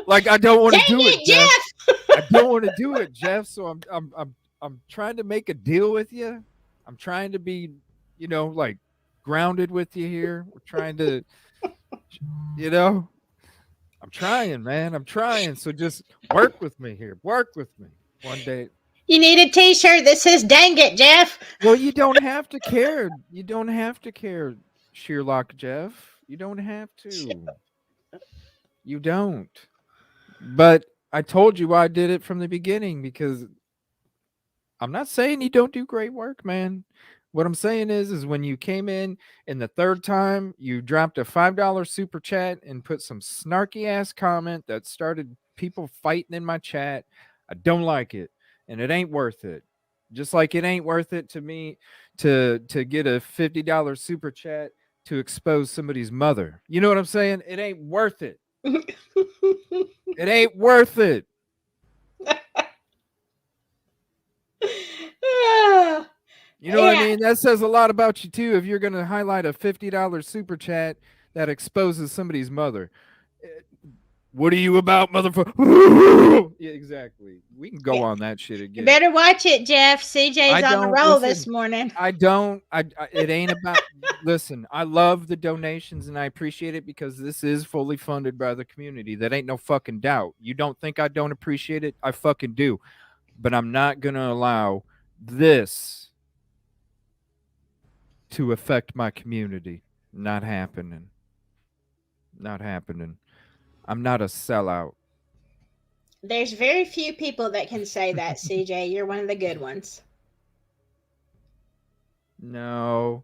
Like, I don't want to do it, Jeff. I don't want to do it, Jeff. So I'm trying to make a deal with you. I'm trying to be, like grounded with you here. We're trying to, I'm trying, man. I'm trying. So just work with me here. Work with me. One day. You need a t-shirt that says "Dang it, Jeff." Well, you don't have to care. You don't have to care, Sheerlock Jeff. You don't have to. You don't. But I told you why I did it from the beginning, because I'm not saying you don't do great work, man. What I'm saying is when you came in the third time, you dropped a $5 super chat and put some snarky ass comment that started people fighting in my chat. I don't like it, and it ain't worth it. Just like it ain't worth it to me to get a $50 super chat to expose somebody's mother. You know what I'm saying? It ain't worth it. It ain't worth it. You know what I mean? That says a lot about you too if you're going to highlight a $50 super chat that exposes somebody's mother. What are you about, motherfucker? Yeah, exactly. We can go on that shit again. You better watch it, Jeff. CJ's on the roll this morning. It ain't about, listen, I love the donations and I appreciate it because this is fully funded by the community. That ain't no fucking doubt. You don't think I don't appreciate it? I fucking do. But I'm not going to allow this to affect my community. Not happening. Not happening. I'm not a sellout. There's very few people that can say that, CJ. You're one of the good ones. No.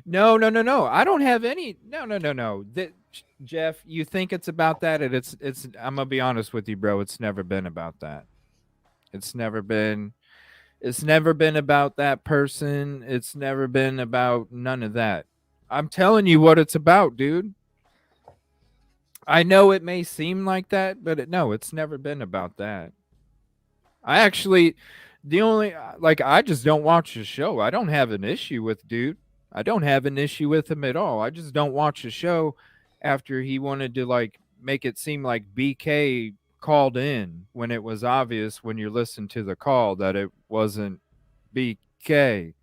No, no, no, no. I don't have any. No, no, no, no. Jeff, you think it's about that? And it's. I'm gonna be honest with you, bro. It's never been about that. It's never been. It's never been about that person. It's never been about none of that. I'm telling you what it's about, dude. I know it may seem like that, but no, it's never been about that. I actually, the only, like, I just don't watch the show. I don't have an issue with dude. I don't have an issue with him at all. I just don't watch the show after he wanted to, like, make it seem like BK called in when it was obvious when you listen to the call that it wasn't BK.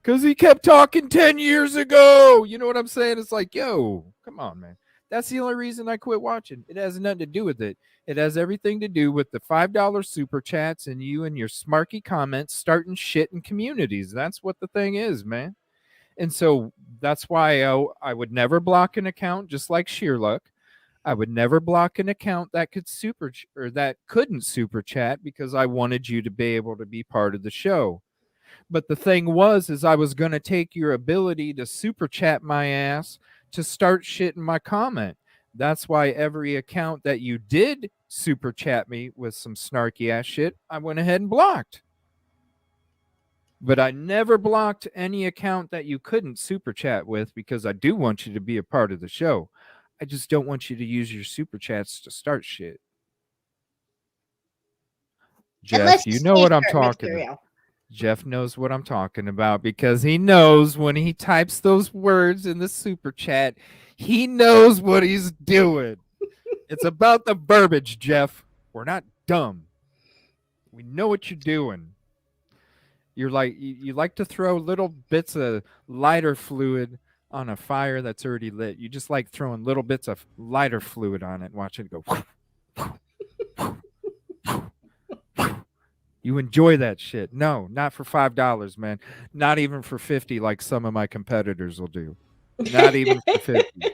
Because he kept talking 10 years ago. You know what I'm saying? It's like, yo, come on, man. That's the only reason I quit watching. It has nothing to do with it. It has everything to do with the $5 super chats and you and your smarky comments starting shit in communities. That's what the thing is, man. And so that's why I would never block an account, just like Sheerluck. I would never block an account that could that couldn't super chat because I wanted you to be able to be part of the show. But the thing is I was going to take your ability to super chat my ass to start shit in my comment. That's why every account that you did super chat me with some snarky ass shit, I went ahead and blocked. But I never blocked any account that you couldn't super chat with because I do want you to be a part of the show. I just don't want you to use your super chats to start shit. Jeff, you know what I'm talking about. Jeff knows what I'm talking about because he knows when he types those words in the super chat, he knows what he's doing. It's about the verbiage, Jeff. We're not dumb. We know what you're doing. You're like you like to throw little bits of lighter fluid on a fire that's already lit. You just like throwing little bits of lighter fluid on it and watch it go. You enjoy that shit. No, not for $5, man. Not even for $50 like some of my competitors will do. Not even for $50.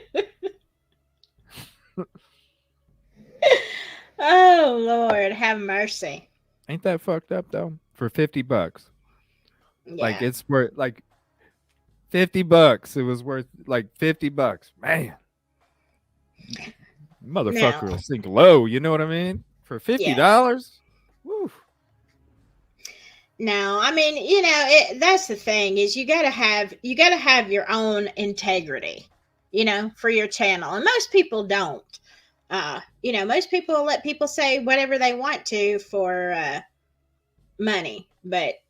Oh, Lord, have mercy. Ain't that fucked up, though? For $50. Yeah. Like, it's worth, like, $50. It was worth, like, $50. Man. Motherfucker will sink low. You know what I mean? For $50? Yes. Woo. No, I mean, that's the thing is you gotta have your own integrity, for your channel. And most people don't. Most people let people say whatever they want to for money, but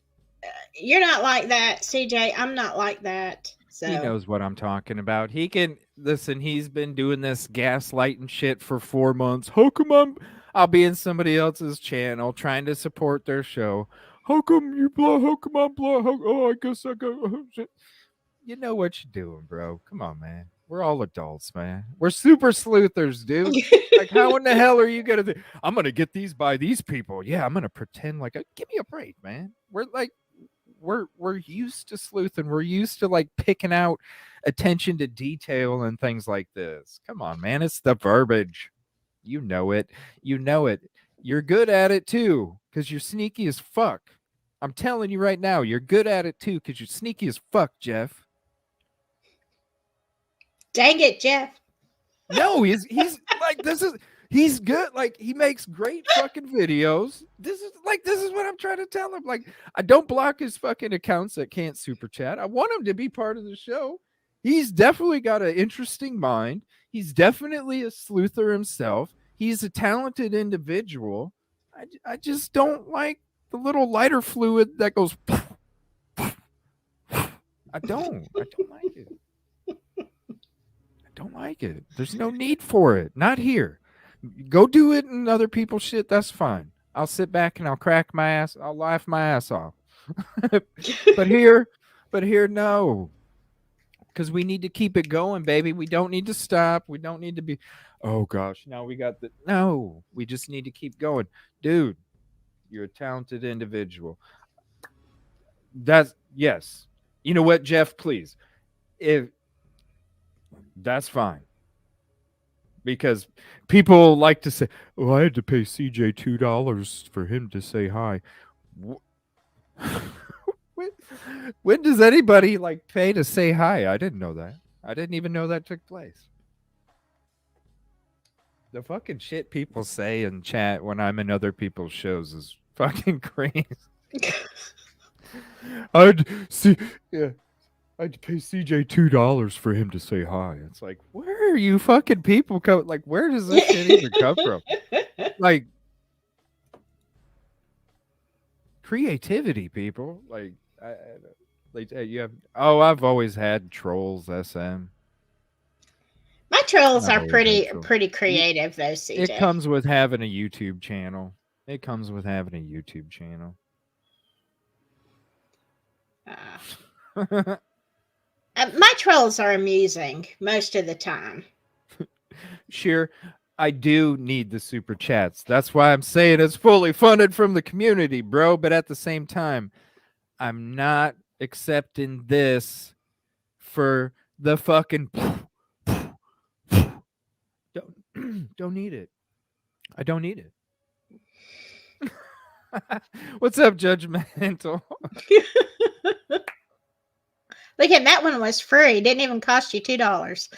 you're not like that, CJ. I'm not like that. So He knows what I'm talking about. He can listen. He's been doing this gaslighting shit for 4 months. How come I'll be in somebody else's channel trying to support their show? How come you blow? How come I blow? I guess I got. You know what you're doing, bro. Come on, man. We're all adults, man. We're super sleuthers, dude. Like, how in the hell are you gonna? I'm gonna get these by these people. Yeah, I'm gonna pretend like. Give me a break, man. We're used to sleuthing. We're used to like picking out attention to detail and things like this. Come on, man. It's the verbiage. You know it. You know it. You're good at it too, because you're sneaky as fuck. I'm telling you right now, you're good at it too, because you're sneaky as fuck, Jeff. Dang it, Jeff. No, he's like, he's good. Like, he makes great fucking videos. This is what I'm trying to tell him. Like, I don't block his fucking accounts that can't super chat. I want him to be part of the show. He's definitely got an interesting mind. He's definitely a sleuther himself. He's a talented individual. I just don't like the little lighter fluid that goes. I don't like it. I don't like it. There's no need for it. Not here. Go do it in other people's shit. That's fine. I'll sit back and I'll crack my ass. I'll laugh my ass off. But here, no. Because we need to keep it going, baby. We don't need to stop. We don't need to be, oh gosh, now we got no, we just need to keep going. Dude, you're a talented individual. Yes. You know what, Jeff, please. if that's fine. Because people like to say, "Oh, I had to pay CJ $2 for him to say hi." When does anybody like pay to say hi? I didn't know that. I didn't even know that took place. The fucking shit people say in chat when I'm in other people's shows is fucking crazy. I'd see, yeah, I'd pay CJ $2 for him to say hi. It's like, where are you fucking people come? Like, where does this shit even come from? Like, creativity, people. Like, you have. Oh, I've always had trolls. SM. My trolls I've are always had trolls. pretty creative, though, CJ. It comes with having a YouTube channel. It comes with having a YouTube channel. My trolls are amusing most of the time. Sure, I do need the super chats. That's why I'm saying it's fully funded from the community, bro. But at the same time, I'm not accepting this for the fucking. Don't need it. I don't need it. What's up, Judgmental? Look at that one was free. Didn't even cost you $2.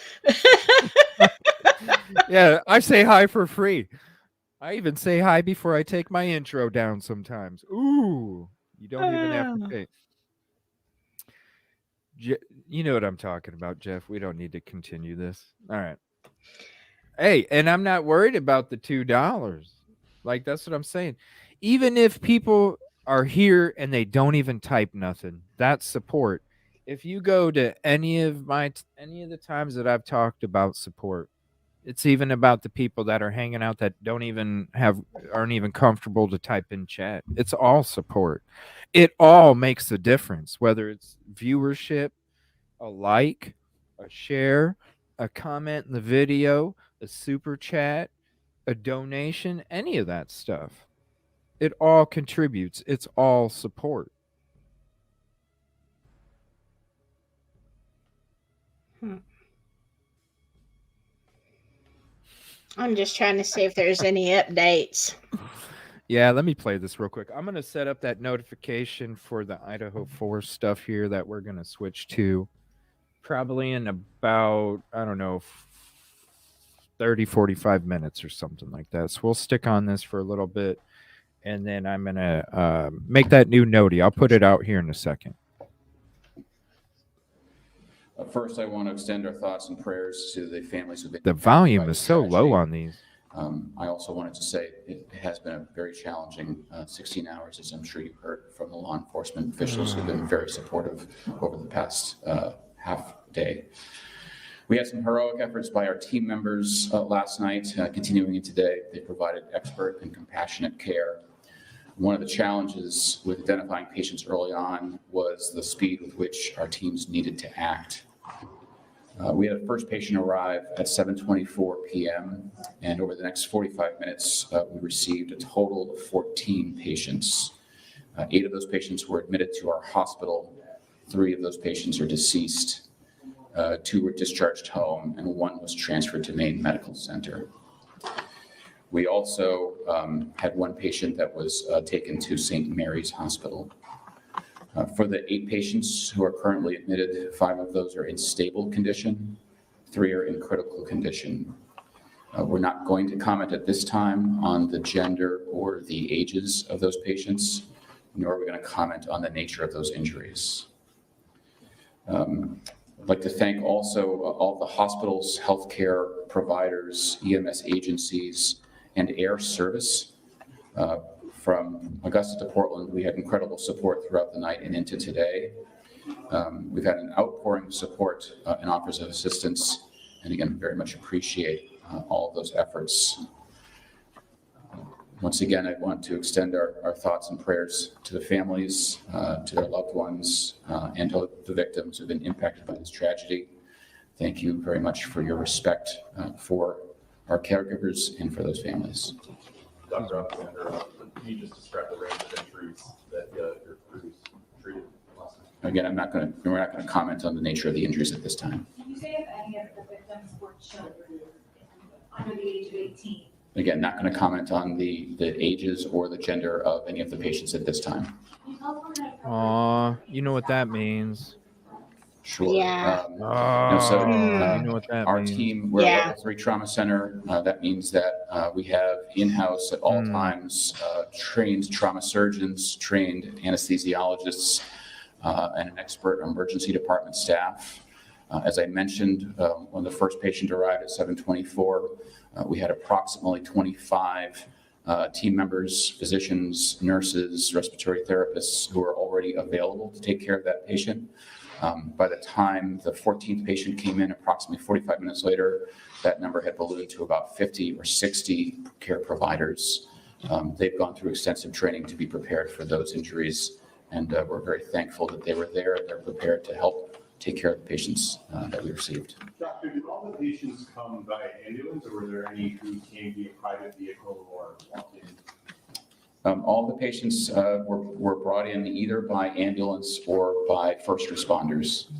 Yeah, I say hi for free. I even say hi before I take my intro down sometimes. Ooh, you don't even have to pay. You know what I'm talking about, Jeff. We don't need to continue this. All right. Hey, and I'm not worried about the $2. Like, that's what I'm saying. Even if people are here and they don't even type nothing, that's support. If you go to any of the times that I've talked about support, it's even about the people that are hanging out that aren't even comfortable to type in chat. It's all support. It all makes a difference, whether it's viewership, a like, a share, a comment in the video, a super chat, a donation, any of that stuff. It all contributes. It's all support. I'm just trying to see if there's any updates. Yeah, let me play this real quick. I'm going to set up that notification for the Idaho 4 stuff here that we're going to switch to probably in about, I don't know, 30, 45 minutes or something like that. So we'll stick on this for a little bit, and then I'm going to make that new noti. I'll put it out here in a second. First, I want to extend our thoughts and prayers to the families who've been. The volume is so low on these. I also wanted to say it has been a very challenging 16 hours, as I'm sure you've heard from the law enforcement officials who've been very supportive over the past half day. We had some heroic efforts by our team members last night, continuing into today. They provided expert and compassionate care. One of the challenges with identifying patients early on was the speed with which our teams needed to act. We had a first patient arrive at 7:24 p.m., and over the next 45 minutes, we received a total of 14 patients. 8 of those patients were admitted to our hospital. 3 of those patients are deceased. 2 were discharged home, and 1 was transferred to Maine Medical Center. We also had 1 patient that was taken to St. Mary's Hospital. For the 8 patients who are currently admitted, 5 of those are in stable condition, 3 are in critical condition. We're not going to comment at this time on the gender or the ages of those patients, nor are we going to comment on the nature of those injuries. I'd like to thank also all the hospitals, healthcare providers, EMS agencies, and air service. From Augusta to Portland, we had incredible support throughout the night and into today. We've had an outpouring of support and offers of assistance, and again, very much appreciate all of those efforts. Once again, I want to extend our thoughts and prayers to the families, to their loved ones, and to the victims who've been impacted by this tragedy. Thank you very much for your respect for our caregivers and for those families. Dr. Alexander, can you just describe the range of injuries that your crews treated last night? Again, we're not going to comment on the nature of the injuries at this time. Can you say if any of the victims were children under the age of 18? Again, not going to comment on the ages or the gender of any of the patients at this time. Aw, you know what that means. Sure. Yeah. You know what that our means. team, we're Yeah. a level 3 trauma center. That means that we have in-house at all times trained trauma surgeons, trained anesthesiologists, and an expert emergency department staff. As I mentioned, when the first patient arrived at 7:24, we had approximately 25 team members, physicians, nurses, respiratory therapists who are already available to take care of that patient. By the time the 14th patient came in, approximately 45 minutes later, that number had ballooned to about 50 or 60 care providers. They've gone through extensive training to be prepared for those injuries, and we're very thankful that they were there and they're prepared to help take care of the patients that we received. Doctor, did all the patients come by ambulance, or were there any who came via private vehicle or walked in? All the patients were brought in either by ambulance or by first responders.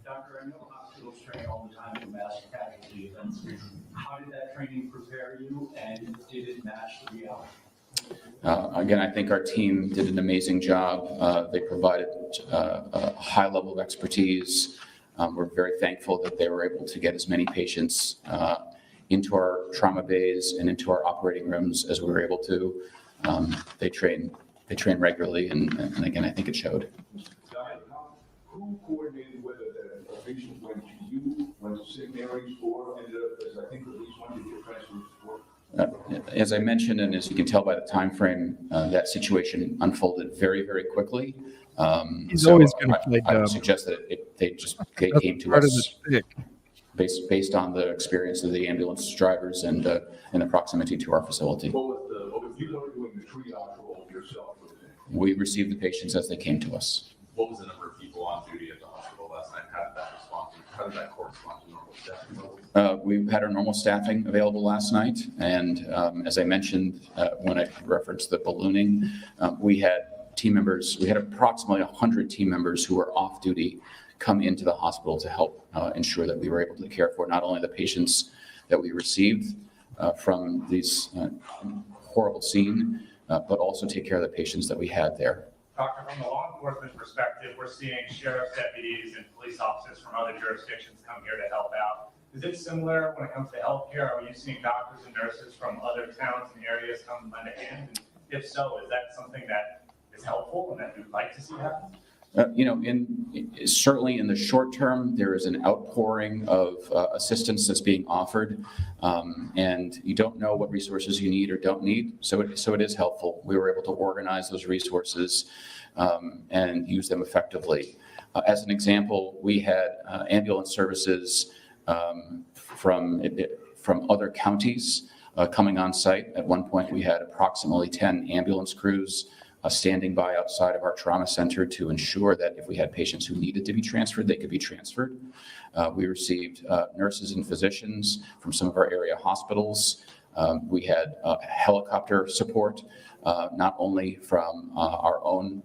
Doctor, I know hospitals train all the time for mass casualty events. How did that training prepare you, and did it match the reality? Again, I think our team did an amazing job. They provided a high level of expertise. We're very thankful that they were able to get as many patients into our trauma bays and into our operating rooms as we were able to. They train regularly, and again, I think it showed. Who coordinated whether the patient went to you, went to St. Mary's, or ended up, as I think at least one of your transfers for? As I mentioned, and as you can tell by the time frame, that situation unfolded very, very quickly. He's always going to play I dumb. would suggest that they came to part of us the based on the experience of the ambulance drivers and the proximity to our facility. What was you were doing the triage role yourself? We received the patients as they came to us. What was the number of people on duty at the hospital last night? How did that correspond to normal staffing levels? We had our normal staffing available last night, and as I mentioned when I referenced the ballooning, we had team members. We had approximately 100 team members who were off duty come into the hospital to help ensure that we were able to care for not only the patients that we received from these horrible scene, but also take care of the patients that we had there. Doctor, from a law enforcement perspective, we're seeing sheriff's deputies and police officers from other jurisdictions come here to help out. Is it similar when it comes to healthcare? Are you seeing doctors and nurses from other towns and areas come lend a hand? And if so, is that something that is helpful and that you'd like to see happen? Certainly in the short term, there is an outpouring of assistance that's being offered, and you don't know what resources you need or don't need. So it is helpful. We were able to organize those resources and use them effectively. As an example, we had ambulance services from other counties coming on site. At one point, we had approximately 10 ambulance crews standing by outside of our trauma center to ensure that if we had patients who needed to be transferred, they could be transferred. We received nurses and physicians from some of our area hospitals. We had helicopter support, not only from our own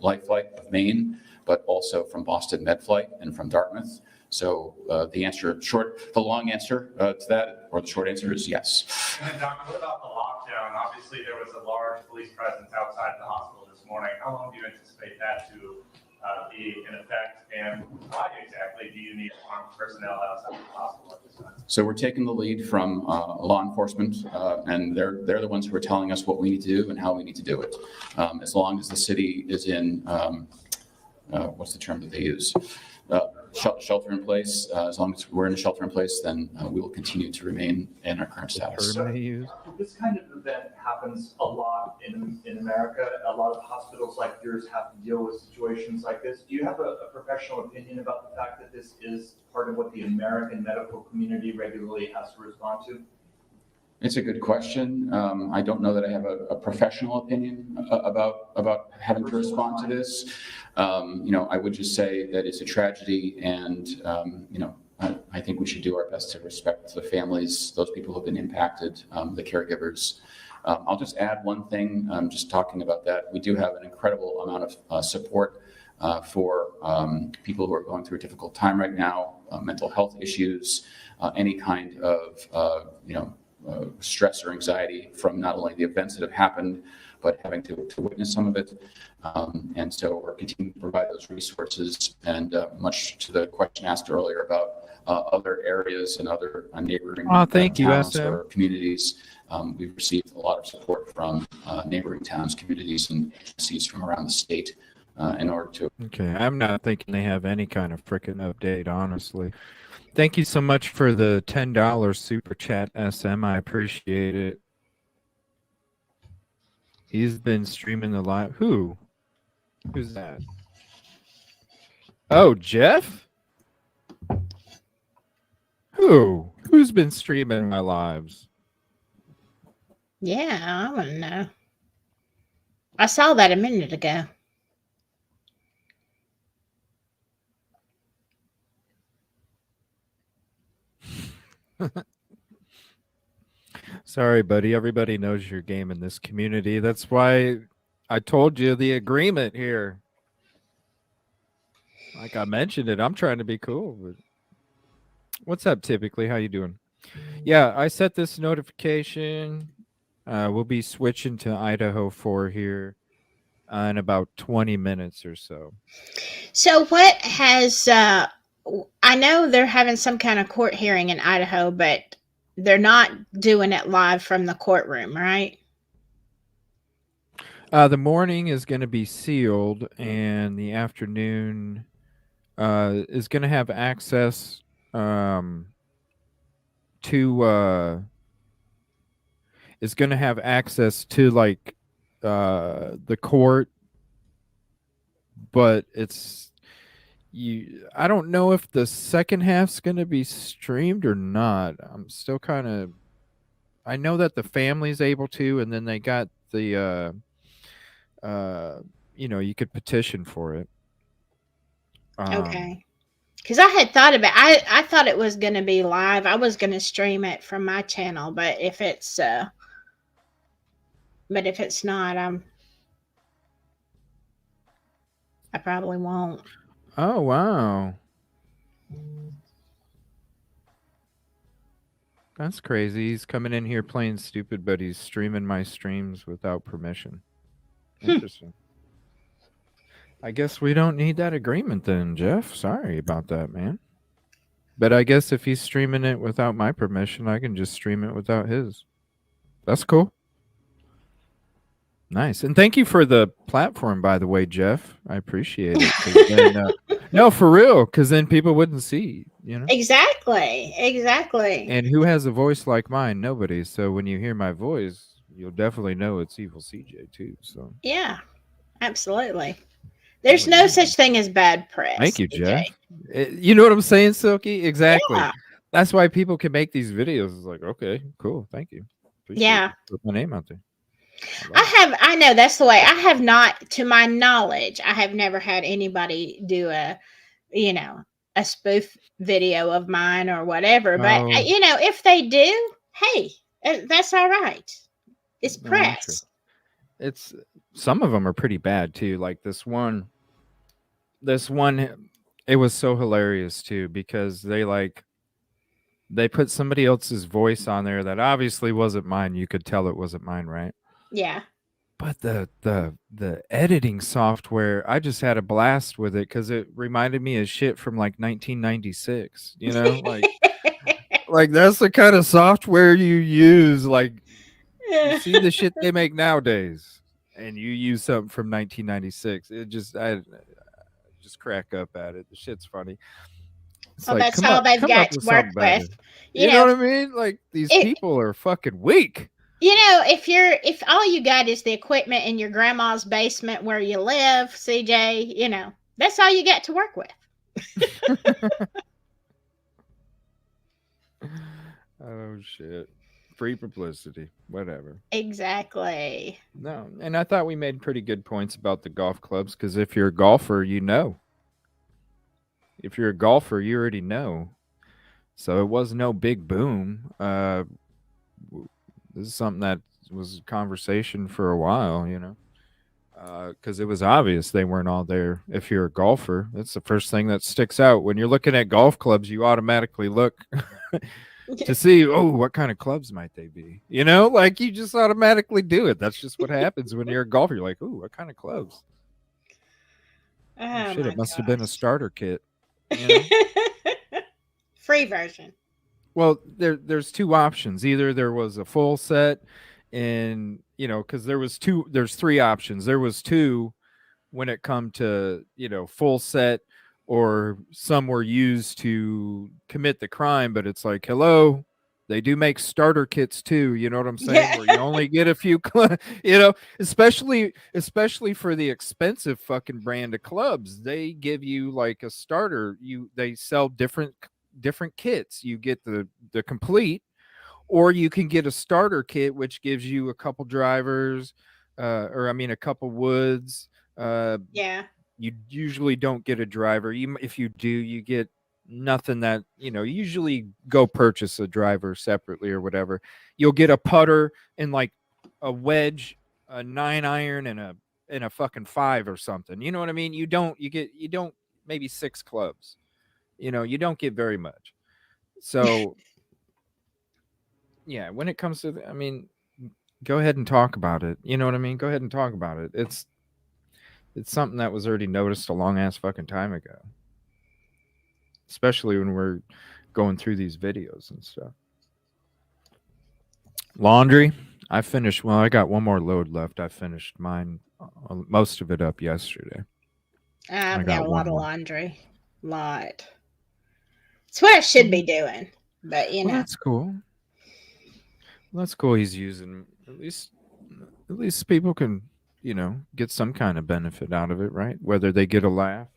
Life Flight of Maine, but also from Boston MedFlight and from Dartmouth. So the long answer to that, or the short answer is yes. And then, Doctor, what about the lockdown? Obviously, there was a large police presence outside the hospital this morning. How long do you anticipate that to be in effect, and why exactly do you need armed personnel outside the hospital at this time? So we're taking the lead from law enforcement, and they're the ones who are telling us what we need to do and how we need to do it. As long as the city is in, what's the term that they use? Shelter in place. As long as we're in a shelter in place, then we will continue to remain in our current status. This kind of event happens a lot in America. A lot of hospitals like yours have to deal with situations like this. Do you have a professional opinion about the fact that this is part of what the American medical community regularly has to respond to? It's a good question. I don't know that I have a professional opinion about having to respond to this. I would just say that it's a tragedy, and I think we should do our best to respect the families, those people who have been impacted, the caregivers. I'll just add one thing. Just talking about that, we do have an incredible amount of support for people who are going through a difficult time right now, mental health issues, any kind of stress or anxiety from not only the events that have happened, but having to witness some of it. And so we're continuing to provide those resources. And much to the question asked earlier about other areas and other neighboring Thank you, towns SM. or communities, we've received a lot of support from neighboring towns, communities, and agencies from around the state in order to. Okay, I'm not thinking they have any kind of freaking update, honestly. Thank you so much for the $10 super chat, SM. I appreciate it. He's been streaming the live. Who? Who's that? Oh, Jeff? Who? Who's been streaming my lives? Yeah, I want to know. I saw that a minute ago. Sorry, buddy. Everybody knows your game in this community. That's why I told you the agreement here. Like I mentioned it, I'm trying to be cool. But what's up, typically? How you doing? Yeah, I set this notification. We'll be switching to Idaho 4 here in about 20 minutes or so. So what has I know they're having some kind of court hearing in Idaho, but they're not doing it live from the courtroom, right? The morning is going to be sealed, and the afternoon is going to have access to is going to have access to like the court, but I don't know if the second half's going to be streamed or not. I'm still kind of, I know that the family's able to, and then they got the you could petition for it. Okay. Because I had thought about I thought it was going to be live. I was going to stream it from my channel, but if it's not, I probably won't. Oh wow, that's crazy. He's coming in here playing stupid, but he's streaming my streams without permission. Interesting. I guess we don't need that agreement then, Jeff. Sorry about that, man. But I guess if he's streaming it without my permission, I can just stream it without his. That's cool. Nice. And thank you for the platform, by the way, Jeff. I appreciate it. 'Cause then, no, for real, because then people wouldn't see, Exactly. And who has a voice like mine? Nobody. So when you hear my voice, you'll definitely know it's Evil CJ too. So Yeah, absolutely. There's no such thing as bad press. thank you, CJ. Jeff. You know what I'm saying, Silky? Exactly. Yeah. That's why people can make these videos. It's like, okay, cool. Thank you. Appreciate Yeah. it. Put my name out there. I know that's the way. I have not, to my knowledge, I have never had anybody do a spoof video of mine or whatever. But, Oh. If they do, hey, that's all right. It's No, press. It's some of them are pretty bad too. Like this one, it was so hilarious too because they put somebody else's voice on there that obviously wasn't mine. You could tell it wasn't mine, right? Yeah. But the editing software, I just had a blast with it because it reminded me of shit from like 1996. Like that's the kind of software you use. Like you see the shit they make nowadays, and you use something from 1996. I just crack up at it. The shit's funny. It's Well, like, that's all they've come got up to with work something better. with. You know what I mean? Like these people are fucking weak. If all you got is the equipment in your grandma's basement where you live, CJ, that's all you got to work with. Oh shit. Free publicity. Whatever. Exactly. No. And I thought we made pretty good points about the golf clubs because if you're a golfer, you know. If you're a golfer, you already know. So it was no big boom. This is something that was a conversation for a while, because it was obvious they weren't all there. If you're a golfer, that's the first thing that sticks out. When you're looking at golf clubs, you automatically look to see, oh, what kind of clubs might they be? You know, like you just automatically do it. That's just what happens when you're a golfer. You're like, ooh, what kind of clubs? Oh Shit, my it must have been a gosh. starter kit. You know? Free version. Well, there's two options. Either there was a full set, and you know, because there's three options. There was two when it come to, you know, full set, or some were used to commit the crime. But it's like, hello, they do make starter kits too. You know what I'm saying? Where you only get a few, you know, especially for the expensive fucking brand of clubs, they give you like a starter. They sell different kits. You get the complete, or you can get a starter kit, which gives you a couple drivers, or I mean a couple woods. Yeah. You usually don't get a driver. If you do, you get nothing. That, you know, usually go purchase a driver separately or whatever. You'll get a putter and like a wedge, a 9-iron, and a fucking 5 or something. You know what I mean? You don't maybe 6 clubs. You know, you don't get very much. So yeah, when it comes to, I mean, go ahead and talk about it. You know what I mean? Go ahead and talk about it. It's something that was already noticed a long ass fucking time ago. Especially when we're going through these videos and stuff. Laundry, I finished. Well, I got one more load left. I finished mine, most of it up yesterday. I've I got a one lot of more. laundry. Lot. It's what I should be doing. But you Well, know. that's cool. That's cool. He's using, at least people can, you know, get some kind of benefit out of it, right? Whether they get a laugh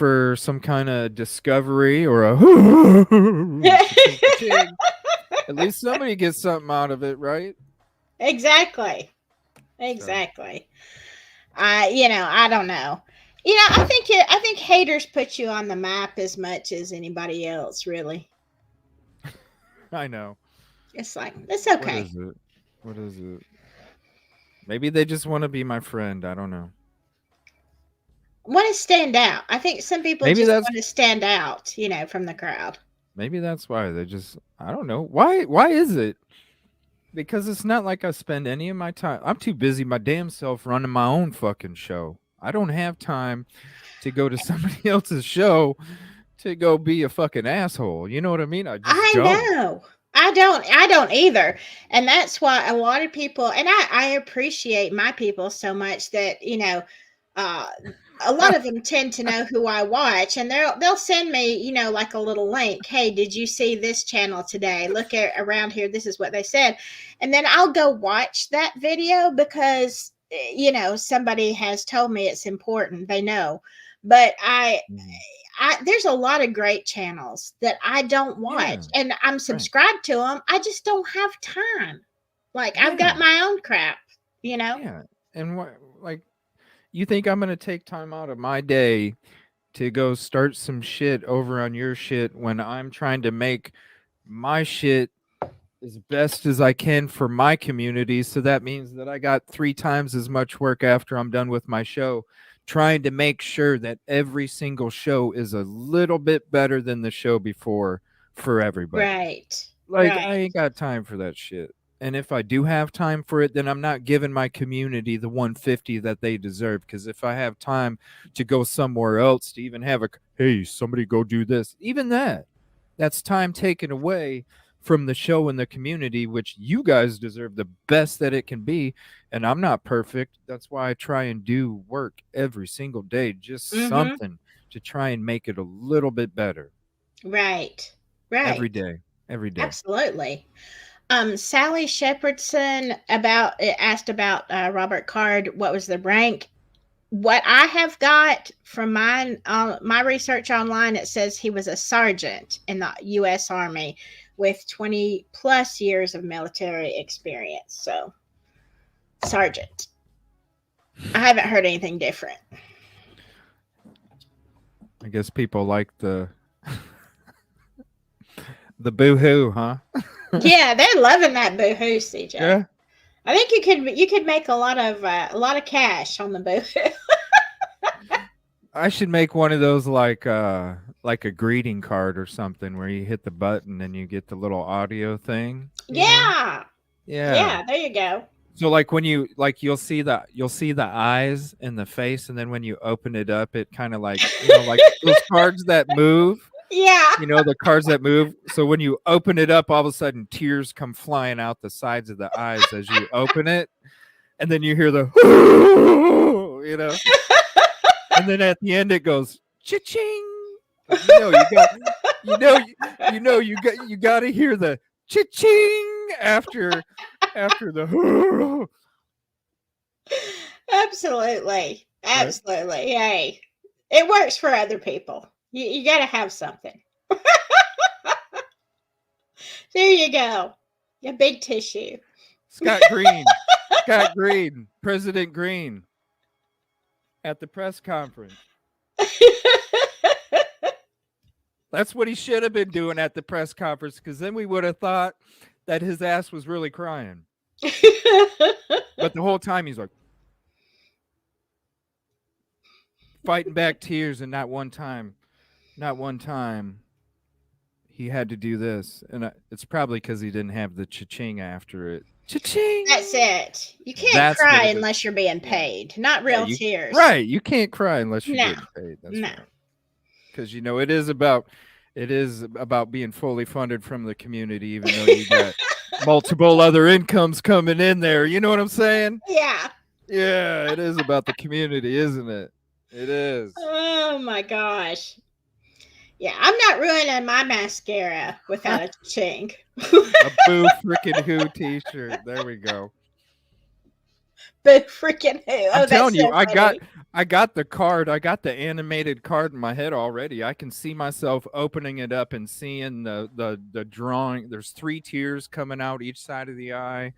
or some kind of discovery or a at least somebody gets something out of it, right? Exactly. You know, I don't know. You know, I think haters put you on the map as much as anybody else, really. I know. It's like, it's okay. What is it? Maybe they just want to be my friend. I don't know. Want to stand out. I think some people Maybe just that's- want to stand out, you know, from the crowd. Maybe that's why they just, I don't know. Why is it? Because it's not like I spend any of my time. I'm too busy my damn self running my own fucking show. I don't have time to go to somebody else's show to go be a fucking asshole. You know what I mean? I don't. Know. I don't either. And that's why a lot of people, and I appreciate my people so much that, you know, a lot of them tend to know who I watch, and they'll send me, you know, like a little link. Hey, did you see this channel today? Look at around here. This is what they said. And then I'll go watch that video because, you know, somebody has told me it's important. They know. But there's a lot of great channels that I don't watch, and I'm subscribed to them. I just don't have time. Like, I've got my own crap, you know? Yeah. And what, like, you think I'm going to take time out of my day to go start some shit over on your shit when I'm trying to make my shit as best as I can for my community? So that means that I got 3 times as much work after I'm done with my show, trying to make sure that every single show is a little bit better than the show before for everybody. Right. Like, right. I ain't got time for that shit. And if I do have time for it, then I'm not giving my community the 150 that they deserve. Because if I have time to go somewhere else to even have hey, somebody go do this, even that's time taken away from the show and the community, which you guys deserve the best that it can be. And I'm not perfect. That's why I try and do work every single day, just something to try and make it a little bit better. Right. Every day. Absolutely. Sally Shepherdson asked about Robert Card. What was the rank? What I have got from my research online, it says he was a sergeant in the U.S. Army with 20 plus years of military experience. So, sergeant. I haven't heard anything different. I guess people like the boo-hoo, huh? Yeah, they're loving that boo-hoo, CJ. Yeah. I think you could make a lot of cash on the booth. I should make one of those like a greeting card or something where you hit the button and you get the little audio thing. Yeah. Yeah. There you go. So like when you you'll see the eyes and the face, and then when you open it up, it kind of like like those cards that move. Yeah. The cards that move. So when you open it up, all of a sudden tears come flying out the sides of the eyes as you open it, and then you hear the and then at the end it goes cha-ching. You got to hear the cha-ching after the Absolutely. Hey, it works for other people. You got to have something. There you go. A big tissue. Scott Green, President Green at the press conference. That's what he should have been doing at the press conference, because then we would have thought that his ass was really crying. But the whole time he's like fighting back tears, and not one time he had to do this. And it's probably because he didn't have the cha-ching after it. Cha-ching! That's it. You can't cry unless you're being paid. Not real tears. Right. You can't cry unless you're getting paid. That's right. Because it is about being fully funded from the community, even though you got multiple other incomes coming in there. You know what I'm saying? Yeah. Yeah, it is about the community, isn't it? It is. Oh my gosh. Yeah, I'm not ruining my mascara without a ching. A boo freaking who t-shirt. There we go. Boo freaking who. I'm telling you, I got the card. I got the animated card in my head already. I can see myself opening it up and seeing the drawing. There's 3 tears coming out each side of the eye.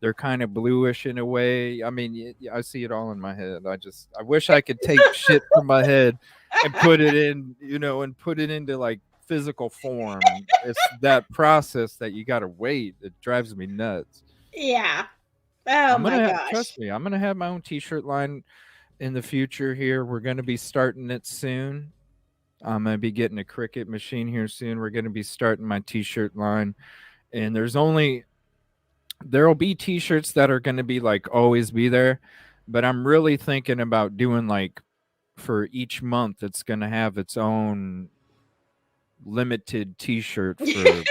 They're kind of bluish in a way. I mean, I see it all in my head. I wish I could take shit from my head and put it in, and put it into like physical form. It's that process that you got to wait. It drives me nuts. Yeah. Oh my gosh. Trust me, I'm going to have my own t-shirt line in the future here. We're going to be starting it soon. I'm going to be getting a Cricut machine here soon. We're going to be starting my t-shirt line. And there'll be t-shirts that are going to be like always be there. But I'm really thinking about doing like for each month, it's going to have its own limited t-shirt for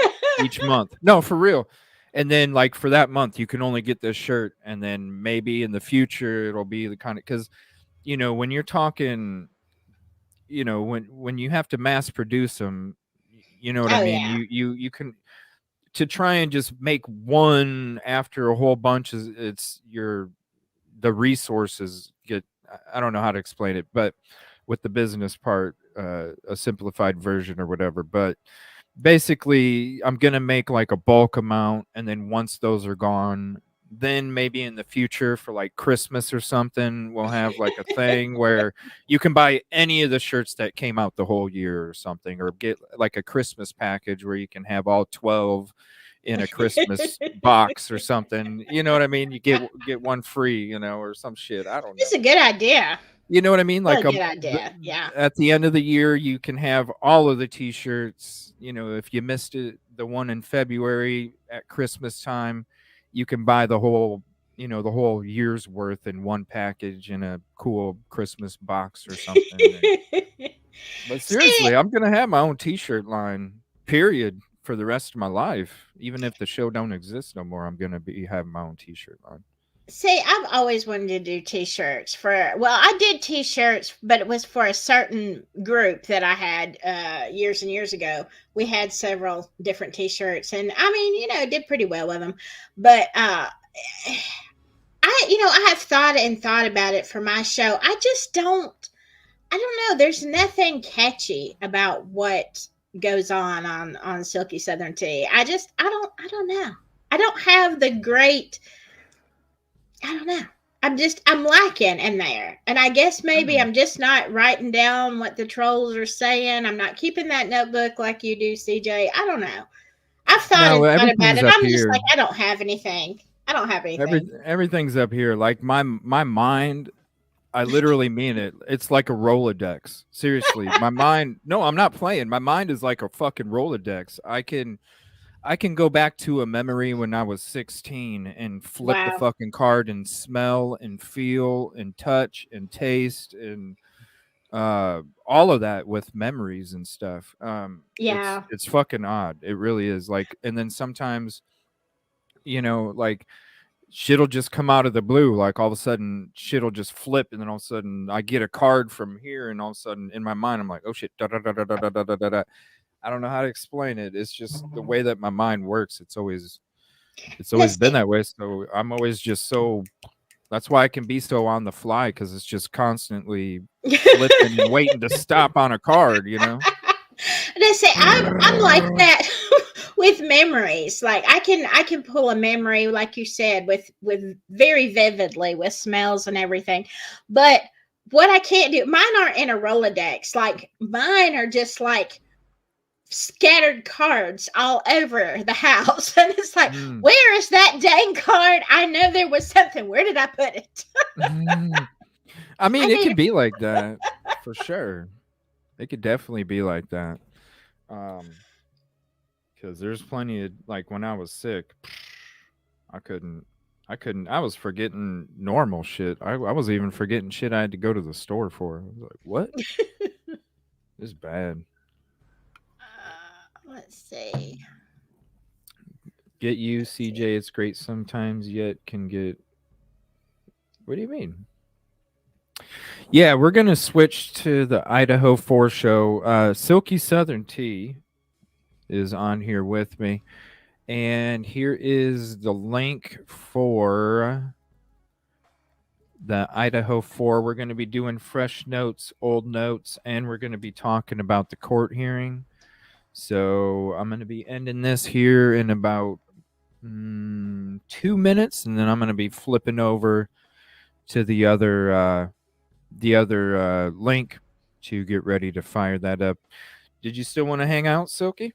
each month. No, for real. And then like for that month, you can only get this shirt. And then maybe in the future, it'll be the kind of, because, when you're talking, when you have to mass produce them, you know what I mean? Yeah. You can, to try and just make one after a whole bunch the resources get, I don't know how to explain it, but with the business part, a simplified version or whatever. But basically, I'm going to make like a bulk amount. And then once those are gone, then maybe in the future for like Christmas or something, we'll have like a thing where you can buy any of the shirts that came out the whole year or something, or get like a Christmas package where you can have all 12 in a Christmas box or something. You know what I mean? You get one free, or some shit. I don't know. It's a good idea. You know what I mean? Like a good idea. Yeah. At the end of the year, you can have all of the t-shirts. If you missed it, the one in February at Christmas time, you can buy the whole year's worth in one package in a cool Christmas box or something. But seriously, I'm going to have my own t-shirt line, period, for the rest of my life. Even if the show don't exist no more, I'm going to be having my own t-shirt line. See, I've always wanted to do t-shirts I did t-shirts, but it was for a certain group that I had years and years ago. We had several different t-shirts, and I mean, did pretty well with them. But I have thought about it for my show. I don't know. There's nothing catchy about what goes on Silky Southern Tea. I don't know. I don't have the great, I don't know. I'm lacking in there. And I guess maybe I'm just not writing down what the trolls are saying. I'm not keeping that notebook like you do, CJ. I don't know. I've thought about it. I'm just like, I don't have anything. I don't have anything. Everything's up here. Like my mind, I literally mean it. It's like a Rolodex. Seriously, my mind. No, I'm not playing. My mind is like a fucking Rolodex. I can go back to a memory when I was 16 and flip the Wow. fucking card and smell and feel and touch and taste and all of that with memories and stuff. Yeah. It's fucking odd. It really is. Like, and then sometimes, like shit'll just come out of the blue. Like all of a sudden shit'll just flip, and then all of a sudden I get a card from here, and all of a sudden in my mind I'm like, oh shit, da da da da da da da da da. I don't know how to explain it. It's just the way that my mind works. It's always been that way. So I'm always just so. That's why I can be so on the fly, because it's just constantly flipping and waiting to stop on a card. And I say I'm like that with memories. Like I can pull a memory, like you said, with very vividly with smells and everything. But what I can't do, mine aren't in a Rolodex. Like mine are just like scattered cards all over the house. And it's like, where is that dang card? I know there was something. Where did I put it? I mean, it could be like that for sure. It could definitely be like that. Because there's plenty of, like, when I was sick, I was forgetting normal shit. I was even forgetting shit I had to go to the store for. I was like, what? This is bad. Let's see. Get you, CJ. It's great sometimes, yet can get. What do you mean? Yeah, we're going to switch to the Idaho 4 show. Silky Southern Tea is on here with me. And here is the link for the Idaho 4. We're going to be doing fresh notes, old notes, and we're going to be talking about the court hearing. So I'm going to be ending this here in about 2 minutes, and then I'm going to be flipping over to the other link to get ready to fire that up. Did you still want to hang out, Silky?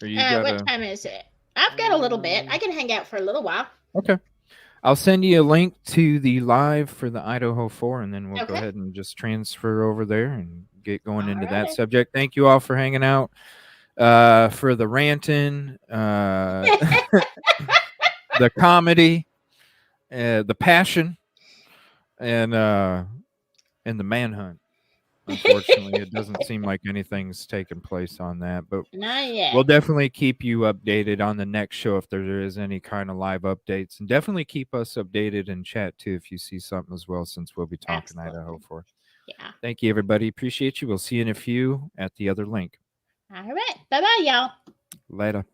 Or you What time is it? I've got a little bit. I can hang out for a little while. Okay. I'll send you a link to the live for the Idaho 4, and then we'll go ahead and just transfer over there and get going into that subject. Thank you all for hanging out. For the ranting, the comedy, the passion, and the manhunt. Unfortunately, it doesn't seem like anything's taken place on that, but not yet. We'll definitely keep you updated on the next show if there is any kind of live updates, and definitely keep us updated in chat too if you see something as well, since we'll be talking Idaho 4. Yeah. Thank you, everybody. Appreciate you. We'll see you in a few at the other link. All right. Bye-bye, y'all. Later.